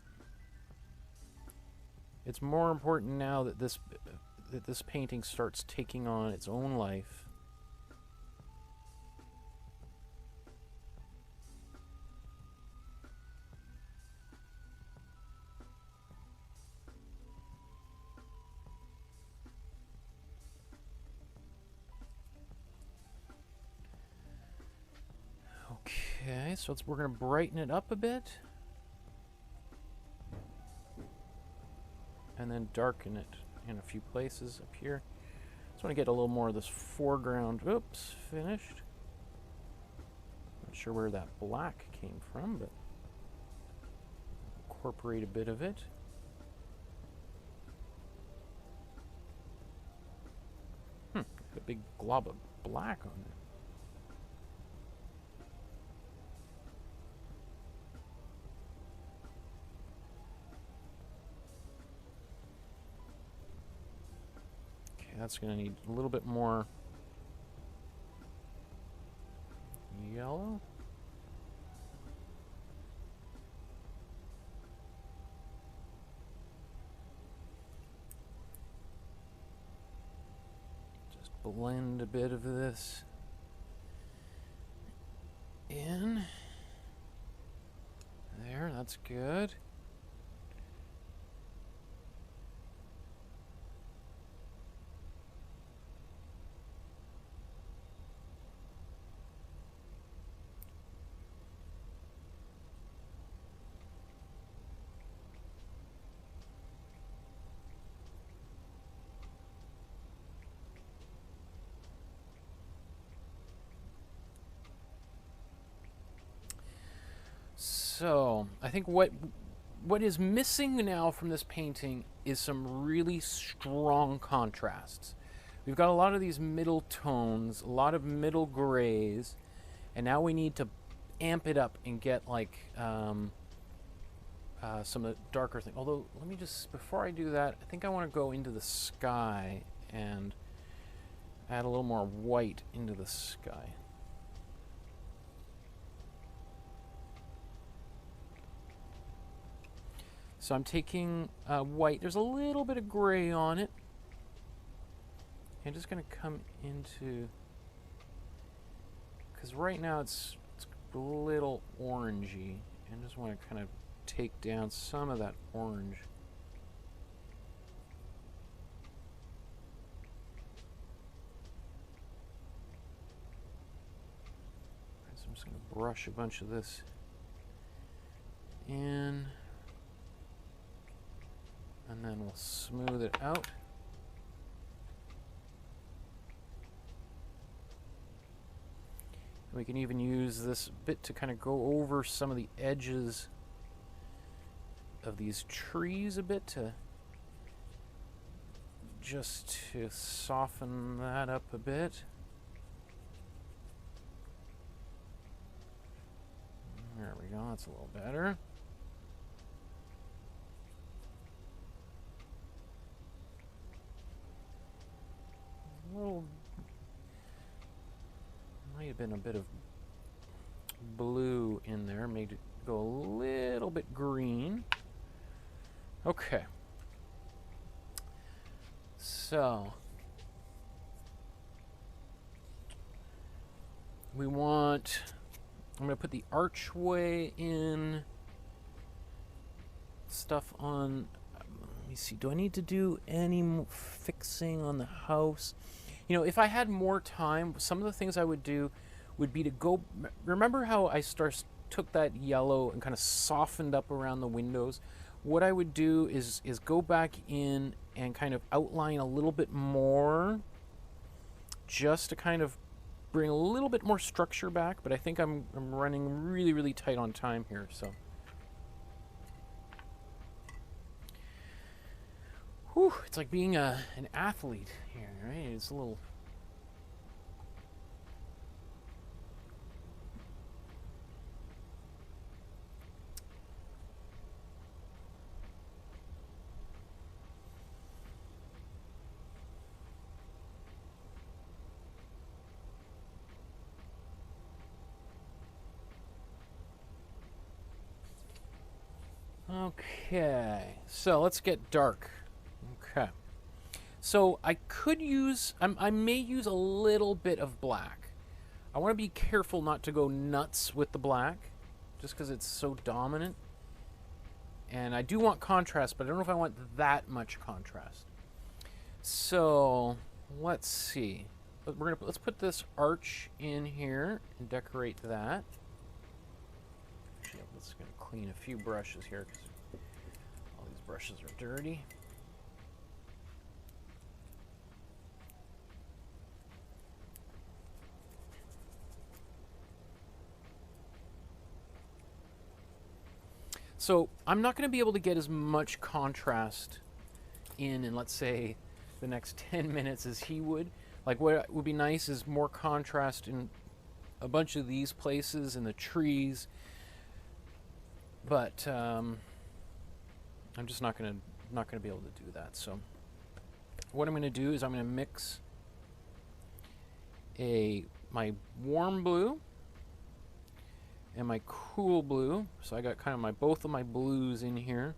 it's more important now that this painting starts taking on its own life. Okay, so we're going to brighten it up a bit. And then darken it in a few places up here. Just want to get a little more of this foreground. Oops, finished. Not sure where that black came from, but incorporate a bit of it. A big glob of black on there. That's going to need a little bit more yellow. Just blend a bit of this in. There, that's good. So, I think what is missing now from this painting is some really strong contrasts. We've got a lot of these middle tones, a lot of middle grays, and now we need to amp it up and get like some of the darker thing. Although, let me just, before I do that, I think I want to go into the sky and add a little more white into the sky. So I'm taking white. There's a little bit of gray on it. I'm just going to come into, because right now it's a little orangey. I just want to kind of take down some of that orange. I'm just going to brush a bunch of this in, and then we'll smooth it out. We can even use this bit to kind of go over some of the edges of these trees a bit to just to soften that up a bit. There we go, that's a little better. A little, might have been a bit of blue in there, made it go a little bit green. Okay. So we want, I'm going to put the archway in, stuff on, let me see, do I need to do any fixing on the house? You know, if I had more time, some of the things I would do would be to go, remember how I took that yellow and kind of softened up around the windows? What I would do is go back in and kind of outline a little bit more, just to kind of bring a little bit more structure back, but I think I'm running really, really tight on time here, so. Whew, it's like being an athlete here, right? It's a little... Okay, so let's get dark. Okay, so I could use, I may use a little bit of black. I want to be careful not to go nuts with the black, just because it's so dominant. And I do want contrast, but I don't know if I want that much contrast. So let's see. Let's put this arch in here and decorate that. Actually, let's gonna clean a few brushes here because all these brushes are dirty. So I'm not going to be able to get as much contrast in, let's say, the next 10 minutes as he would. Like, what would be nice is more contrast in a bunch of these places in the trees. But I'm just not going to be able to do that. So what I'm going to do is I'm going to mix my warm blue and my cool blue. So I got kind of both of my blues in here.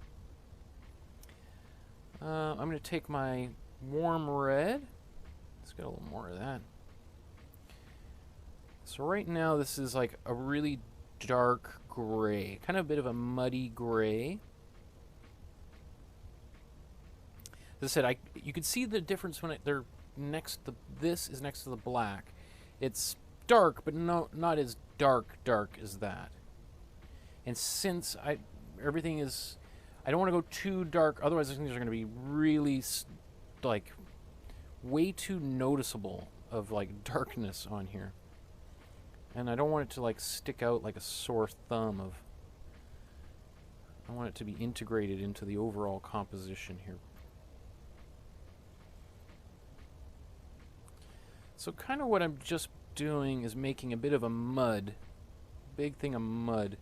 I'm going to take my warm red. Let's get a little more of that. So right now this is like a really dark gray, kind of a bit of a muddy gray. As I said, you can see the difference when they're next to this is next to the black. It's dark, but not as dark as that. And since everything is, I don't want to go too dark, otherwise things are going to be really like way too noticeable of like darkness on here. And I don't want it to like stick out like a sore thumb I want it to be integrated into the overall composition here. So kind of what I'm just doing is making a bit of a big thing of mud.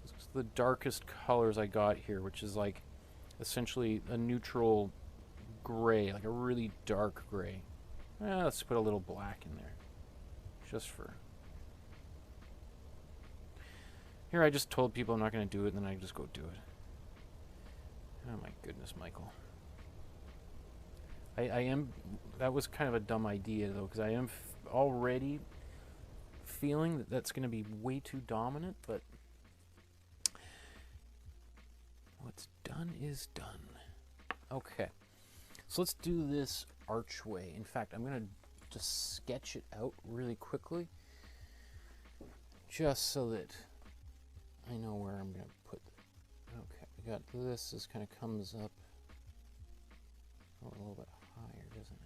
Just the darkest colors I got here, which is like essentially a neutral gray, like a really dark gray. Let's put a little black in there, just for... Here I just told people I'm not going to do it, and then I just go do it. Oh my goodness, Michael. That was kind of a dumb idea, though, because I am already feeling that that's going to be way too dominant, but what's done is done. Okay, so let's do this archway. In fact, I'm going to just sketch it out really quickly. just so that I know where I'm going to put. Okay, we got this. This kind of comes up a little bit higher, doesn't it?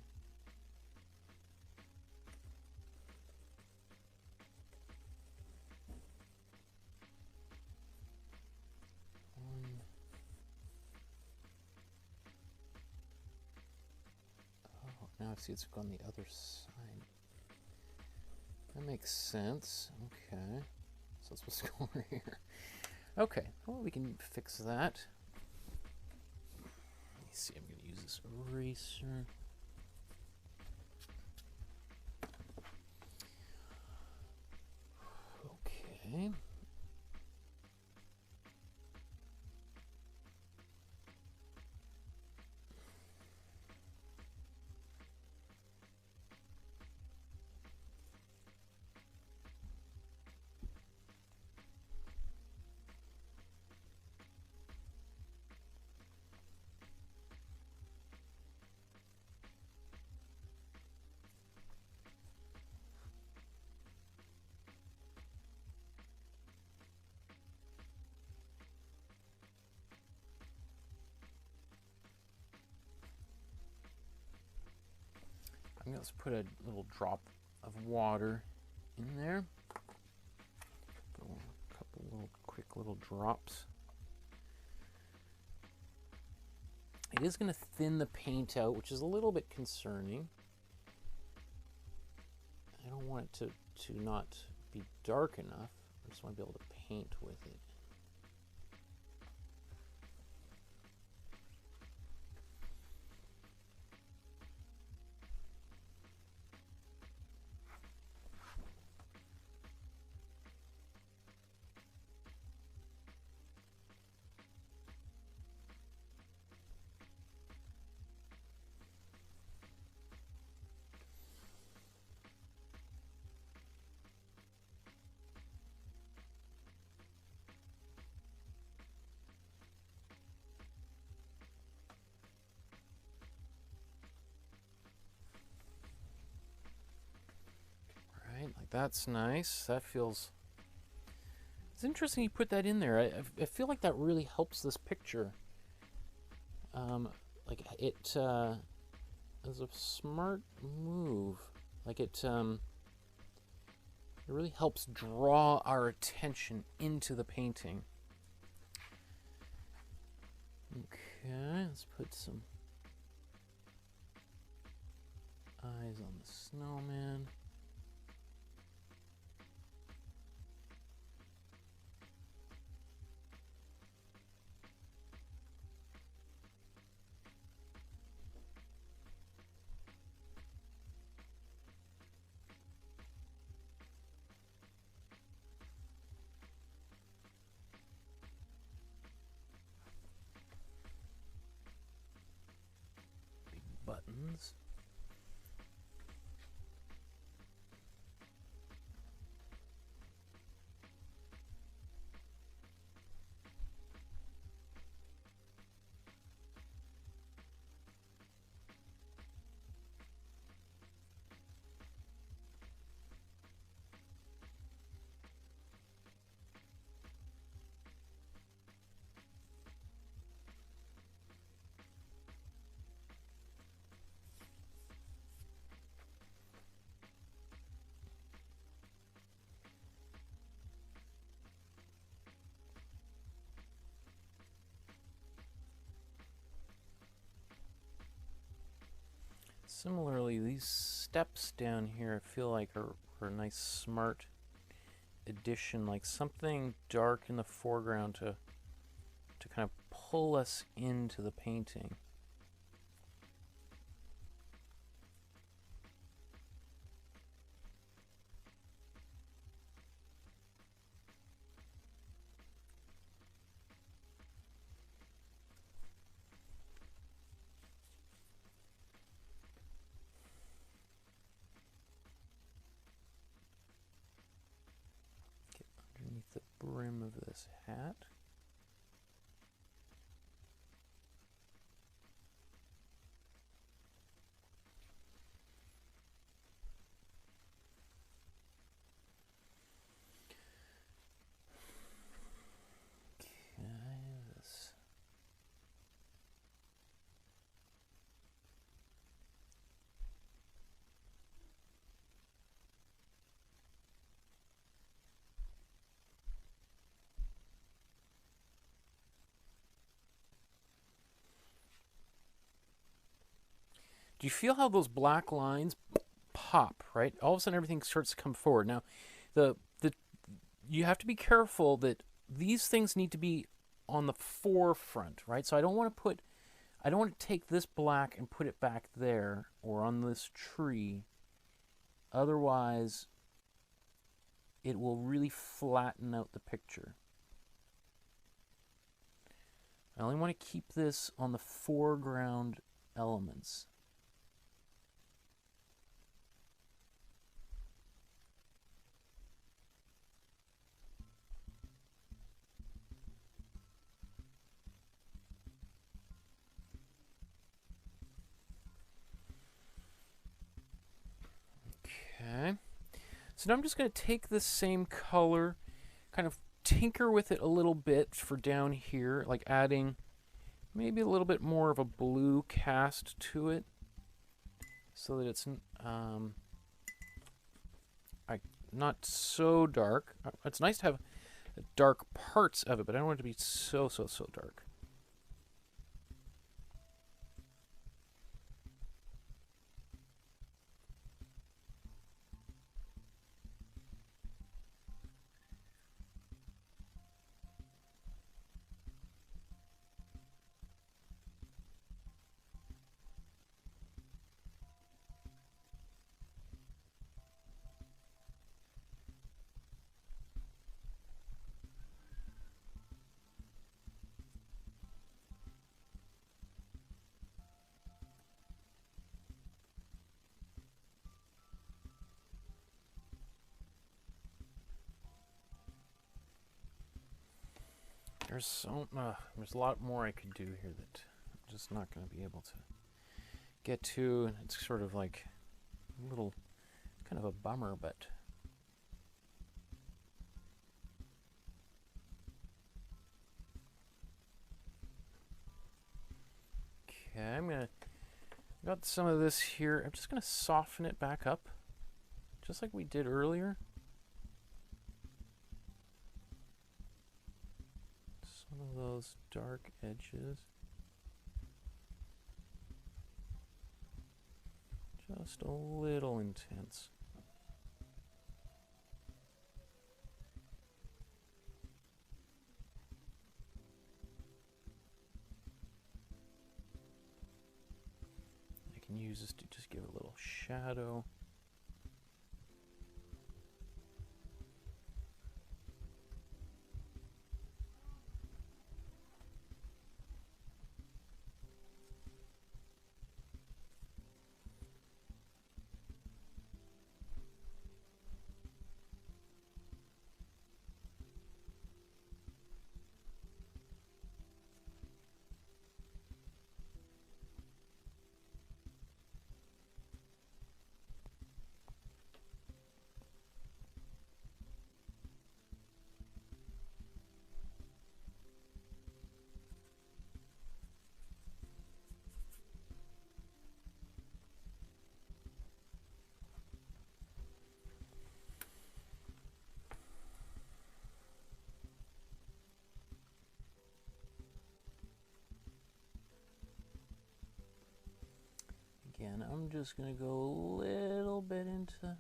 Oh, now I see it's on the other side. That makes sense. Okay. So that's what's going on here. Okay, well, we can fix that. Let me see, I'm going to use this eraser. Okay. I'm going to put a little drop of water in there. A couple little quick little drops. It is going to thin the paint out, which is a little bit concerning. I don't want it to not be dark enough. I just want to be able to paint with it. Like that's nice. That feels. It's interesting you put that in there. I feel like that really helps this picture. Like it is a smart move. Like it really helps draw our attention into the painting. Okay, let's put some eyes on the snowman. Buttons. Similarly, these steps down here I feel like are a nice smart addition, like something dark in the foreground to kind of pull us into the painting. Underneath the brim of this hat. Do you feel how those black lines pop, right? All of a sudden everything starts to come forward. Now, the you have to be careful that these things need to be on the forefront, right? So I don't want to take this black and put it back there or on this tree. Otherwise, it will really flatten out the picture. I only want to keep this on the foreground elements. Okay. So now I'm just going to take this same color, kind of tinker with it a little bit for down here, like adding maybe a little bit more of a blue cast to it so that it's not so dark. It's nice to have dark parts of it, but I don't want it to be so dark. There's a lot more I could do here that I'm just not going to be able to get to. It's sort of like a little kind of a bummer, but okay, got some of this here. I'm just gonna soften it back up, just like we did earlier. Some of those dark edges. Just a little intense. I can use this to just give it a little shadow. Again, I'm just going to go a little bit into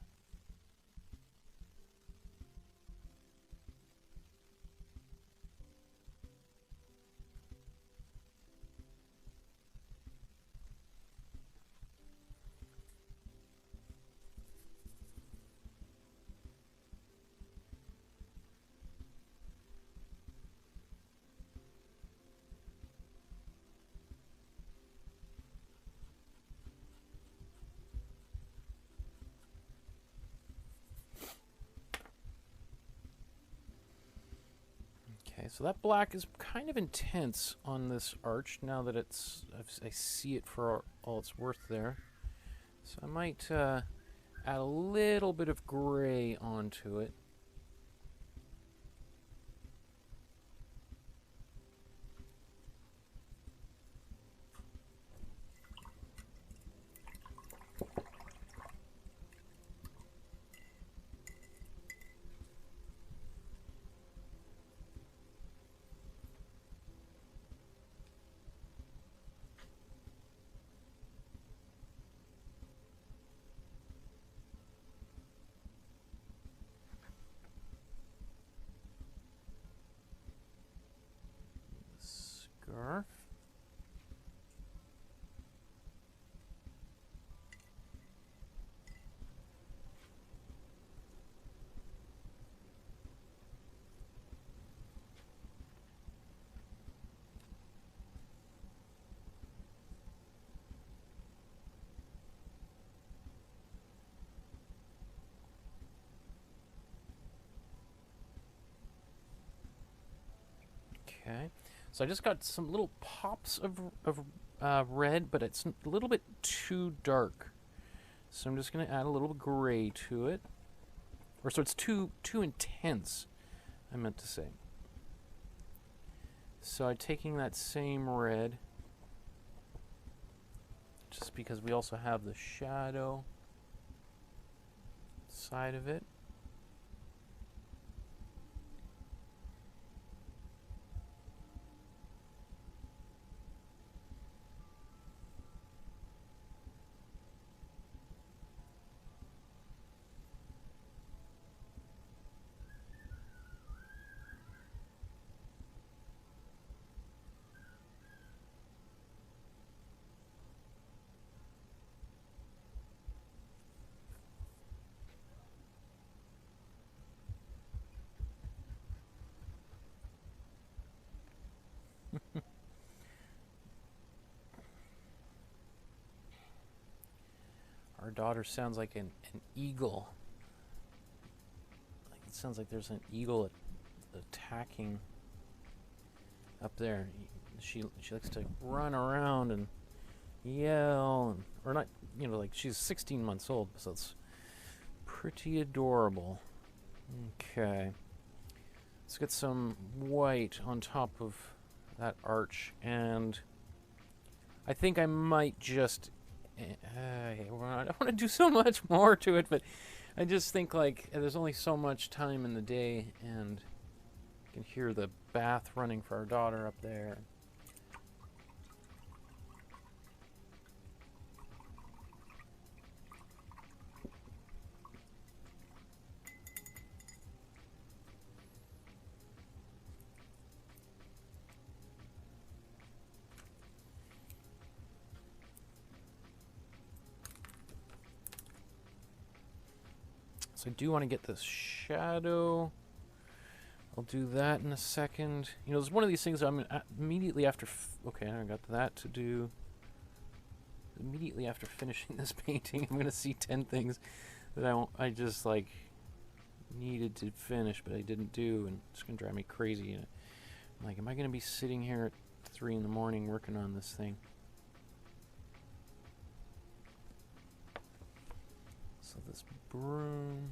so that black is kind of intense on this arch now that I see it for all it's worth there. So I might add a little bit of gray onto it. Okay, so I just got some little pops of red, but it's a little bit too dark. So I'm just going to add a little gray to it. Or so it's too intense, I meant to say. So I'm taking that same red, just because we also have the shadow side of it. Our daughter sounds like an eagle. Like it sounds like there's an eagle attacking up there. She likes to run around and yell, and, or not, you know, like she's 16 months old, so it's pretty adorable. Okay. Let's get some white on top of that arch, and I think I might just I don't want to do so much more to it, but I just think like there's only so much time in the day, and you can hear the bath running for our daughter up there. So I do want to get this shadow. I'll do that in a second. You know, it's one of these things I'm immediately after... okay, I got that to do. Immediately after finishing this painting, I'm going to see 10 things that I just, like, needed to finish, but I didn't do, and it's going to drive me crazy. And I'm like, am I going to be sitting here at 3 in the morning working on this thing? So this broom...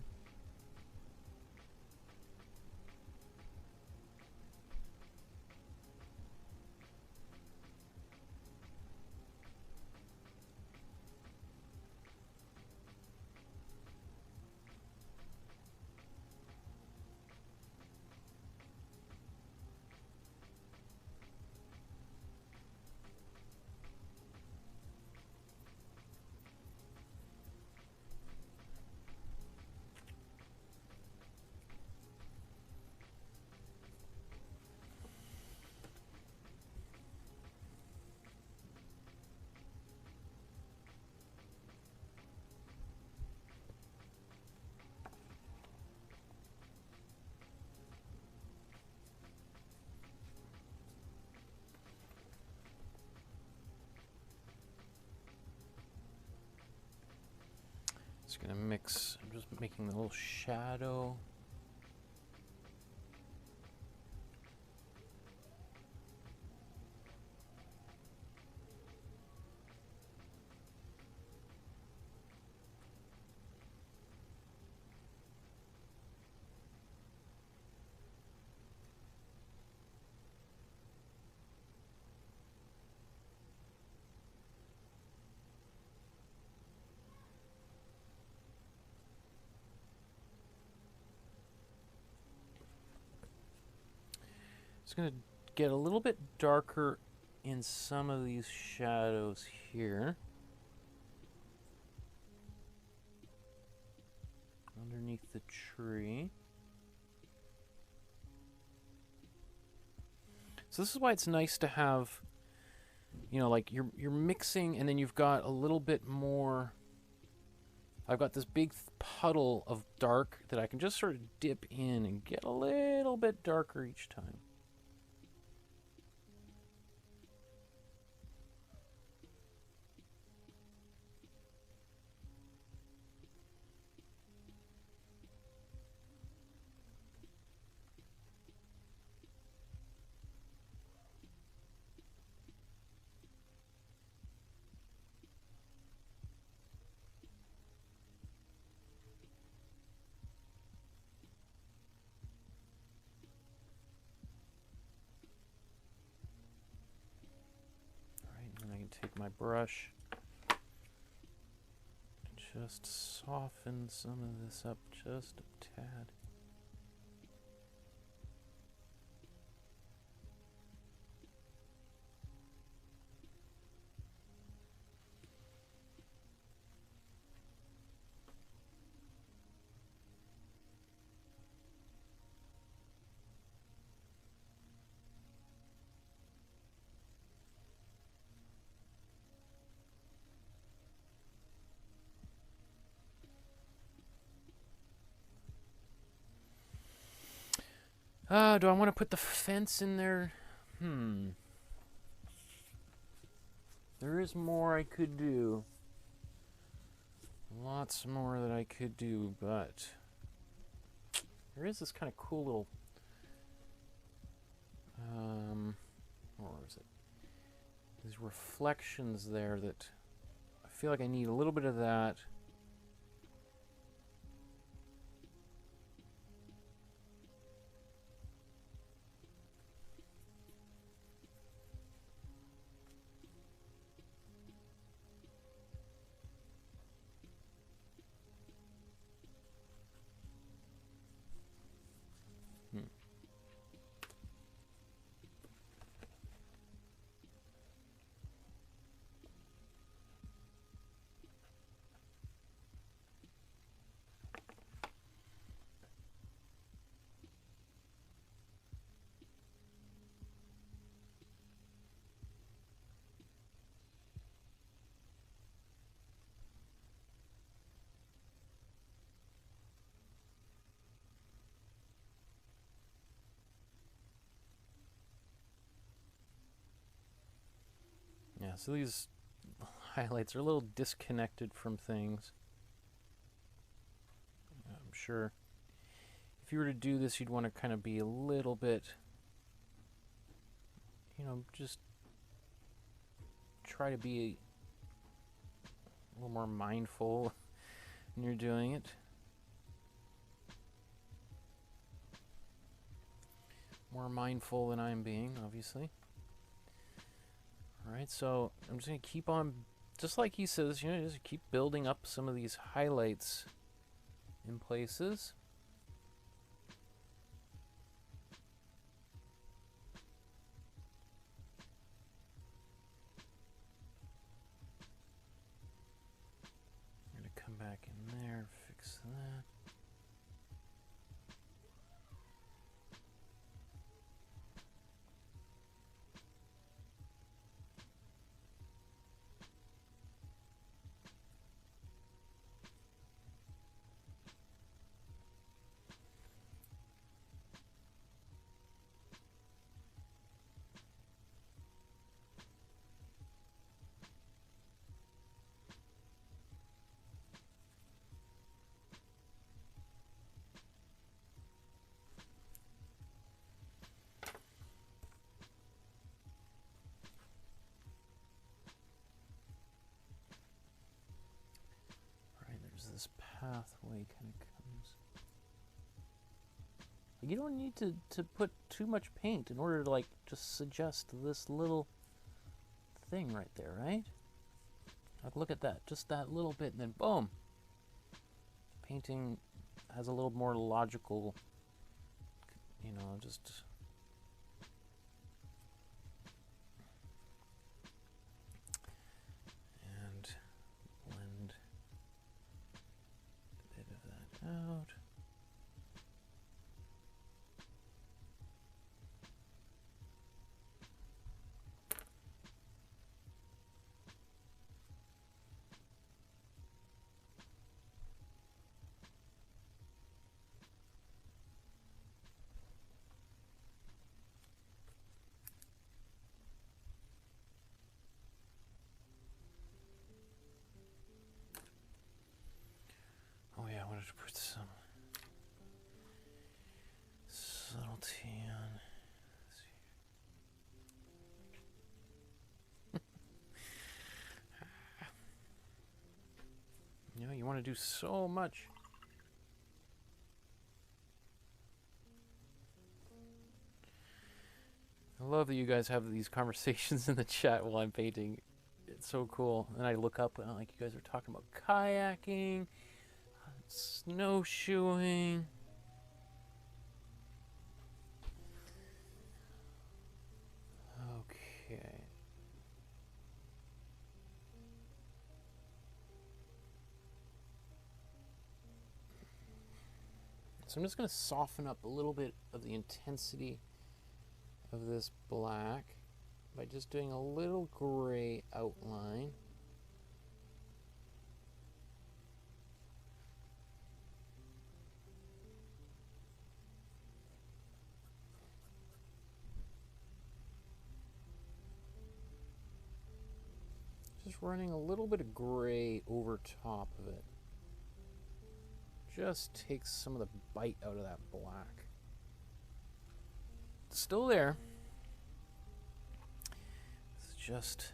Just gonna mix, I'm just making the little shadow. It's going to get a little bit darker in some of these shadows here. Underneath the tree. So this is why it's nice to have, you know, like you're mixing, and then you've got a little bit more. I've got this big puddle of dark that I can just sort of dip in and get a little bit darker each time. take my brush and just soften some of this up just a tad. Do I want to put the fence in there? There is more I could do. Lots more that I could do, but there is this kind of cool little, where is it? These reflections there that I feel like I need a little bit of that. Yeah, so these highlights are a little disconnected from things. I'm sure if you were to do this, you'd want to kind of be a little bit, you know, just try to be a little more mindful when you're doing it. More mindful than I'm being, obviously. Alright, so I'm just going to keep on, just like he says, you know, just keep building up some of these highlights in places. I'm going to come back in there, fix that. This pathway kind of comes. You don't need to put too much paint in order to like just suggest this little thing right there, right? Like look at that, just that little bit, and then boom. Painting has a little more logical, you know, just and blend a bit of that out. Oh yeah, I wanted to put some subtlety on. You know, you want to do so much. I love that you guys have these conversations in the chat while I'm painting. It's so cool. And I look up and like you guys are talking about kayaking, snowshoeing. Okay. So I'm just going to soften up a little bit of the intensity of this black by just doing a little gray outline. Just running a little bit of gray over top of it. Just takes some of the bite out of that black. It's still there. It's just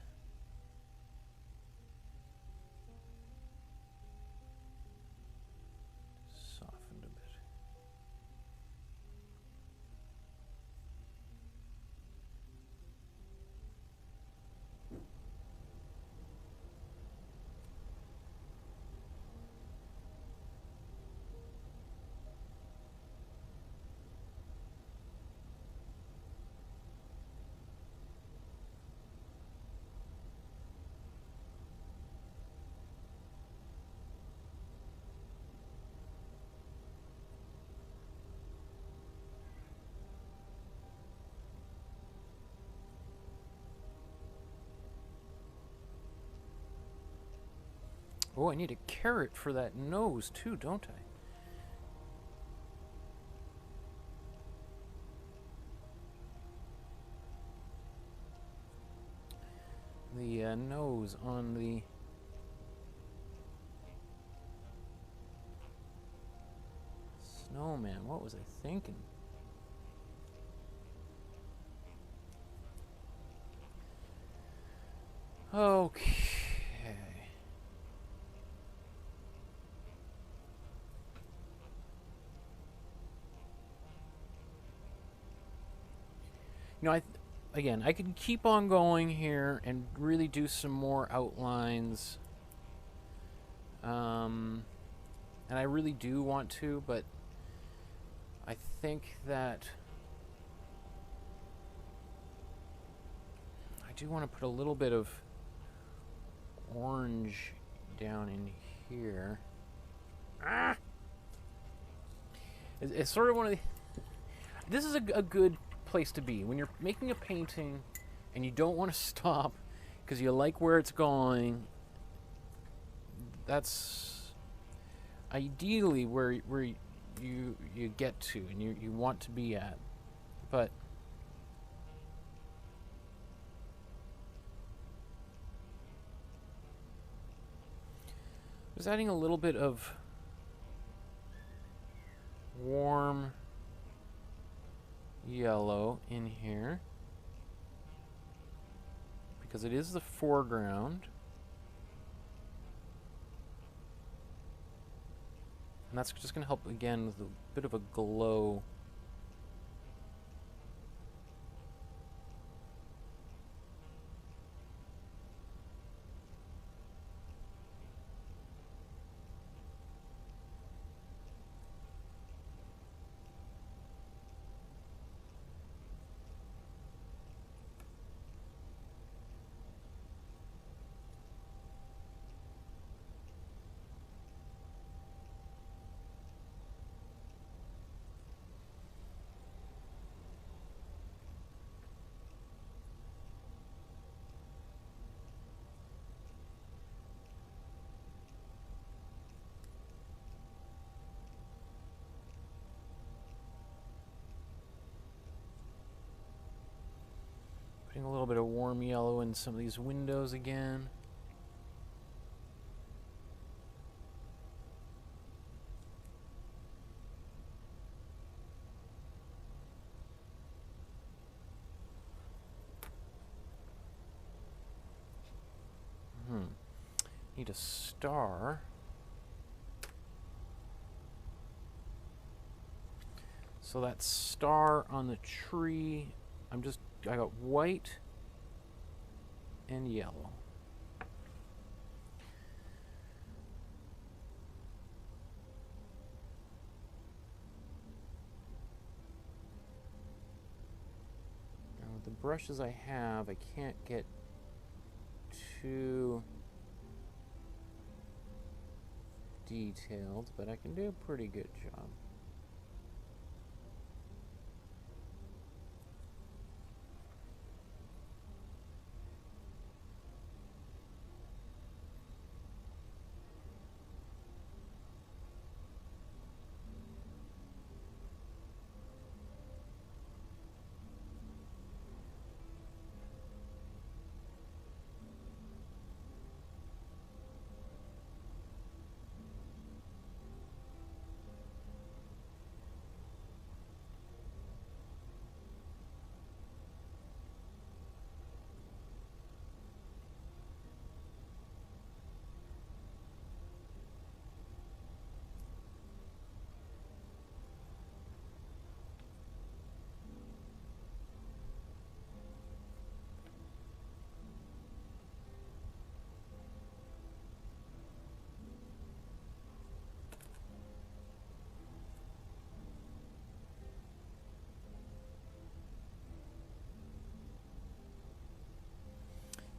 softened a bit. Oh, I need a carrot for that nose too, don't I? The nose on the snowman. What was I thinking? Okay. You know, again, I can keep on going here and really do some more outlines. And I really do want to, but I think that I do want to put a little bit of orange down in here. Ah! It's sort of one of the... This is a good place to be when you're making a painting and you don't want to stop because you like where it's going. That's ideally where you get to and you want to be at. But just adding a little bit of warm yellow in here because it is the foreground, and that's just going to help again with a bit of a glow. Putting a little bit of warm yellow in some of these windows again. Need a star. So that star on the tree, I got white and yellow. the brushes I have, I can't get too detailed, but I can do a pretty good job.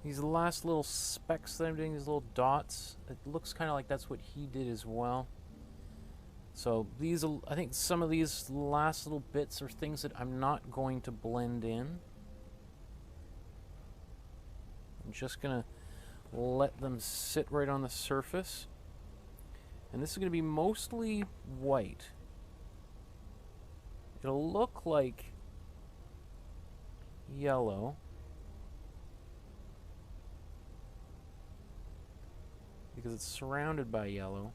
These last little specks that I'm doing, these little dots, it looks kind of like that's what he did as well. So these, I think some of these last little bits are things that I'm not going to blend in. I'm just going to let them sit right on the surface. And this is going to be mostly white. It'll look like yellow. Because it's surrounded by yellow.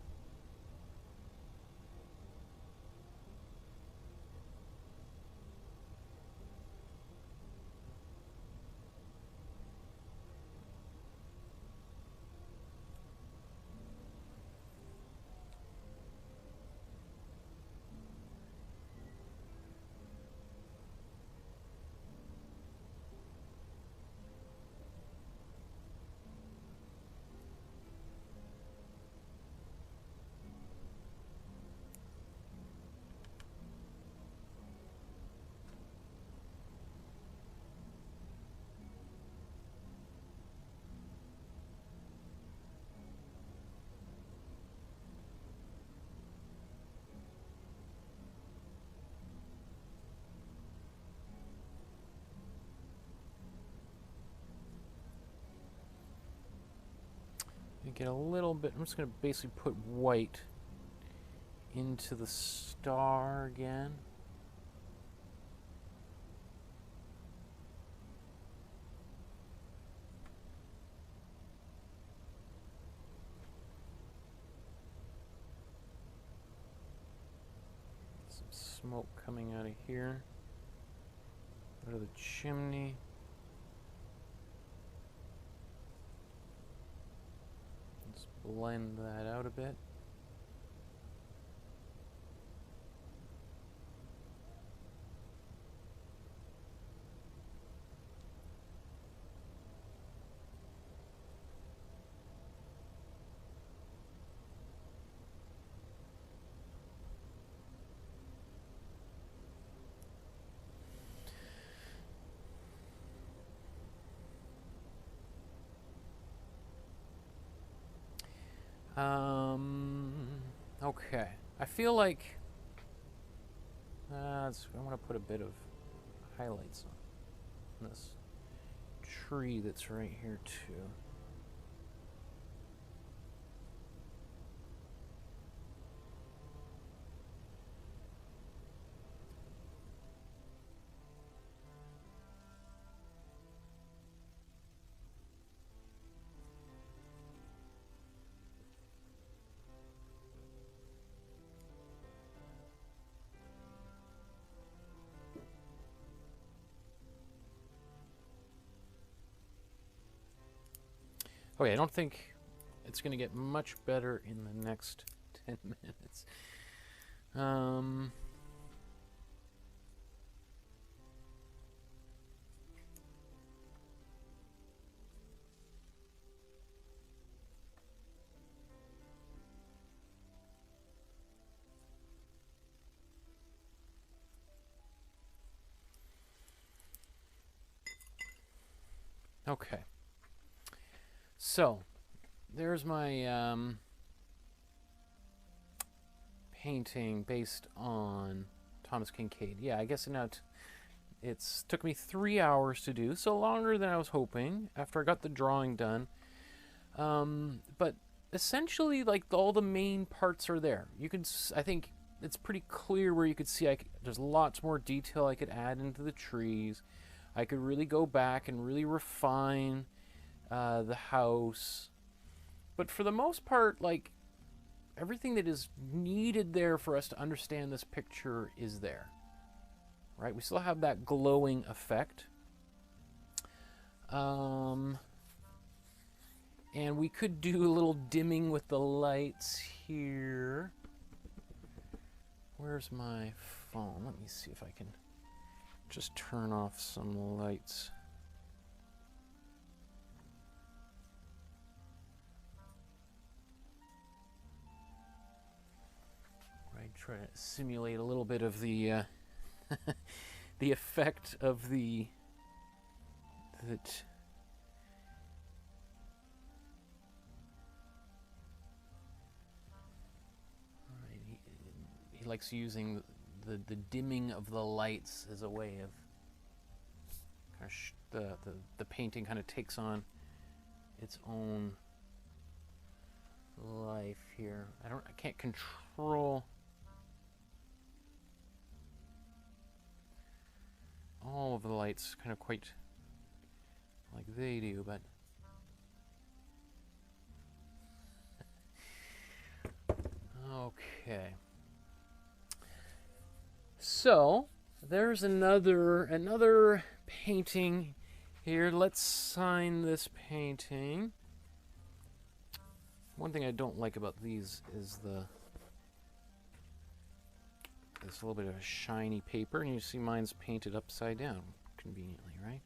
Get a little bit, I'm just going to basically put white into the star again. Some smoke coming out of here, out of the chimney. Blend that out a bit. Okay. I feel like I want to put a bit of highlights on this tree that's right here too. Okay, I don't think it's going to get much better in the next 10 minutes. Okay. So, there's my painting based on Thomas Kinkade. Yeah, I guess it's took me 3 hours to do, so longer than I was hoping after I got the drawing done. But essentially, like, all the main parts are there. You can, I think it's pretty clear where you could see there's lots more detail I could add into the trees. I could really go back and really refine the house. But for the most part, like, everything that is needed there for us to understand this picture is there. Right? We still have that glowing effect. And we could do a little dimming with the lights here. Where's my phone? Let me see if I can just turn off some lights. Right, try to simulate a little bit of the the effect of that. He likes using the dimming of the lights as a way of kind of the painting kind of takes on its own life here. I can't control all of the lights kind of quite like they do, but okay. So there's another painting here. Let's sign this painting. One thing I don't like about these is there's a little bit of a shiny paper, and you see mine's painted upside down conveniently, right?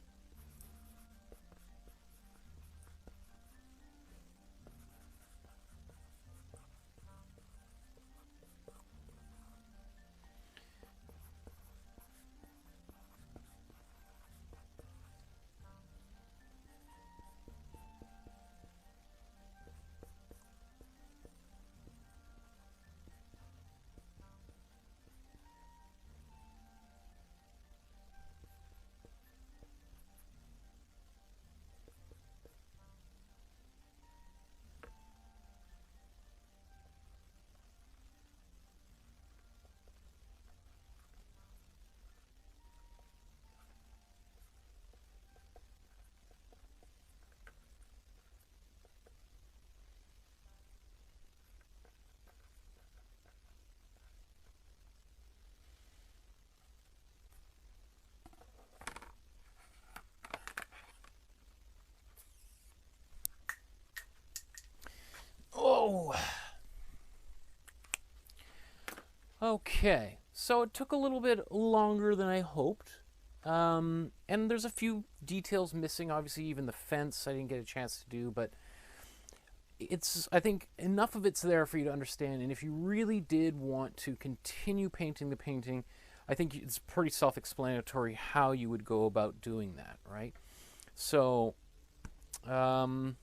Oh! Okay, so it took a little bit longer than I hoped. And there's a few details missing. Obviously, even the fence I didn't get a chance to do, but I think enough of it's there for you to understand. And if you really did want to continue painting the painting, I think it's pretty self-explanatory how you would go about doing that, right? So, I'm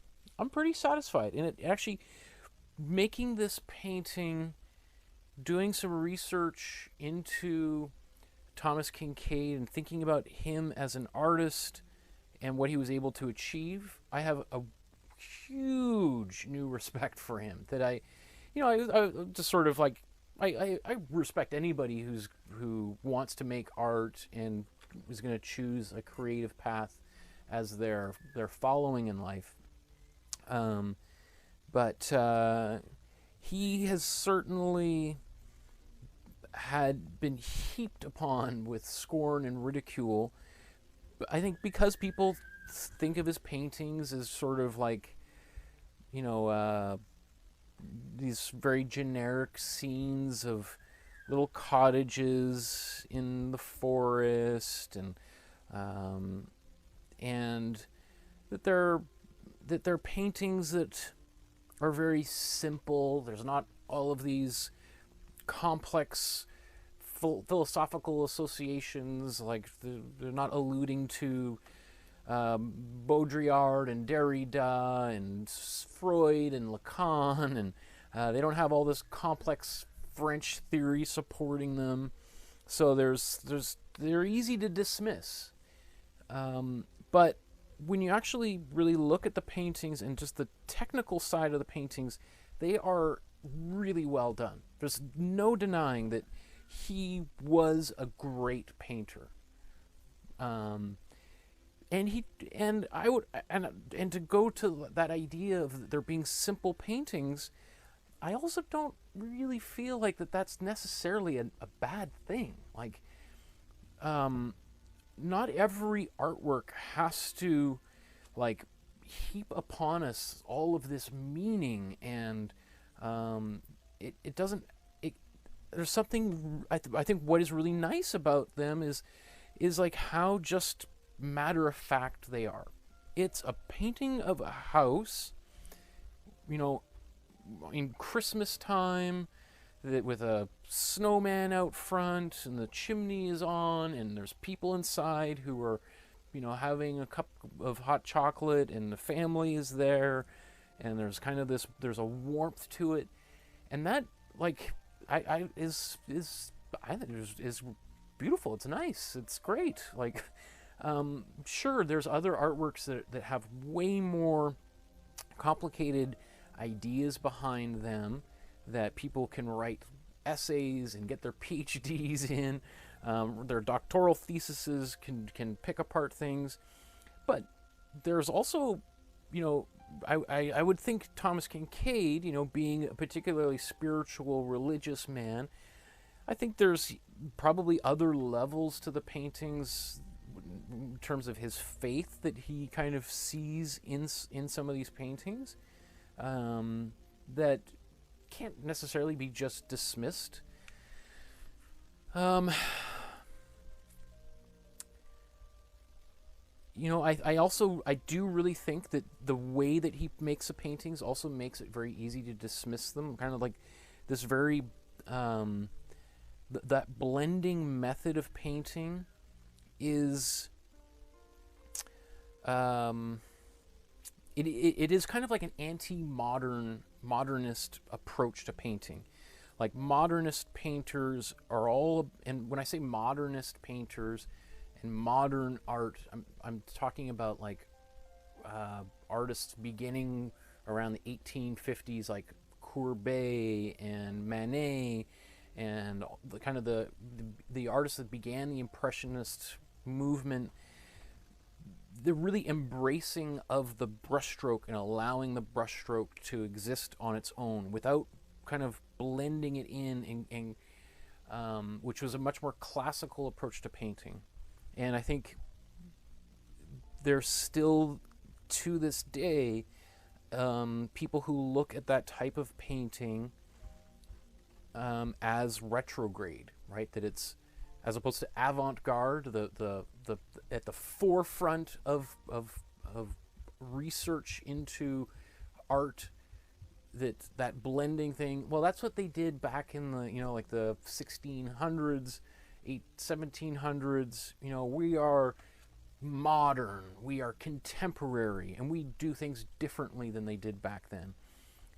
pretty satisfied. And it actually, making this painting, doing some research into Thomas Kinkade and thinking about him as an artist and what he was able to achieve, I have a huge new respect for him. That I just sort of like, I respect anybody who wants to make art and is going to choose a creative path as their following in life. But he has certainly had been heaped upon with scorn and ridicule. I think because people think of his paintings as sort of like, these very generic scenes of little cottages in the forest, and that they're paintings that are very simple. There's not all of these complex philosophical associations, like they're not alluding to Baudrillard and Derrida and Freud and Lacan, and they don't have all this complex French theory supporting them. So they're easy to dismiss. But when you actually really look at the paintings and just the technical side of the paintings, they are really well done. There's no denying that he was a great painter. And to go to that idea of there being simple paintings, I also don't really feel like that's necessarily a bad thing. Like, not every artwork has to, like, heap upon us all of this meaning, and it doesn't. There's something I think what is really nice about them is like how just matter of fact they are. It's a painting of a house, in Christmas time, with a snowman out front, and the chimney is on, and there's people inside who are, having a cup of hot chocolate, and the family is there, and there's kind of there's a warmth to it, and that, like, I think is beautiful. It's nice. It's great. Like, sure, there's other artworks that have way more complicated ideas behind them that people can write essays and get their PhDs in. Their doctoral theses can pick apart things. But there's also, I would think Thomas Kincaid, being a particularly spiritual, religious man, I think there's probably other levels to the paintings in terms of his faith that he kind of sees in some of these paintings, that can't necessarily be just dismissed. I do really think that the way that he makes the paintings also makes it very easy to dismiss them. Kind of like this very that blending method of painting is it is kind of like an modernist approach to painting. Like, modernist painters are all, and when I say modernist painters and modern art, I'm talking about, like, artists beginning around the 1850s, like Courbet and Manet, and the kind of the artists that began the Impressionist movement. They're really embracing of the brushstroke and allowing the brushstroke to exist on its own without kind of blending it in, which was a much more classical approach to painting. And I think there's still, to this day, people who look at that type of painting as retrograde, right? That it's, as opposed to avant-garde, the at the forefront of research into art, that blending thing. Well, that's what they did back in the, like the 1600s, 1700s. We are modern, we are contemporary, and we do things differently than they did back then.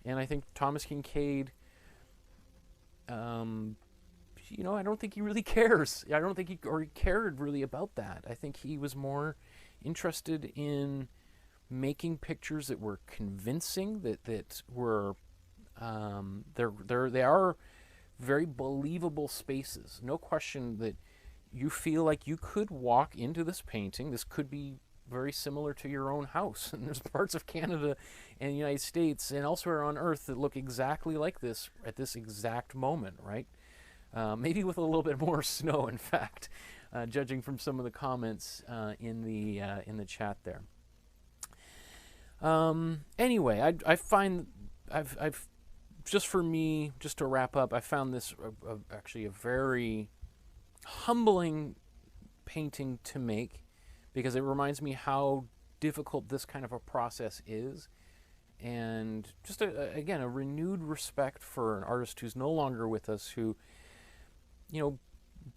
And I think Thomas Kincaid, I don't think he really cares. I don't think he cared really about that. I think he was more interested in making pictures that were convincing, that were they are very believable spaces. No question that you feel like you could walk into this painting. This could be very similar to your own house. And there's parts of Canada and the United States and elsewhere on Earth that look exactly like this at this exact moment, right? Maybe with a little bit more snow, in fact, judging from some of the comments in the chat there. Anyway, I find I've just for me, just to wrap up, I found this actually a very humbling painting to make, because it reminds me how difficult this kind of a process is, and just again a renewed respect for an artist who's no longer with us, who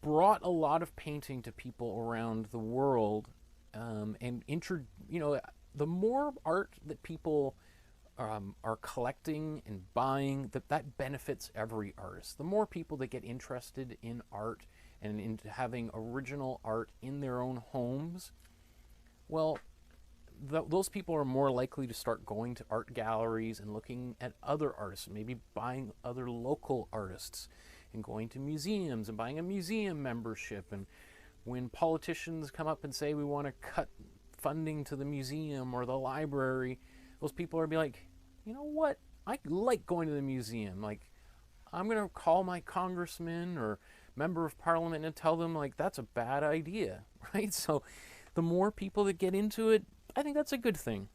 brought a lot of painting to people around the world and you know, the more art that people are collecting and buying, that benefits every artist. The more people that get interested in art and into having original art in their own homes, well, those people are more likely to start going to art galleries and looking at other artists, maybe buying other local artists, and going to museums and buying a museum membership. And when politicians come up and say we want to cut funding to the museum or the library, those people are be like, you know what? I like going to the museum. Like, I'm going to call my congressman or member of parliament and tell them, like, that's a bad idea, right? So the more people that get into it, I think that's a good thing.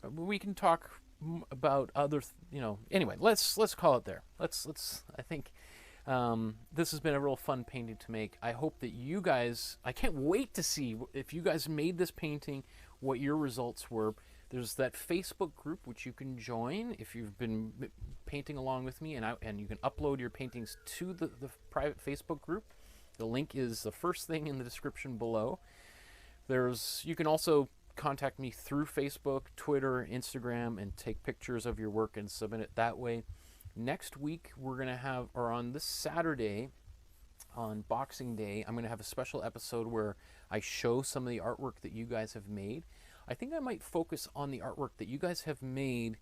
We can talk about other, you know, anyway, let's call it there. I think this has been a real fun painting to make. I hope that you guys, I can't wait to see if you guys made this painting, what your results were. There's that Facebook group which you can join if you've been painting along with me, and you can upload your paintings to the private Facebook group. The link is the first thing in the description below. You can also contact me through Facebook, Twitter, Instagram, and take pictures of your work and submit it that way. Next week, we're going to have, or on this Saturday, on Boxing Day, I'm going to have a special episode where I show some of the artwork that you guys have made. I think I might focus on the artwork that you guys have made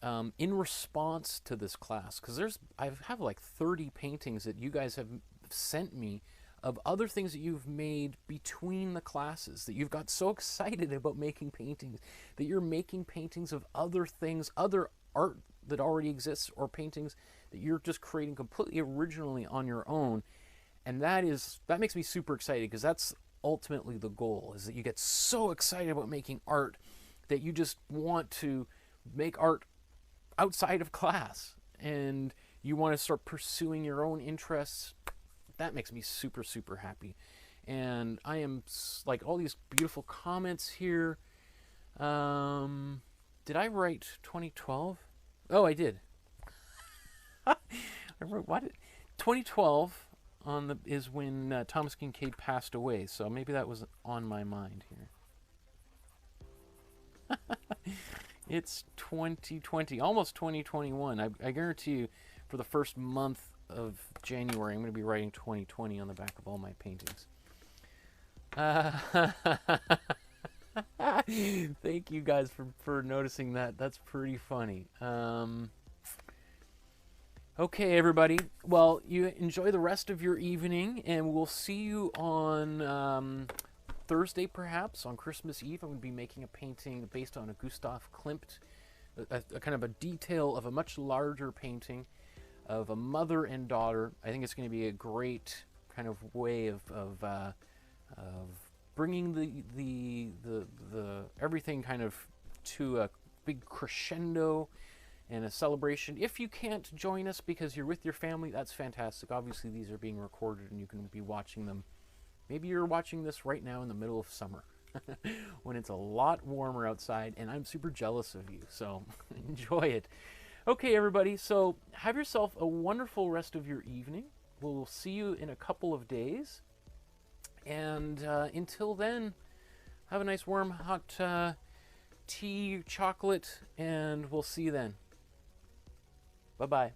in response to this class, because I have like 30 paintings that you guys have sent me of other things that you've made between the classes, that you've got so excited about making paintings, that you're making paintings of other things, other art that already exists, or paintings that you're just creating completely originally on your own. And that makes me super excited, because that's ultimately the goal, is that you get so excited about making art that you just want to make art outside of class, and you want to start pursuing your own interests. That makes me super, super happy. And I am, like, all these beautiful comments here. Did I write 2012? Oh, I did. I wrote, what? 2012 is when Thomas Kincaid passed away, so maybe that was on my mind here. It's 2020, almost 2021. I guarantee you, for the first month of January, I'm going to be writing 2020 on the back of all my paintings. Thank you guys for noticing that. That's pretty funny. Okay, everybody. Well, you enjoy the rest of your evening, and we'll see you on Thursday, perhaps, on Christmas Eve. I'm going to be making a painting based on a Gustav Klimt, a kind of a detail of a much larger painting of a mother and daughter. I think it's going to be a great kind of way of bringing the everything kind of to a big crescendo and a celebration. If you can't join us because you're with your family, that's fantastic. Obviously, these are being recorded and you can be watching them. Maybe you're watching this right now in the middle of summer when it's a lot warmer outside, and I'm super jealous of you, so enjoy it. Okay, everybody, so have yourself a wonderful rest of your evening. We'll see you in a couple of days. And until then, have a nice warm hot tea, chocolate, and we'll see you then. Bye-bye.